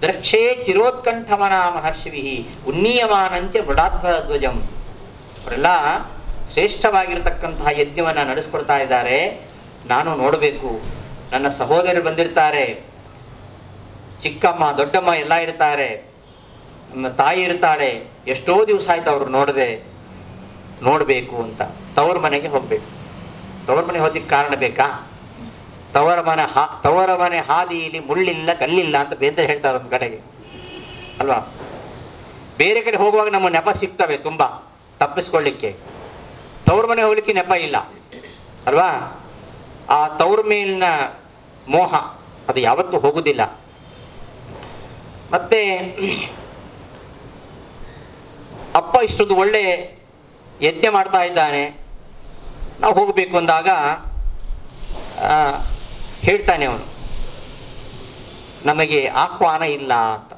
ದ್ರಕ್ಷೇ ಚಿರೋತ್ಕಂಠಮನಾ ಮಹರ್ಷಿವಿ ಉನ್ನೀಯಮಾನಂಚ ಮೃಡಾಧ್ವಜಂ. ಅವರೆಲ್ಲ ಶ್ರೇಷ್ಠವಾಗಿರತಕ್ಕಂತಹ ಯಜ್ಞವನ್ನು ನಡೆಸ್ಕೊಡ್ತಾ ಇದ್ದಾರೆ. ನಾನು ನೋಡಬೇಕು. ನನ್ನ ಸಹೋದರರು ಬಂದಿರ್ತಾರೆ, ಚಿಕ್ಕಮ್ಮ ದೊಡ್ಡಮ್ಮ ಎಲ್ಲ ಇರ್ತಾರೆ, ನಮ್ಮ ತಾಯಿ ಇರ್ತಾಳೆ. ಎಷ್ಟೋ ದಿವಸ ಆಯ್ತು ಅವರು ನೋಡಬೇಕು ಅಂತ ತವರ ಮನೆಗೆ ಹೋಗ್ಬೇಕು. ತವರ ಮನೆ ಹೋದಕ್ಕೆ ಕಾರಣ ಬೇಕಾ? ತವರ ಮನೆ ಹಾದಿಯಲ್ಲಿ ಮುಳ್ಳಿಲ್ಲ ಕಲ್ಲಿಲ್ಲ ಅಂತ ಬೇಂದ್ರೆ ಹೇಳ್ತಾರೆ ಒಂದು ಕಡೆಗೆ ಅಲ್ವಾ. ಬೇರೆ ಕಡೆ ಹೋಗುವಾಗ ನಮ್ಮ ನೆಪ ಸಿಗ್ತವೆ ತುಂಬ ತಪ್ಪಿಸ್ಕೊಳ್ಳಿಕ್ಕೆ. ತವ್ರ ಮನೆ ಹೋಗ್ಲಿಕ್ಕೆ ನೆಪ ಇಲ್ಲ ಅಲ್ವಾ? ಆ ತವ್ರ ಮೇಲಿನ ಮೋಹ ಅದು ಯಾವತ್ತೂ ಹೋಗುವುದಿಲ್ಲ. ಮತ್ತೆ ಅಪ್ಪ ಇಷ್ಟೊಂದು ಒಳ್ಳೆ ಯಜ್ಞ ಮಾಡ್ತಾ ಇದ್ದಾನೆ, ನಾವು ಹೋಗಬೇಕು ಅಂದಾಗ ಹೇಳ್ತಾನೆ ಅವನು, ನಮಗೆ ಆಹ್ವಾನ ಇಲ್ಲ ಅಂತ.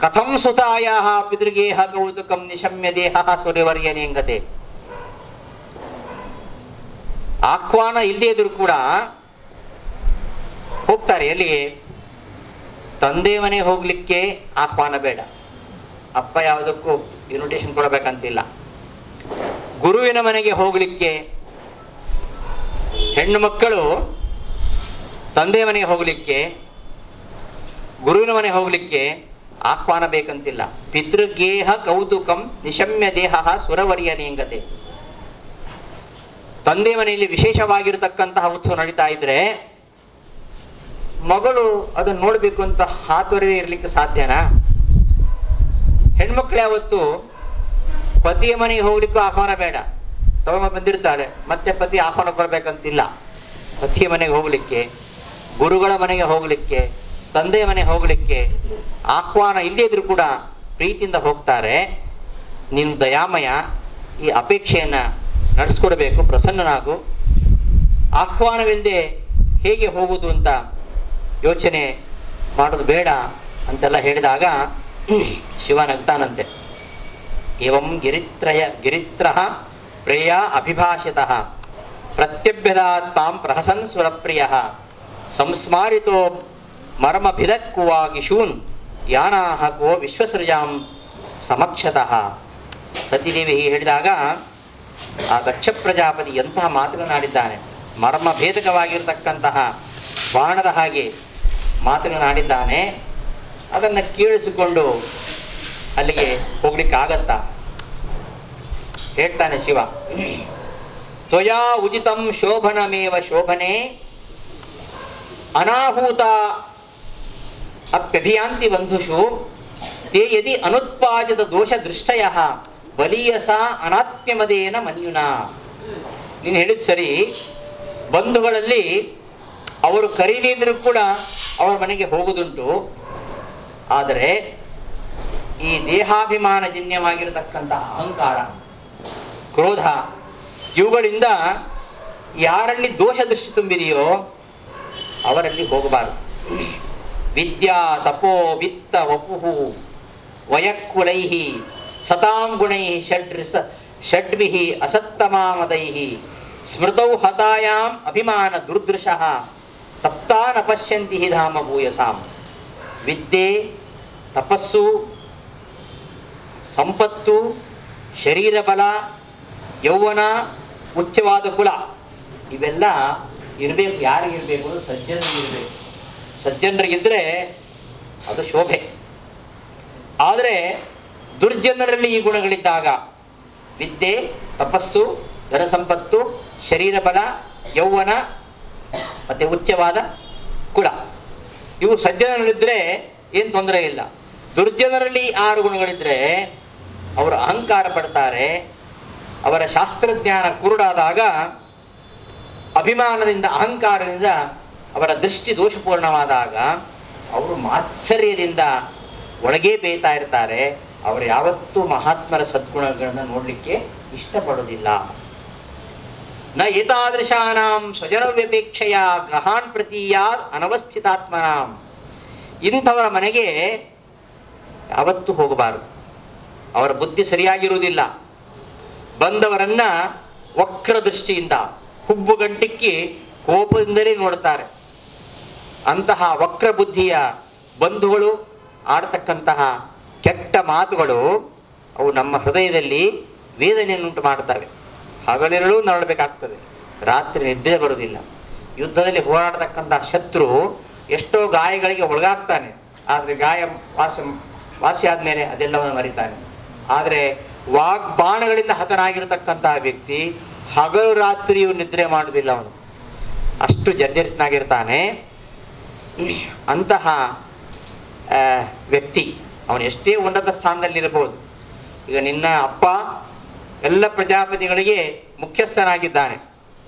ಕಥಂ ಸುತಾಯ ಪಿತೃಗೇಹ ಕೌತುಕಂ ನಿಶಮ್ಯ ದೇಹ ಸೂರ್ಯವರ್ಯನೇಂಗತೆ. ಆಹ್ವಾನ ಇಲ್ಲದೆ ಇದ್ರು ಕೂಡ ಹೋಗ್ತಾರೆ. ಎಲ್ಲಿಗೆ? ತಂದೆ ಮನೆ ಹೋಗ್ಲಿಕ್ಕೆ ಆಹ್ವಾನ ಬೇಡ, ಅಪ್ಪ ಯಾವುದಕ್ಕೂ ಇನ್ವಿಟೇಷನ್ ಕೊಡಬೇಕಂತಿಲ್ಲ. ಗುರುವಿನ ಮನೆಗೆ ಹೋಗ್ಲಿಕ್ಕೆ, ಹೆಣ್ಣು ಮಕ್ಕಳು ತಂದೆ ಮನೆಗೆ ಹೋಗ್ಲಿಕ್ಕೆ, ಗುರುವಿನ ಮನೆ ಹೋಗ್ಲಿಕ್ಕೆ ಆಹ್ವಾನ ಬೇಕಂತಿಲ್ಲ. ಪಿತೃಗೇಹ ಕೌತುಕಂ ನಿಶಮ್ಯ ದೇಹ ಸುರವರ್ಯನೇಂಗತೆ. ತಂದೆ ಮನೆಯಲ್ಲಿ ವಿಶೇಷವಾಗಿರತಕ್ಕಂತಹ ಉತ್ಸವ ನಡೀತಾ ಇದ್ರೆ ಮಗಳು ಅದನ್ನು ನೋಡ್ಬೇಕು ಅಂತ ಹಾತೊರೆದೇ ಇರ್ಲಿಕ್ಕೆ ಸಾಧ್ಯನಾ? ಹೆಣ್ಮಕ್ಳು ಯಾವತ್ತು ಪತಿಯ ಮನೆಗೆ ಹೋಗ್ಲಿಕ್ಕೂ ಆಹ್ವಾನ ಬೇಡ, ತಗೊಂಡು ಬಂದಿರ್ತಾಳೆ, ಮತ್ತೆ ಪತಿ ಆಹ್ವಾನ ಕೊಡ್ಬೇಕಂತಿಲ್ಲ. ಪತಿಯ ಮನೆಗೆ ಹೋಗ್ಲಿಕ್ಕೆ, ಗುರುಗಳ ಮನೆಗೆ ಹೋಗ್ಲಿಕ್ಕೆ, ತಂದೆಯ ಮನೆಗೆ ಹೋಗ್ಲಿಕ್ಕೆ ಆಹ್ವಾನ ಇಲ್ಲದೇ ಇದ್ರೂ ಕೂಡ ಪ್ರೀತಿಯಿಂದ ಹೋಗ್ತಾರೆ. ನೀನು ದಯಾಮಯ, ಈ ಅಪೇಕ್ಷೆಯನ್ನ ನಡೆಸ್ಕೊಡ್ಬೇಕು, ಪ್ರಸನ್ನನಾಗು. ಆಹ್ವಾನವಿಲ್ಲದೆ ಹೇಗೆ ಹೋಗುವುದು ಅಂತ ಯೋಚನೆ ಮಾಡೋದು ಬೇಡ ಅಂತೆಲ್ಲ ಹೇಳಿದಾಗ ಶಿವ ನಗ್ತಾನಂತೆ. ಏವಂ ಗಿರಿತ್ರಃ ಪ್ರೇಯ ಅಭಿಭಾಷಿತಃ ಪ್ರತ್ಯಭ್ಯದಾತ್ ತಾಂ ಪ್ರಹಸನ್ ಸುರಪ್ರಿಯಃ ಸಂಸ್ಮಾರಿತೋ ಮರ್ಮಭಿದಕ್ಕುವಾಗಿಶೂನ್ ಯಾನಾಹ ಕೋ ವಿಶ್ವಸೃಜಾಂ ಸಮಕ್ಷತಃ. ಸತಿದೇವಿ ಹೀಗೆ ಹೇಳಿದಾಗ ಆ ದಕ್ಷ ಪ್ರಜಾಪತಿ ಎಂತಹ ಮಾತುಗಳನ್ನಾಡಿದ್ದಾನೆ. ಮರ್ಮಭೇದಕವಾಗಿರತಕ್ಕಂತಹ ಬಾಣದ ಹಾಗೆ ಮಾತುಗಳನ್ನಾಡಿದ್ದಾನೆ. ಅದನ್ನು ಕೇಳಿಸಿಕೊಂಡು ಅಲ್ಲಿಗೆ ಹೋಗ್ಲಿಕ್ಕಾಗತ್ತಾ? ಹೇಳ್ತಾನೆ ಶಿವ, ತ್ವಯಾ ಉಚಿತಂ ಶೋಭನಮೇವ ಶೋಭನೆ ಅನಾಹೂತ ಅಪ್ಯಭಿಯಾಂತಿ ಬಂಧುಷು ತೇ ಯದಿ ಅನುತ್ಪಾದಿತ ದೋಷ ದೃಷ್ಟಯಃ ಬಲೀಯಸ ಅನಾತ್ಮ್ಯಮದೇನ ಮನ್ಯುನ. ನೀನು ಹೇಳಿದ ಸರಿ, ಬಂಧುಗಳಲ್ಲಿ ಅವರು ಕರೀದಿದ್ರು ಕೂಡ ಅವರ ಮನೆಗೆ ಹೋಗುದುಂಟು. ಆದರೆ ಈ ದೇಹಾಭಿಮಾನಜನ್ಯವಾಗಿರತಕ್ಕಂತಹ ಅಹಂಕಾರ, ಕ್ರೋಧ, ಇವುಗಳಿಂದ ಯಾರಲ್ಲಿ ದೋಷ ದೃಷ್ಟಿ ತುಂಬಿದೆಯೋ ಅವರಲ್ಲಿ ಹೋಗಬಾರದು. ವಿದ್ಯಾ ತಪೋ ವಿತ್ತ ವಪುಹು ವಯಕ್ಕುಲೈಹಿ ಸತಾಂ ಗುಣೈಹಿ ಷಡ್ಭಿಹಿ ಅಸತ್ತಮಾಮದೈಹಿ ಸ್ಮೃತೌ ಹತಾಯಾಂ ಅಭಿಮಾನ ದುರ್ದೃಶಃ ತಪ್ತಾ ನ ಪಶ್ಯಂತಿ ಹಿ ಧಾಮ ಭೂಯಸಾಂ. ವಿದ್ಯೆ, ತಪಸ್ಸು, ಸಂಪತ್ತು, ಶರೀರ ಬಲ, ಯೌವನ, ಉಚ್ಚವಾದ ಕುಲ ಇವೆಲ್ಲ ಇರಬೇಕು. ಯಾರಿಗಿರಬೇಕು? ಸಜ್ಜನರಿಗಿರಬೇಕು. ಸಜ್ಜನರಿಗಿದ್ರೆ ಅದು ಶೋಭೆ. ಆದರೆ ದುರ್ಜನರಲ್ಲಿ ಈ ಗುಣಗಳಿದ್ದಾಗ ವಿದ್ಯೆ, ತಪಸ್ಸು, ಧನ ಸಂಪತ್ತು, ಶರೀರ ಬಲ, ಯೌವನ ಮತ್ತು ಉಚ್ಚವಾದ ಕುಲ ಇವು ಸಜ್ಜನರಲ್ಲಿದ್ದರೆ ಏನು ತೊಂದರೆ ಇಲ್ಲ. ದುರ್ಜನರಲ್ಲಿ 6 ಗುಣಗಳಿದ್ರೆ ಅವರು ಅಹಂಕಾರ ಪಡ್ತಾರೆ. ಅವರ ಶಾಸ್ತ್ರಜ್ಞಾನ ಕುರುಡಾದಾಗ ಅಭಿಮಾನದಿಂದ, ಅಹಂಕಾರದಿಂದ ಅವರ ದೃಷ್ಟಿ ದೋಷಪೂರ್ಣವಾದಾಗ ಅವರು ಮಾತ್ಸರ್ಯದಿಂದ ಒಳಗೇ ಬೇಯ್ತಾ ಇರ್ತಾರೆ. ಅವರು ಯಾವತ್ತೂ ಮಹಾತ್ಮರ ಸದ್ಗುಣಗಳನ್ನು ನೋಡಲಿಕ್ಕೆ ಇಷ್ಟಪಡೋದಿಲ್ಲ. ನ ಏತಾದೃಶಾನಾಂ ಸ್ವಜನವ್ಯಪೇಕ್ಷೆಯ ಗ್ರಹಾನ್ ಪ್ರತೀಯಾತ್ ಅನವಸ್ಥಿತಾತ್ಮನಾಂ. ಇಂಥವರ ಮನೆಗೆ ಯಾವತ್ತೂ ಹೋಗಬಾರದು. ಅವರ ಬುದ್ಧಿ ಸರಿಯಾಗಿರುವುದಿಲ್ಲ. ಬಂದವರನ್ನ ವಕ್ರ ದೃಷ್ಟಿಯಿಂದ, ಹುಬ್ಬುಗಂಟಿಕ್ಕಿ ಕೋಪದಿಂದಲೇ ನೋಡ್ತಾರೆ. ಅಂತಹ ವಕ್ರ ಬುದ್ಧಿಯ ಬಂಧುಗಳು ಆಡ್ತಕ್ಕಂತಹ ಕೆಟ್ಟ ಮಾತುಗಳು ಅವು ನಮ್ಮ ಹೃದಯದಲ್ಲಿ ವೇದನೆಯನ್ನುಂಟು ಮಾಡ್ತವೆ. ಹಗಲಿರಲು ನರಳಬೇಕಾಗ್ತದೆ, ರಾತ್ರಿ ನಿದ್ದೆ ಬರುವುದಿಲ್ಲ. ಯುದ್ಧದಲ್ಲಿ ಹೋರಾಡತಕ್ಕಂತಹ ಶತ್ರು ಎಷ್ಟೋ ಗಾಯಗಳಿಗೆ ಒಳಗಾಗ್ತಾನೆ, ಆದರೆ ಗಾಯ ವಾಸಿ ಆದಮೇಲೆ ಅದೆಲ್ಲವನ್ನು ಮರಿತಾನೆ. ಆದರೆ ವಾಗ್ಬಾಣಗಳಿಂದ ಹತನಾಗಿರತಕ್ಕಂತಹ ವ್ಯಕ್ತಿ ಹಗಲು ರಾತ್ರಿಯೂ ನಿದ್ರೆ ಮಾಡುವುದಿಲ್ಲ. ಅವನು ಅಷ್ಟು ಜರ್ಜರಿತನಾಗಿರ್ತಾನೆ. ಅಂತಹ ವ್ಯಕ್ತಿ ಅವನು ಎಷ್ಟೇ ಉನ್ನತ ಸ್ಥಾನದಲ್ಲಿರಬಹುದು. ಈಗ ನಿನ್ನ ಅಪ್ಪ ಎಲ್ಲ ಪ್ರಜಾಪತಿಗಳಿಗೆ ಮುಖ್ಯಸ್ಥನಾಗಿದ್ದಾನೆ,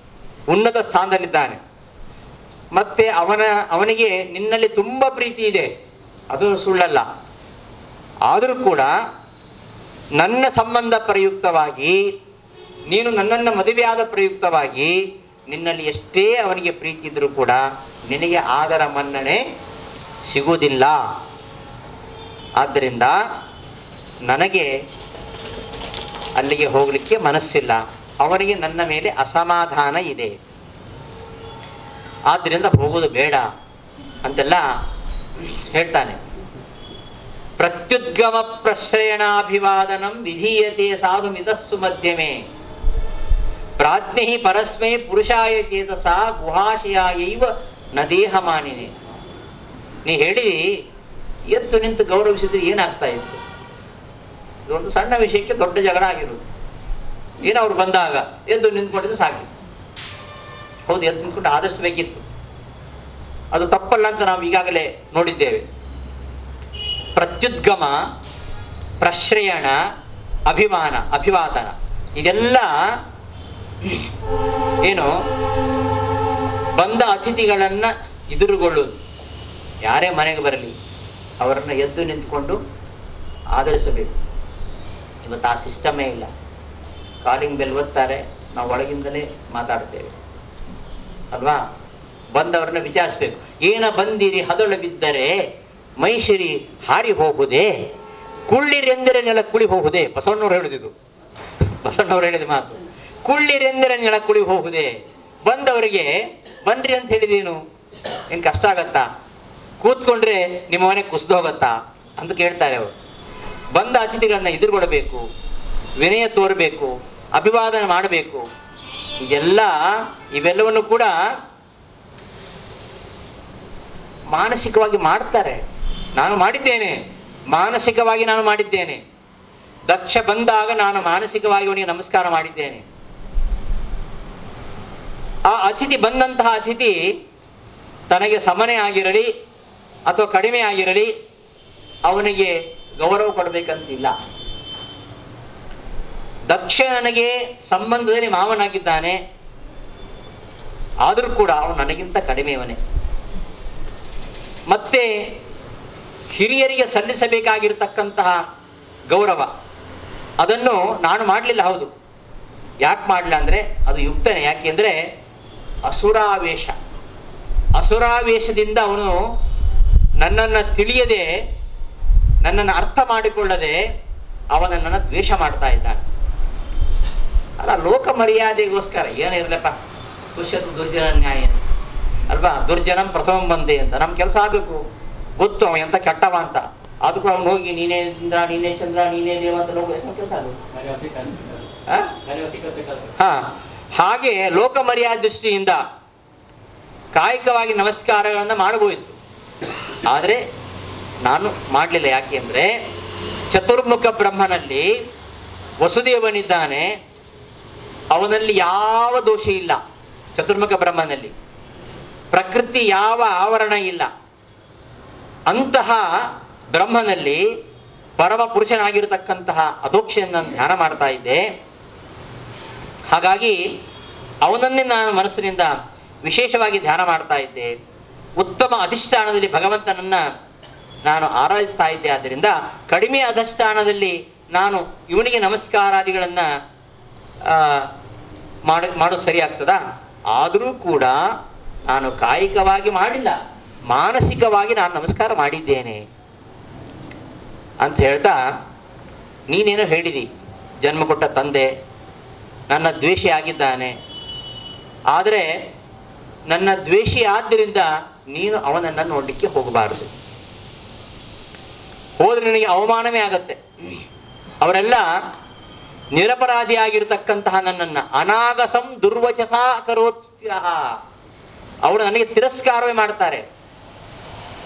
ಉನ್ನತ ಸ್ಥಾನದಲ್ಲಿದ್ದಾನೆ. ಮತ್ತೆ ಅವನಿಗೆ ನಿನ್ನಲ್ಲಿ ತುಂಬ ಪ್ರೀತಿ ಇದೆ, ಅದು ಸುಳ್ಳಲ್ಲ. ಆದರೂ ಕೂಡ ನನ್ನ ಸಂಬಂಧ ಪ್ರಯುಕ್ತವಾಗಿ, ನೀನು ನನ್ನನ್ನು ಮದುವೆಯಾದ ಪ್ರಯುಕ್ತವಾಗಿ ನಿನ್ನಲ್ಲಿ ಎಷ್ಟೇ ಅವನಿಗೆ ಪ್ರೀತಿ ಇದ್ದರೂ ಕೂಡ ನಿನಗೆ ಆದರ ಮನ್ನಣೆ ಸಿಗುವುದಿಲ್ಲ. ಆದ್ದರಿಂದ ನನಗೆ ಅಲ್ಲಿಗೆ ಹೋಗಲಿಕ್ಕೆ ಮನಸ್ಸಿಲ್ಲ, ಅವನಿಗೆ ನನ್ನ ಮೇಲೆ ಅಸಮಾಧಾನ ಇದೆ, ಆದ್ದರಿಂದ ಹೋಗೋದು ಬೇಡ ಅಂತೆಲ್ಲ ಹೇಳ್ತಾನೆ. ಪ್ರತ್ಯುದ್ಗಮ ಪ್ರಶ್ರಯಣಾಭಿವಾದನಂ ವಿಧೀಯತೆ ಸಾಧು ಮಿತಸ್ಸು ಮಧ್ಯಮೇ ಪ್ರಾಜ್ಞಿ ಪರಸ್ಮೈ ಪುರುಷಾಯ ಚೇತಸ ಗುಹಾಶಯಾಯೈವ ನ ದೇಹ ಮಾನಿನಿ. ನೀ ಹೇಳಿ ಎದ್ದು ನಿಂತು ಗೌರವಿಸಿದ್ರೆ ಏನಾಗ್ತಾ ಇತ್ತು? ಇದೊಂದು ಸಣ್ಣ ವಿಷಯಕ್ಕೆ ದೊಡ್ಡ ಜಗಳ ಆಗಿರೋದು. ಏನೋ ಅವ್ರು ಬಂದಾಗ ಎದ್ದು ನಿಂತ್ಕೊಂಡಿದ್ದು ಸಾಕಿತ್ತು. ಹೌದು, ಎದ್ದು ನಿಂತ್ಕೊಂಡು ಆದರಿಸಬೇಕಿತ್ತು, ಅದು ತಪ್ಪಲ್ಲ ಅಂತ ನಾವು ಈಗಾಗಲೇ ನೋಡಿದ್ದೇವೆ. ಪ್ರತ್ಯುದ್ಗಮ, ಪ್ರಶ್ರಯಣ, ಅಭಿಮಾನ, ಅಭಿವಾದನ ಇದೆಲ್ಲ ಏನು ಬಂದ ಅತಿಥಿಗಳನ್ನ ಎದುರುಗೊಳ್ಳುವುದು. ಯಾರೇ ಮನೆಗೆ ಬರಲಿ ಅವರನ್ನು ಎದ್ದು ನಿಂತ್ಕೊಂಡು ಆದರಿಸಬೇಕು. ಇವತ್ತು ಆ ಸಿಸ್ಟಮೇ ಇಲ್ಲ. ಕಾಲಿಂಗ್ ಬೆಲ್ ಒತ್ತಾರೆ, ನಾವು ಒಳಗಿಂದಲೇ ಮಾತಾಡ್ತೇವೆ ಅಲ್ವಾ? ಬಂದವರನ್ನ ವಿಚಾರಿಸ್ಬೇಕು. ಏನ ಬಂದಿರಿ ಹದಳು ಬಿದ್ದರೆ ಮೈಸಿರಿ ಹಾರಿ ಹೋಗುವುದೇ, ಕುಳ್ಳಿರೆಂದರೆ ನೆಲ ಕುಳಿ ಹೋಗುವುದೇ. ಬಸವಣ್ಣವ್ರು ಹೇಳಿದ್ದು, ಬಸವಣ್ಣವ್ರು ಹೇಳಿದ ಮಾತು. ಕುಳ್ಳಿರೆಂದರೆ ನೆಲ ಕುಳಿ ಹೋಗುವುದೇ. ಬಂದವರಿಗೆ ಬನ್ರಿ ಅಂತ ಹೇಳಿದೇನು, ಏನು ಕಷ್ಟ ಆಗತ್ತಾ? ಕೂತ್ಕೊಂಡ್ರೆ ನಿಮ್ಮ ಮನೆ ಕುಸಿದು ಹೋಗತ್ತಾ ಅಂತ ಕೇಳ್ತಾರೆ ಅವರು. ಬಂದ ಅತಿಥಿಗಳನ್ನ ಎದುರುಗೊಳ್ಳಬೇಕು, ವಿನಯ ತೋರಬೇಕು, ಅಭಿವಾದನ ಮಾಡಬೇಕು. ಇವೆಲ್ಲವನ್ನು ಕೂಡ ಮಾನಸಿಕವಾಗಿ ಮಾಡ್ತಾರೆ. ನಾನು ಮಾಡಿದ್ದೇನೆ, ಮಾನಸಿಕವಾಗಿ ನಾನು ಮಾಡಿದ್ದೇನೆ. ದಕ್ಷ ಬಂದಾಗ ನಾನು ಮಾನಸಿಕವಾಗಿ ಅವನಿಗೆ ನಮಸ್ಕಾರ ಮಾಡಿದ್ದೇನೆ. ಆ ಅತಿಥಿ ಬಂದಂತಹ ಅತಿಥಿ ತನಗೆ ಸಮನೆ ಆಗಿರಲಿ ಅಥವಾ ಕಡಿಮೆ ಆಗಿರಲಿ ಅವನಿಗೆ ಗೌರವ ಕೊಡಬೇಕಂತಿಲ್ಲ. ದಕ್ಷ ನನಗೆ ಸಂಬಂಧದಲ್ಲಿ ಮಾವನಾಗಿದ್ದಾನೆ, ಆದರೂ ಕೂಡ ಅವನು ನನಗಿಂತ ಕಡಿಮೆಯವನೇ. ಮತ್ತೆ ಹಿರಿಯರಿಗೆ ಸಲ್ಲಿಸಬೇಕಾಗಿರ್ತಕ್ಕಂತಹ ಗೌರವ ಅದನ್ನು ನಾನು ಮಾಡಲಿಲ್ಲ. ಹೌದು, ಯಾಕೆ ಮಾಡಲಿಲ್ಲ ಅಂದರೆ ಅದು ಯುಕ್ತನೇ. ಯಾಕೆಂದರೆ ಅಸುರಾವೇಶದಿಂದ ಅವನು ನನ್ನನ್ನು ತಿಳಿಯದೆ, ನನ್ನನ್ನು ಅರ್ಥ ಮಾಡಿಕೊಳ್ಳದೆ ಅವನನ್ನು ದ್ವೇಷ ಮಾಡ್ತಾ ಇದ್ದಾನೆ. ಅಲ್ಲ, ಲೋಕ ಮರ್ಯಾದೆಗೋಸ್ಕರ ಏನಿರಲಪ್ಪ, ತುಷ್ಯತು ದುರ್ಜನ ನ್ಯಾಯ ಅಲ್ವಾ? ದುರ್ಜನಂ ಪ್ರಥಮ ಬಂದೆ ಅಂತ ನಮ್ಮ ಕೆಲಸ ಆಗಬೇಕು. ಗೊತ್ತು ಅವ ಎಂತ ಕೆಟ್ಟವ ಅಂತ, ಅದಕ್ಕೂ ಅವನು ಹೋಗಿ ನೀನೇ ಇಂದ್ರ, ನೀನೇ ಚಂದ್ರ, ನೀನೇ ದೇವ ಅಂತ ಕೆಲಸ ಹಾಗೆ ಲೋಕ ಮರ್ಯಾದೆ ದೃಷ್ಟಿಯಿಂದ ಕಾಯಿಕವಾಗಿ ನಮಸ್ಕಾರಗಳನ್ನು ಮಾಡಬಹುದಿತ್ತು, ಆದರೆ ನಾನು ಮಾಡಲಿಲ್ಲ. ಯಾಕೆಂದ್ರೆ ಚತುರ್ಮುಖ ಬ್ರಹ್ಮನಲ್ಲಿ ವಸುದೇವನಿದ್ದಾನೆ, ಅವನಲ್ಲಿ ಯಾವ ದೋಷ ಇಲ್ಲ. ಚತುರ್ಮುಖ ಬ್ರಹ್ಮನಲ್ಲಿ ಪ್ರಕೃತಿ ಯಾವ ಆವರಣ ಇಲ್ಲ. ಅಂತಹ ಬ್ರಹ್ಮನಲ್ಲಿ ಪರಮ ಪುರುಷನಾಗಿರತಕ್ಕಂತಹ ಅಧೋಕ್ಷೆಯನ್ನು ಧ್ಯಾನ ಮಾಡ್ತಾ ಇದ್ದೆ. ಹಾಗಾಗಿ ಅವನನ್ನೇ ನಾನು ಮನಸ್ಸಿನಿಂದ ವಿಶೇಷವಾಗಿ ಧ್ಯಾನ ಮಾಡ್ತಾ ಇದ್ದೆ. ಉತ್ತಮ ಅಧಿಷ್ಠಾನದಲ್ಲಿ ಭಗವಂತನನ್ನ ನಾನು ಆರಾಧಿಸ್ತಾ ಇದ್ದೆ. ಆದ್ದರಿಂದ ಕಡಿಮೆ ಅಧಿಷ್ಠಾನದಲ್ಲಿ ನಾನು ಇವನಿಗೆ ನಮಸ್ಕಾರಾದಿಗಳನ್ನು ಮಾಡೋದು ಸರಿ ಆಗ್ತದಾ? ಆದರೂ ಕೂಡ ನಾನು ಕಾಯಿಕವಾಗಿ ಮಾಡಿಲ್ಲ, ಮಾನಸಿಕವಾಗಿ ನಾನು ನಮಸ್ಕಾರ ಮಾಡಿದ್ದೇನೆ ಅಂತ ಹೇಳ್ತಾ, ನೀನೇನೋ ಹೇಳಿದಿ, ಜನ್ಮ ಕೊಟ್ಟ ತಂದೆ ನನ್ನ ದ್ವೇಷಿ ಆಗಿದ್ದಾನೆ, ಆದರೆ ನನ್ನ ದ್ವೇಷಿ ಆದ್ದರಿಂದ ನೀನು ಅವನನ್ನು ನೋಡಲಿಕ್ಕೆ ಹೋಗಬಾರದು. ಹೋದ್ರೆ ನಿನಗೆ ಅವಮಾನವೇ ಆಗತ್ತೆ. ಅವರೆಲ್ಲ ನಿರಪರಾಧಿಯಾಗಿರ್ತಕ್ಕಂತಹ ನನ್ನನ್ನು ಅನಾಗಸಂ ದುರ್ವಚಸ ಕರೋತ್ಸ್ಯ, ಅವರು ನನಗೆ ತಿರಸ್ಕಾರವೇ ಮಾಡ್ತಾರೆ.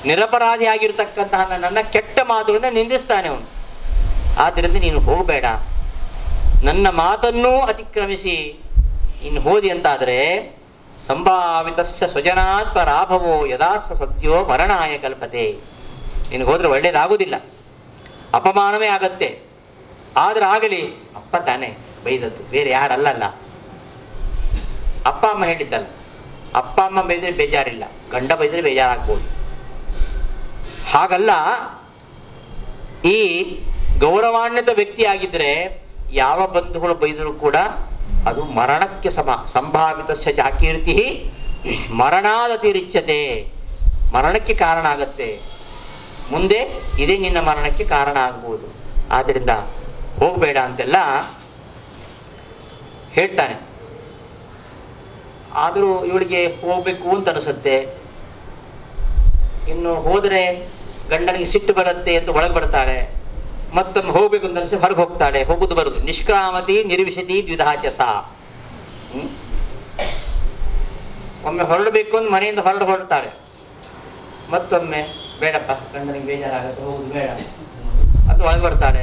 ನಿರಪರಾಧಿಯಾಗಿರ್ತಕ್ಕಂತಹ ನನ್ನನ್ನು ಕೆಟ್ಟ ಮಾತುಗಳಿಂದ ನಿಂದಿಸ್ತಾನೆ ಅವನು. ಆದ್ದರಿಂದ ನೀನು ಹೋಗಬೇಡ, ನನ್ನ ಮಾತನ್ನೂ ಅತಿಕ್ರಮಿಸಿ ಇನ್ನು ಹೋದಿ ಅಂತಾದರೆ ಸಂಭಾವಿತಸ್ಯ ಸ್ವಜನಾತ್ಮ ರಾಭವೋ ಯದಾಸ ಸದ್ಯೋ ಮರಣಾಯ ಕಲ್ಪತೆ, ನಿನಗೆ ಹೋದ್ರೆ ಒಳ್ಳೇದಾಗುವುದಿಲ್ಲ. ಅಪಮಾನವೇ ಆಗತ್ತೆ. ಆದ್ರೆ ಆಗಲಿ, ಅಪ್ಪ ತಾನೇ ಬೈದದ್ದು, ಬೇರೆ ಯಾರಲ್ಲಲ್ಲ. ಅಪ್ಪ ಅಮ್ಮ ಹೇಳಿದ್ದಲ್ಲ. ಅಪ್ಪ ಅಮ್ಮ ಬೈದ್ರೆ ಬೇಜಾರಿಲ್ಲ, ಗಂಡ ಬೈದ್ರೆ ಬೇಜಾರಾಗ್ಬೋದು. ಹಾಗಲ್ಲ, ಈ ಗೌರವಾನ್ವಿತ ವ್ಯಕ್ತಿ ಆಗಿದ್ರೆ ಯಾವ ಬಂಧುಗಳು ಬೈದರೂ ಕೂಡ ಅದು ಮರಣಕ್ಕೆ ಸಮ. ಸಂಭಾವಿತಸ್ಯ ಚಾಕೀರ್ತಿ ಮರಣಾದತಿರಿಚ್ಯತೆ, ಮರಣಕ್ಕೆ ಕಾರಣ ಆಗತ್ತೆ. ಮುಂದೆ ಇದೇ ನಿನ್ನ ಮರಣಕ್ಕೆ ಕಾರಣ ಆಗ್ಬೋದು. ಆದ್ದರಿಂದ ಹೋಗಬೇಡ ಅಂತೆಲ್ಲ ಹೇಳ್ತಾನೆ. ಆದರೂ ಇವಳಿಗೆ ಹೋಗ್ಬೇಕು ಅಂತ ಅನಿಸುತ್ತೆ. ಇನ್ನು ಹೋದರೆ ಗಂಡನಿಗೆ ಸಿಟ್ಟು ಬರುತ್ತೆ ಅಂತ ಒಳಗೆ ಬರ್ತಾಳೆ. ಮತ್ತೊಮ್ಮೆ ಹೋಗ್ಬೇಕು ಅಂತ ಅನಿಸಿ ಹೊರಗೆ ಹೋಗ್ತಾಳೆ. ಹೋಗುದು ಬರುದು. ನಿಷ್ಕ್ರಾಮತಿ ನಿರ್ವಿಶತಿ ದ್ವಿಧಾಚಸ. ಒಮ್ಮೆ ಹೊರಡಬೇಕು ಅಂತ ಮನೆಯಿಂದ ಹೊರಡ್ತಾಳೆ. ಮತ್ತೊಮ್ಮೆ ಬೇಡಪ್ಪ, ಗಂಡನಿಗೆ ಬೇಜಾರಾಗುತ್ತೆ, ಹೋಗುದು ಬೇಡ ಅಂತ ಒಳಗೆ ಬರ್ತಾಳೆ.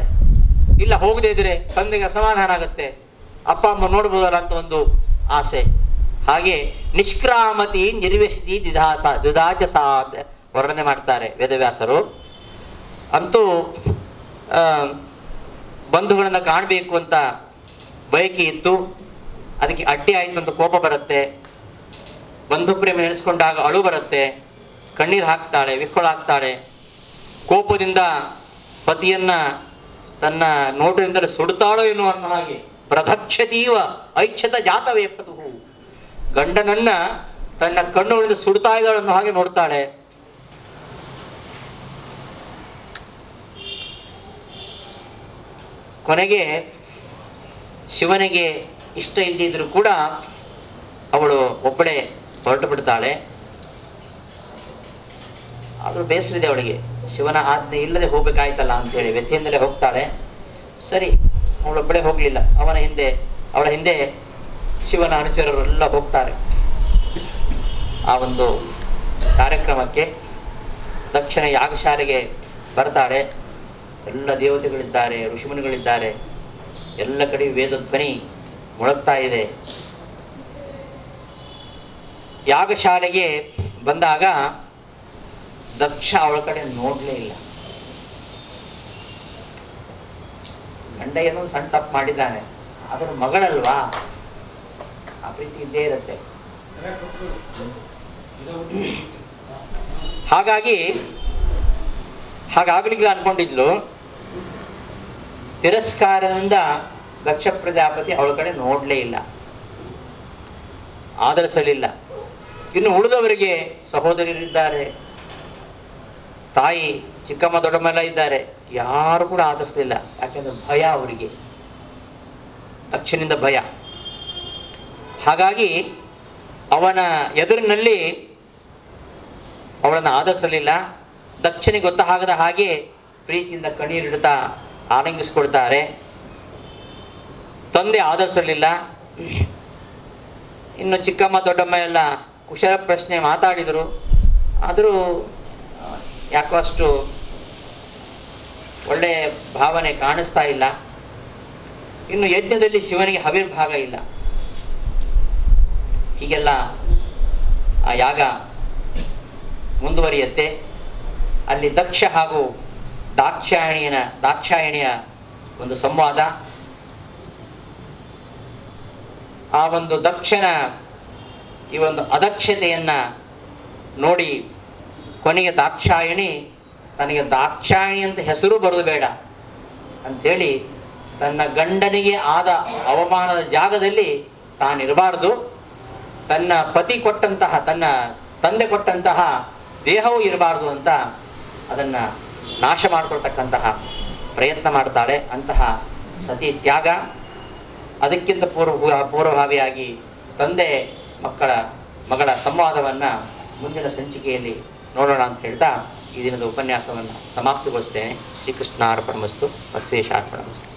ಇಲ್ಲ, ಹೋಗದೇ ಇದ್ರೆ ತಂದೆಗೆ ಅಸಮಾಧಾನ ಆಗುತ್ತೆ, ಅಪ್ಪ ಅಮ್ಮ ನೋಡ್ಬೋದಲ್ಲ ಅಂತ ಒಂದು ಆಸೆ. ಹಾಗೆ ನಿಷ್ಕ್ರಾಮತಿ ನಿರ್ವಿಶತಿ ದ್ವಿಧಾಚಸ ವರ್ಣನೆ ಮಾಡ್ತಾರೆ ವೇದವ್ಯಾಸರು. ಅಂತೂ ಬಂಧುಗಳನ್ನ ಕಾಣಬೇಕು ಅಂತ ಬಯಕೆ ಇತ್ತು, ಅದಕ್ಕೆ ಅಡ್ಡಿ ಆಯ್ತು ಅಂತ ಕೋಪ ಬರುತ್ತೆ. ಬಂಧು ಪ್ರೇಮ ನೆನೆಸ್ಕೊಂಡಾಗ ಅಳು ಬರುತ್ತೆ, ಕಣ್ಣೀರು ಹಾಕ್ತಾಳೆ, ವಿಹ್ವಳಾಗ್ತಾಳೆ. ಕೋಪದಿಂದ ಪತಿಯನ್ನ ತನ್ನ ನೋಟದಿಂದಲೇ ಸುಡ್ತಾಳೋ ಏನೋ ಅನ್ನೋ ಹಾಗೆ ಪ್ರದಕ್ಷತೀವ ಐಚ್ಛತ ಜಾತವೇ ಪತು, ಗಂಡನನ್ನ ತನ್ನ ಕಣ್ಣುಗಳಿಂದ ಸುಡ್ತಾ ಇದ್ದಾಳೆ ಅನ್ನೋ ಹಾಗೆ ನೋಡ್ತಾಳೆ. ಕೊನೆಗೆ ಶಿವನಿಗೆ ಇಷ್ಟ ಇಲ್ಲದಿದ್ರು ಕೂಡ ಅವಳು ಒಬ್ಬಳೇ ಹೊರಟು ಬಿಡ್ತಾಳೆ. ಆದರೂ ಬೇಸರಿದೆ ಅವಳಿಗೆ, ಶಿವನ ಆಜ್ಞೆ ಇಲ್ಲದೆ ಹೋಗ್ಬೇಕಾಯ್ತಲ್ಲ ಅಂತೇಳಿ ವ್ಯಥೆಯಿಂದಲೇ ಹೋಗ್ತಾಳೆ. ಸರಿ, ಅವಳೊಬ್ಬಳೇ ಹೋಗ್ಲಿಲ್ಲ, ಅವಳ ಹಿಂದೆ ಶಿವನ ಅನುಚರರೆಲ್ಲ ಹೋಗ್ತಾರೆ. ಆ ಒಂದು ಕಾರ್ಯಕ್ರಮಕ್ಕೆ ದಕ್ಷಿಣ ಯಾಗಶಾಲೆಗೆ ಬರ್ತಾಳೆ. ಎಲ್ಲ ದೇವತೆಗಳಿದ್ದಾರೆ, ಋಷಿಮುನಿಗಳಿದ್ದಾರೆ, ಎಲ್ಲ ಕಡೆ ವೇದ ಧ್ವನಿ ಮೊಳಗ್ತಾ ಇದೆ. ಯಾಗಶಾಲೆಗೆ ಬಂದಾಗ ದಕ್ಷ ಅವಳ ಕಡೆ ನೋಡ್ಲೇ ಇಲ್ಲ. ಗಂಡ ಏನೋ ಸಣ್ಣ ತಪ್ಪು ಮಾಡಿದ್ದಾನೆ, ಆದ್ರೆ ಮಗಳಲ್ವಾ, ಆ ಪ್ರೀತಿ ಇದ್ದೇ ಇರುತ್ತೆ. ಹಾಗಾಗ್ಲಿಕ್ಕೆ ಅನ್ಕೊಂಡಿದ್ಲು. ತಿರಸ್ಕಾರದಿಂದ ದಕ್ಷ ಪ್ರಜಾಪತಿ ಅವಳ ಕಡೆ ನೋಡ್ಲೇ ಇಲ್ಲ, ಆದರಿಸಲಿಲ್ಲ. ಇನ್ನು ಉಳಿದವರಿಗೆ ಸಹೋದರಿಯರಿದ್ದಾರೆ, ತಾಯಿ ಚಿಕ್ಕಮ್ಮ ದೊಡ್ಡಮ್ಮ ಇದ್ದಾರೆ, ಯಾರು ಕೂಡ ಆದರಿಸಲಿಲ್ಲ. ಯಾಕೆಂದ್ರೆ ಭಯ ಅವರಿಗೆ, ದಕ್ಷನಿಂದ ಭಯ. ಹಾಗಾಗಿ ಅವನ ಎದುರಿನಲ್ಲಿ ಅವಳನ್ನು ಆದರಿಸಲಿಲ್ಲ. ದಕ್ಷನಿಗೆ ಗೊತ್ತಾಗದ ಹಾಗೆ ಪ್ರೀತಿಯಿಂದ ಕಣ್ಣೀರಿಡ್ತಾ ಆಲಿಂಗಿಸ್ಕೊಳ್ತಾರೆ. ತಂದೆ ಆದರಿಸಲಿಲ್ಲ. ಇನ್ನು ಚಿಕ್ಕಮ್ಮ ದೊಡ್ಡಮ್ಮ ಎಲ್ಲ ಕುಶಲ ಪ್ರಶ್ನೆ ಮಾತಾಡಿದರು, ಆದರೂ ಯಾಕೋ ಅಷ್ಟು ಒಳ್ಳೆಯ ಭಾವನೆ ಕಾಣಿಸ್ತಾ ಇಲ್ಲ. ಇನ್ನು ಯಜ್ಞದಲ್ಲಿ ಶಿವನಿಗೆ ಹವಿರ್ಭಾಗ ಇಲ್ಲ. ಹೀಗೆಲ್ಲ ಆ ಯಾಗ ಮುಂದುವರಿಯುತ್ತೆ. ಅಲ್ಲಿ ದಕ್ಷ ಹಾಗೂ ದಾಕ್ಷಾಯಣಿಯ ಒಂದು ಸಂವಾದ. ಆ ಒಂದು ದಕ್ಷನ ಈ ಒಂದು ಅದಕ್ಷತೆಯನ್ನ ನೋಡಿ ಕೊನೆಗೆ ದಾಕ್ಷಾಯಣಿ ತನಗೆ ದಾಕ್ಷಾಯಣಿ ಅಂತ ಹೆಸರು ಬರೋದು ಬೇಡ ಅಂಥೇಳಿ ತನ್ನ ಗಂಡನಿಗೆ ಆದ ಅವಮಾನದ ಜಾಗದಲ್ಲಿ ತಾನಿರಬಾರ್ದು, ತನ್ನ ಪತಿ ಕೊಟ್ಟಂತಹ, ತನ್ನ ತಂದೆ ಕೊಟ್ಟಂತಹ ದೇಹವೂ ಇರಬಾರ್ದು ಅಂತ ಅದನ್ನು ನಾಶ ಮಾಡಿಕೊಳ್ತಕ್ಕಂತಹ ಪ್ರಯತ್ನ ಮಾಡ್ತಾಳೆ. ಅಂತಹ ಸತಿ ತ್ಯಾಗ. ಅದಕ್ಕಿಂತ ಪೂರ್ವಭಾವಿಯಾಗಿ ತಂದೆ ಮಗಳ ಸಂವಾದವನ್ನು ಮುಂದಿನ ಸಂಚಿಕೆಯಲ್ಲಿ ನೋಡೋಣ ಅಂತ ಹೇಳ್ತಾ ಈ ದಿನದ ಉಪನ್ಯಾಸವನ್ನು ಸಮಾಪ್ತಿಗೊಳಿಸ್ತೇನೆ. ಶ್ರೀಕೃಷ್ಣಾರ್ಪಣಮಸ್ತು, ಮಧ್ವೇಶಾರ್ಪಣಮಸ್ತು.